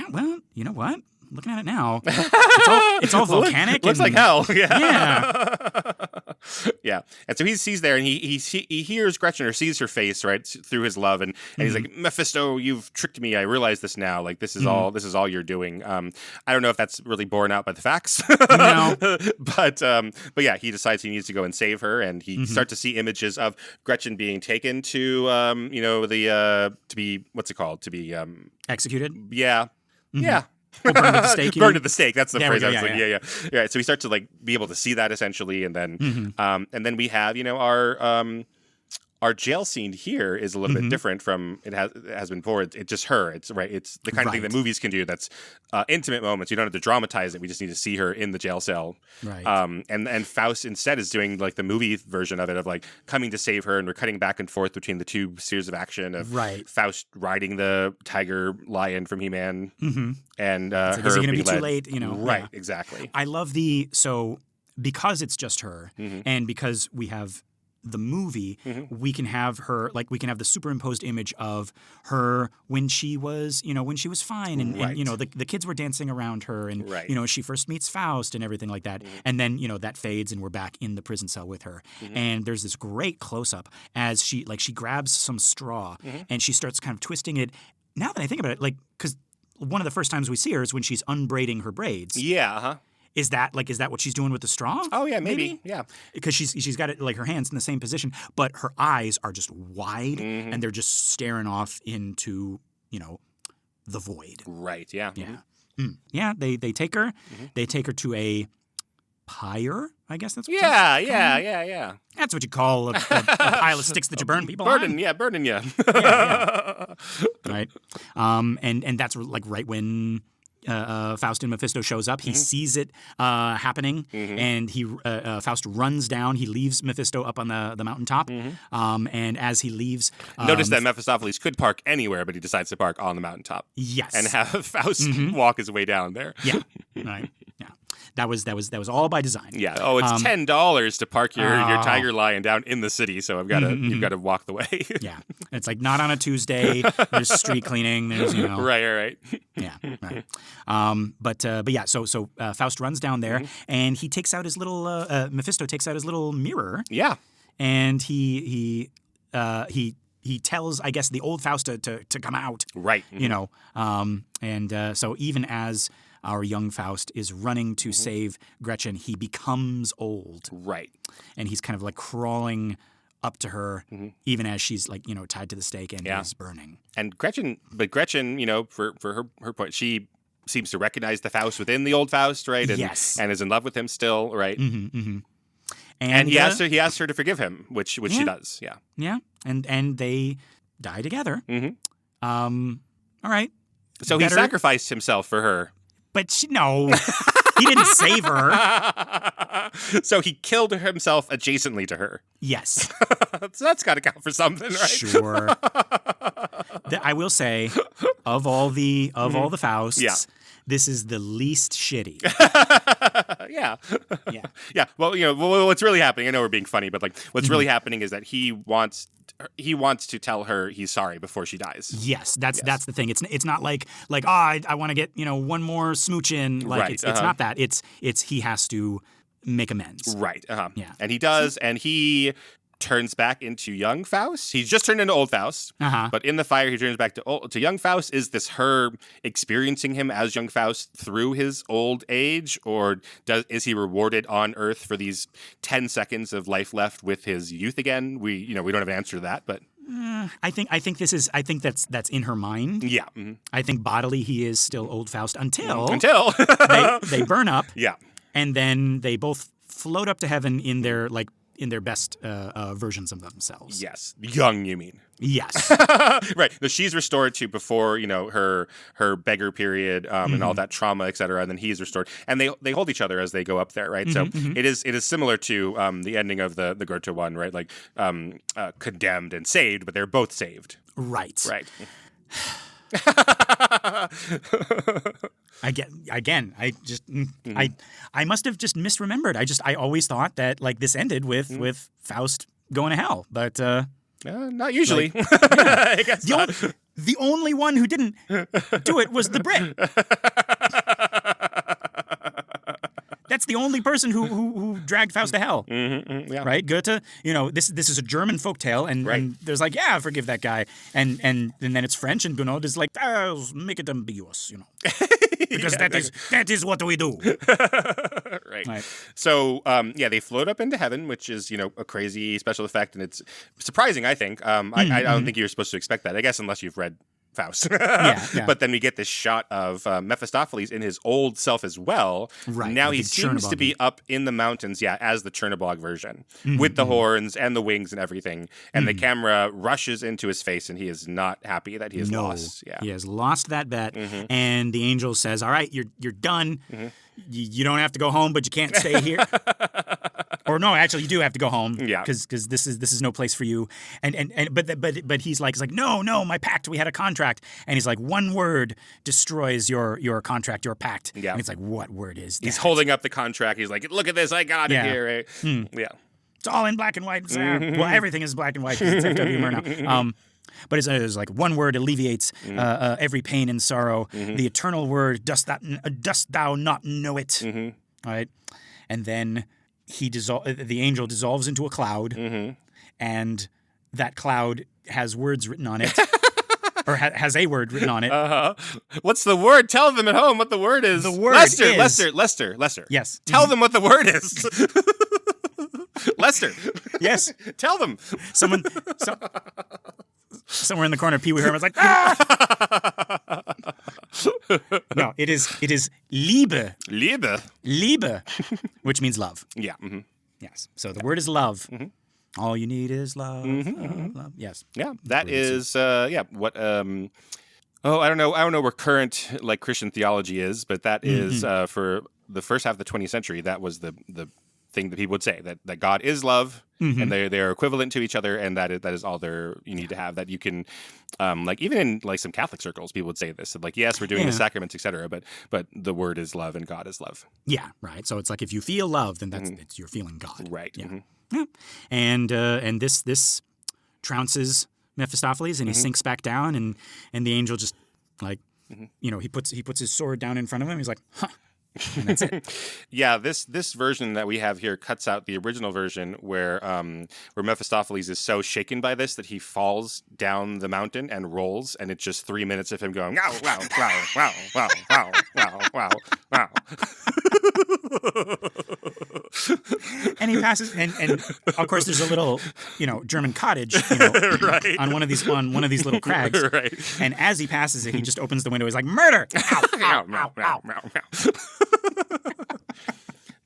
you know what? Looking at it now, it's all volcanic. Looks like hell. Yeah. Yeah. And so he sees there, and he hears Gretchen or sees her face right through his love, and he's like, Mephisto, you've tricked me. I realize this now. Like this is all you're doing. I don't know if that's really borne out by the facts. No. But yeah, he decides he needs to go and save her, and he starts to see images of Gretchen being taken to to be what's it called? To be executed. Yeah. Yeah. Oh, burned at the stake. Burned at the stake. That's the phrase I was like. Yeah. Right. So we start to like be able to see that essentially, and then we have our jail scene here is a little bit different from it has been before. It's just her. It's right. It's the kind of thing that movies can do. That's intimate moments. You don't have to dramatize it. We just need to see her in the jail cell. Right. And Faust instead is doing like the movie version of it of like coming to save her, and we're cutting back and forth between the two spheres of action of Faust riding the tiger lion from He-Man and like, her is it going to be led. too late? Right. Exactly. I love because it's just her, and because we have the movie, we can have her we can have the superimposed image of her when she was fine and the kids were dancing around her and she first meets Faust and everything like that, and then that fades and we're back in the prison cell with her, and there's this great close up as she grabs some straw and she starts kind of twisting it. Now that I think about it, because one of the first times we see her is when she's unbraiding her braids. Yeah. Is that what she's doing with the straw? Oh yeah, maybe. Yeah. Because she's got it her hands in the same position, but her eyes are just wide and they're just staring off into the void. Right. Yeah. Yeah. Yeah. They take her. They take her to a pyre. I guess that's what Yeah. That's what you call a pile of sticks that you burn people on. Burning you. Yeah. Right. And that's right when Faust and Mephisto shows up. He sees it happening, and Faust runs down. He leaves Mephisto up on the mountaintop, and as he leaves, notice that Mephistopheles could park anywhere, but he decides to park on the mountaintop. Yes, and have Faust walk his way down there. Yeah, right. Yeah, that was all by design. Yeah. Oh, it's $10 to park your tiger lion down in the city, so you've got to walk the way. Yeah, it's not on a Tuesday. There's street cleaning. There's Right. Yeah, right. But yeah. So Faust runs down there and he takes out his little Mephisto takes out his little mirror. Yeah, and he tells, I guess, the old Faust to come out. Right. So even as our young Faust is running to save Gretchen, he becomes old. Right. And he's kind of crawling up to her, even as she's tied to the stake and is burning. And Gretchen, for her point, she seems to recognize the Faust within the old Faust, right? And, yes. And is in love with him still, right? And he asks her to forgive him, which she does. Yeah. Yeah. And they die together. All right. So he sacrificed himself for her. But no, he didn't save her. So he killed himself adjacently to her. Yes. So that's got to count for something, right? Sure. I will say, of all the Fausts, this is the least shitty. Yeah. Well, what's really happening? I know we're being funny, but what's really happening is that he wants to tell her he's sorry before she dies. Yes, that's the thing. It's not I want to get one more smooch in. Right. It's not that. It's he has to make amends. Right. Yeah. And he does, and he turns back into young Faust. He's just turned into old Faust, but in the fire he turns back to young Faust. Is this her experiencing him as young Faust through his old age, or is he rewarded on Earth for these 10 seconds of life left with his youth again? We don't have an answer to that, but I think that's in her mind. Yeah. I think bodily he is still old Faust until they burn up. Yeah. And then they both float up to heaven in their best versions of themselves. Yes. Young, you mean? Yes. Right. So she's restored to before, her beggar period and all that trauma, et cetera. And then he's restored. And they hold each other as they go up there, right? So it is similar to the ending of the Goethe one, right? Condemned and saved, but they're both saved. Right. Right. I must have just misremembered. I always thought that this ended with Faust going to hell, but not usually. I guess the only one who didn't do it was the Brit. That's the only person who dragged Faust to hell. Yeah. Right? Goethe, this is a German folktale, and there's forgive that guy. And then it's French, and Gounod is make it ambiguous, Because that is what we do. Right. So, they float up into heaven, which is, a crazy special effect, and it's surprising, I think. I don't think you're supposed to expect that, I guess, unless you've read Faust. Yeah. But then we get this shot of Mephistopheles in his old self as well. Right. Now he seems to be up in the mountains, as the Chernobog version, with the horns and the wings and everything. And the camera rushes into his face, and he is not happy that he has lost. Yeah. He has lost that bet. And the angel says, all right, you're done. You don't have to go home, but you can't stay here. Or no, actually, you do have to go home. Yeah, because this is no place for you. But he's like no, my pact. We had a contract, and he's like, one word destroys your contract, your pact. Yeah, and it's like, what word is that? He's holding up the contract. He's like, look at this, I got it here. Right? Yeah. It's all in black and white. Well, everything is black and white because it's F.W. Murnau. But it's like one word alleviates every pain and sorrow. The eternal word, dost thou not know it? All right. And then the angel dissolves into a cloud, and that cloud has words written on it. Or has a word written on it. What's the word? Tell them at home what the word is. The word Lester. Yes. Tell them what the word is. Lester. Yes. Tell them. Somewhere in the corner, Pee Wee Herman's like, ah! No, it is Liebe. Liebe, which means love. Yeah. Yes. So the word is love. All you need is love. Love. Yes. Yeah. That is what I don't know where current like Christian theology is, but that is for the first half of the 20th century, that was the thing that people would say, that God is love, and they're equivalent to each other, and that is all you need to have. That you can like even in like some Catholic circles, people would say this, that, like, yes, we're doing the sacraments, etc., but the word is love and God is love. Yeah, right. So it's like if you feel love, then it's you're feeling God. Right. Yeah. Yeah. And this trounces Mephistopheles, and he sinks back down, and the angel just like he puts his sword down in front of him. He's like, huh. And that's it. Yeah, this version that we have here cuts out the original version where Mephistopheles is so shaken by this that he falls down the mountain and rolls, and it's just 3 minutes of him going, wow, wow, wow, wow, wow, wow, wow, wow, wow. And he passes, and of course there's a little German cottage right. on one of these little crags, right. And as he passes it, he just opens the window. He's like, murder! Ow, ow, ow, ow, ow.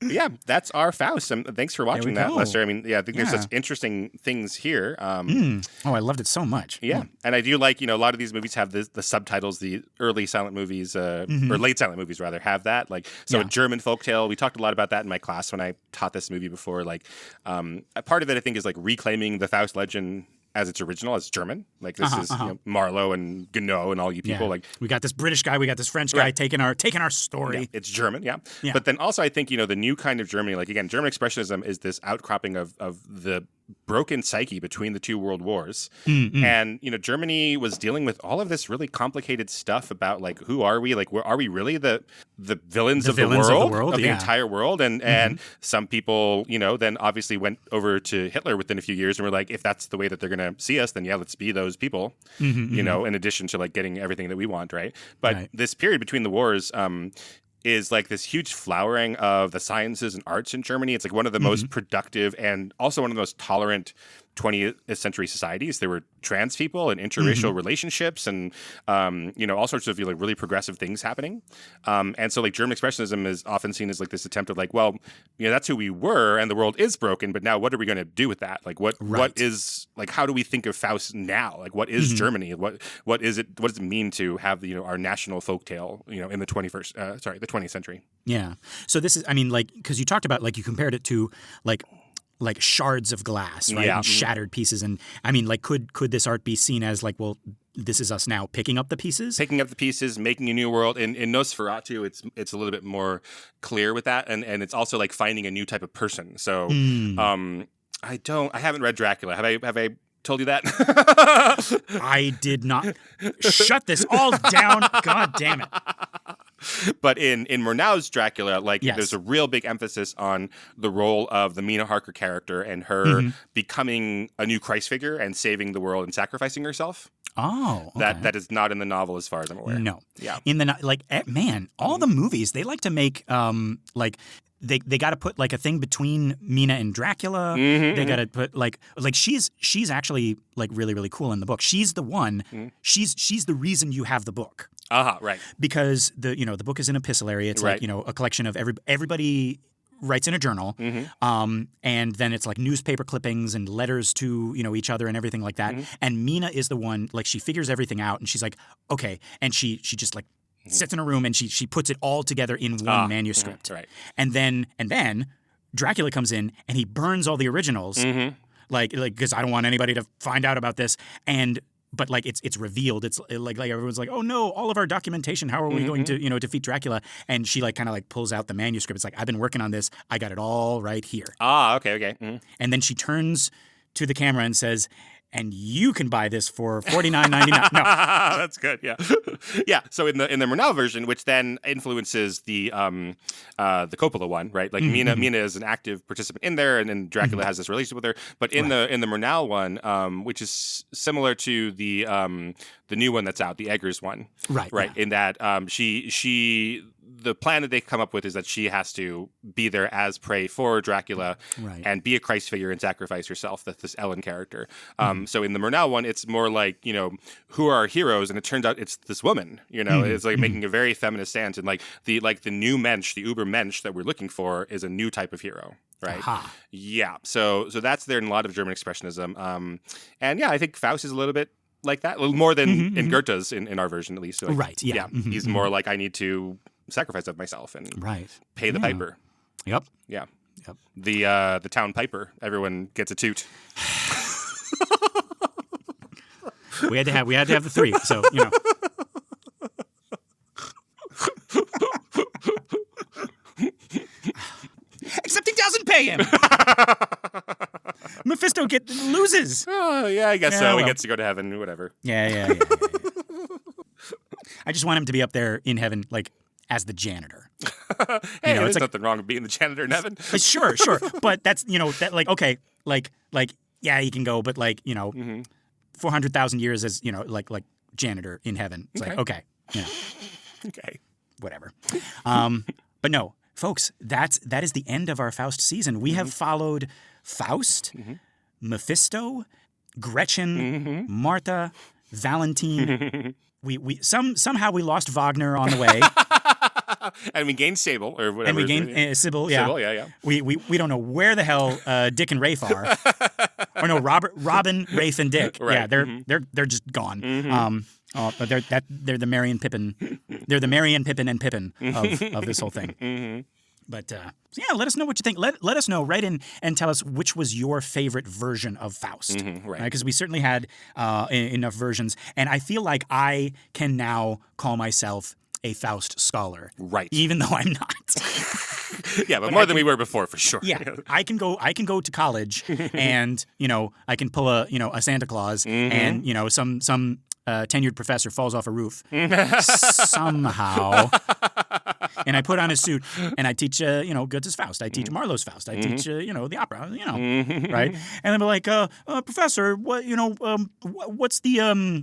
Yeah, that's our Faust. Thanks for watching that, go. Lester. I mean, I think there's such interesting things here. Oh, I loved it so much. Yeah, and I do like, a lot of these movies have the subtitles. The early silent movies, or late silent movies rather, have that. Like, so a German Folktale, we talked a lot about that in my class when I taught this movie before. Like, a part of it, I think, is like reclaiming the Faust legend as its original, as German. Like, this is Marlowe and Gounod and all you people. Like, we got this British guy, we got this French guy taking our story. Yeah, it's German, yeah. But then also I think, the new kind of Germany, like, again, German Expressionism is this outcropping of the broken psyche between the two world wars. And, Germany was dealing with all of this really complicated stuff about, like, who are we? Like, are we really the villains of the world, of the entire world? And some people, then obviously went over to Hitler within a few years and were like, if that's the way that they're going to see us, then let's be those people, in addition to like getting everything that we want, right? But this period between the wars, is like this huge flowering of the sciences and arts in Germany. It's like one of the most productive and also one of the most tolerant 20th century societies. There were trans people and interracial relationships and, all sorts of like really progressive things happening. And so like German Expressionism is often seen as like this attempt of like, well, that's who we were and the world is broken, but now what are we going to do with that? Like what is like, how do we think of Faust now? Like what is Germany? What does it mean to have, our national folktale, in the 20th century? Yeah. So this is, I mean, like, because you talked about, like, you compared it to, like shards of glass, right? And shattered pieces. And, I mean, like, could this art be seen as, like, well, this is us now picking up the pieces? Picking up the pieces, making a new world. In Nosferatu, it's a little bit more clear with that. And it's also, like, finding a new type of person. So, I haven't read Dracula. Have I told you that? I did not. Shut this all down. God damn it. But in Murnau's Dracula, like there's a real big emphasis on the role of the Mina Harker character and her becoming a new Christ figure and saving the world and sacrificing herself. Oh, okay. That is not in the novel as far as I'm aware. No. Yeah. In the all the movies, they like to make like they got to put like a thing between Mina and Dracula. They got to put like she's actually like really, really cool in the book. She's the one. She's the reason you have the book. Right. Because the book is an epistolary. It's like, a collection of everybody writes in a journal, and then it's like newspaper clippings and letters to each other and everything like that. And Mina is the one, like, she figures everything out and she's like, okay, and she just like sits in a room and she puts it all together in one manuscript. Right. And then Dracula comes in and he burns all the originals, like because I don't want anybody to find out about this. And but like it's revealed. It's like everyone's like, oh no, all of our documentation. How are we going to defeat Dracula? And she like kind of like pulls out the manuscript. It's like, I've been working on this. I got it all right here. Ah, okay. And then she turns to the camera and says, and you can buy this for $49.99. No, that's good. Yeah, yeah. So in the Murnau version, which then influences the Coppola one, right? Like Mina is an active participant in there, and then Dracula has this relationship with her. But in the Murnau one, which is similar to the new one that's out, the Eggers one, right? Yeah. In that she the plan that they come up with is that she has to be there as prey for Dracula and be a Christ figure and sacrifice herself. That's this Ellen character. So in the Murnau one, it's more like, who are our heroes? And it turns out it's this woman, it's like making a very feminist stance. And like the new Mensch, the Uber Mensch that we're looking for is a new type of hero. Right. Aha. Yeah. So that's there in a lot of German expressionism. And yeah, I think Faust is a little bit like that, a little more than in Goethe's in our version, at least. Like, right. Yeah. He's more like, I need to sacrifice of myself and pay the piper. Yep. Yeah. Yep. The town piper. Everyone gets a toot. we had to have the three. So Except he doesn't pay him. Mephisto loses. Oh yeah, I guess so. Well. He gets to go to heaven. Whatever. Yeah. I just want him to be up there in heaven, like, as the janitor. Hey, there's nothing wrong with being the janitor in heaven. Sure. But that's, that like, okay, like, yeah, he can go, but like, 400,000 years as, like janitor in heaven. It's like, okay. Okay. Whatever. But no, folks, that is the end of our Faust season. We have followed Faust, Mephisto, Gretchen, Martha, Valentine. Somehow we lost Wagner on the way. And we gained Sable or whatever. And we gained Sybil, yeah. Sybil, yeah. We don't know where the hell Dick and Rafe are. Or no, Robin, Rafe, and Dick. Right. Yeah, they're just gone. But they're the Merry and Pippin. They're the Merry and Pippin of this whole thing. But yeah, let us know what you think. Let us know. Write in and tell us which was your favorite version of Faust. Right. Because we certainly had enough versions. And I feel like I can now call myself a Faust scholar. Right. Even though I'm not. Yeah, but more than we were before, for sure. Yeah. I can go to college and, I can pull a Santa Claus and, some tenured professor falls off a roof somehow. And I put on a suit and I teach, Goethe's Faust. I teach Marlowe's Faust. I teach, the opera, right? And they'll be like, Professor, what's the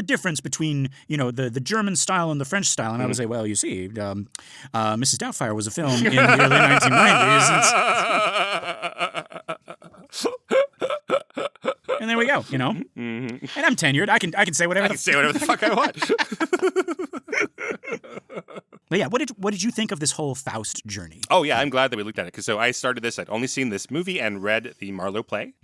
difference between, the German style and the French style? And I would say, well, you see, Mrs. Doubtfire was a film in the early 1990s. And there we go, And I'm tenured. I can say whatever. I can say whatever the fuck I want. But yeah, what did you think of this whole Faust journey? Oh yeah, I'm glad that we looked at it because so I started this. I'd only seen this movie and read the Marlowe play.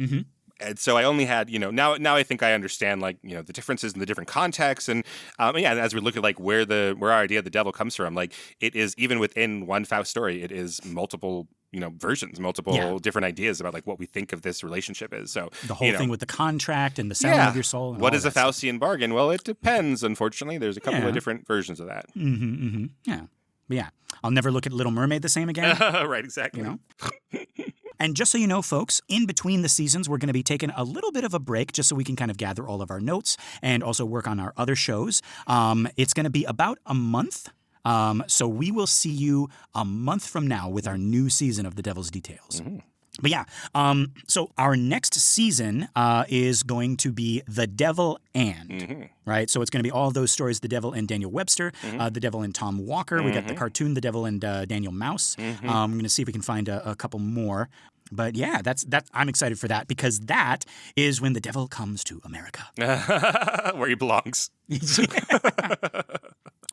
And so I only had, now I think I understand like, the differences in the different contexts. And as we look at like where our idea of the devil comes from, like it is even within one Faust story, it is multiple, versions, multiple different ideas about like what we think of this relationship is. So the whole thing with the contract and the selling of your soul. And what is a Faustian bargain? Well, it depends, unfortunately. There's a couple of different versions of that. Yeah. But yeah. I'll never look at Little Mermaid the same again. Right, exactly. And just so you know, folks, in between the seasons, we're going to be taking a little bit of a break just so we can kind of gather all of our notes and also work on our other shows. It's going to be about a month. So we will see you a month from now with our new season of The Devil's Details. But yeah, so our next season is going to be The Devil and, right? So it's going to be all those stories, The Devil and Daniel Webster, The Devil and Tom Walker. We got the cartoon, The Devil and Daniel Mouse. I'm going to see if we can find a couple more. But yeah, I'm excited for that because that is when the devil comes to America. Where he belongs.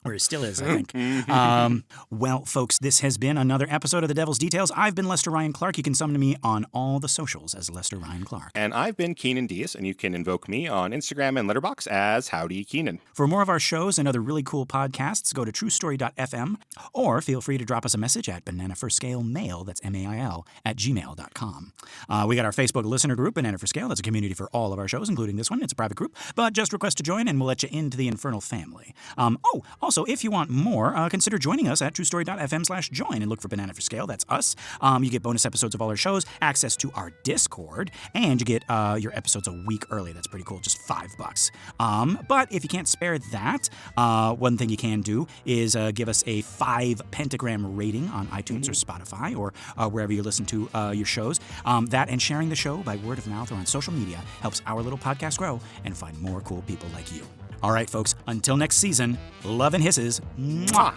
Where He still is, I think. Well, folks, this has been another episode of The Devil's Details. I've been Lester Ryan Clark. You can summon me on all the socials as Lester Ryan Clark. And I've been Keenan Diaz, and you can invoke me on Instagram and Letterboxd as Howdy Keenan. For more of our shows and other really cool podcasts, go to truestory.fm, or feel free to drop us a message at Banana for Scale Mail, that's MAIL, at gmail.com. We got our Facebook listener group, Banana for Scale. That's a community for all of our shows, including this one. It's a private group, but just request to join and we'll let you into the infernal family. Also, if you want more, consider joining us at truestory.fm/join and look for Banana for Scale. That's us. You get bonus episodes of all our shows, access to our Discord, and you get your episodes a week early. That's pretty cool, just $5. But if you can't spare that, one thing you can do is give us a 5 pentagram rating on iTunes or Spotify or wherever you listen to your shows. That and sharing the show by word of mouth or on social media helps our little podcast grow and find more cool people like you. All right, folks, until next season, love and hisses. Mwah!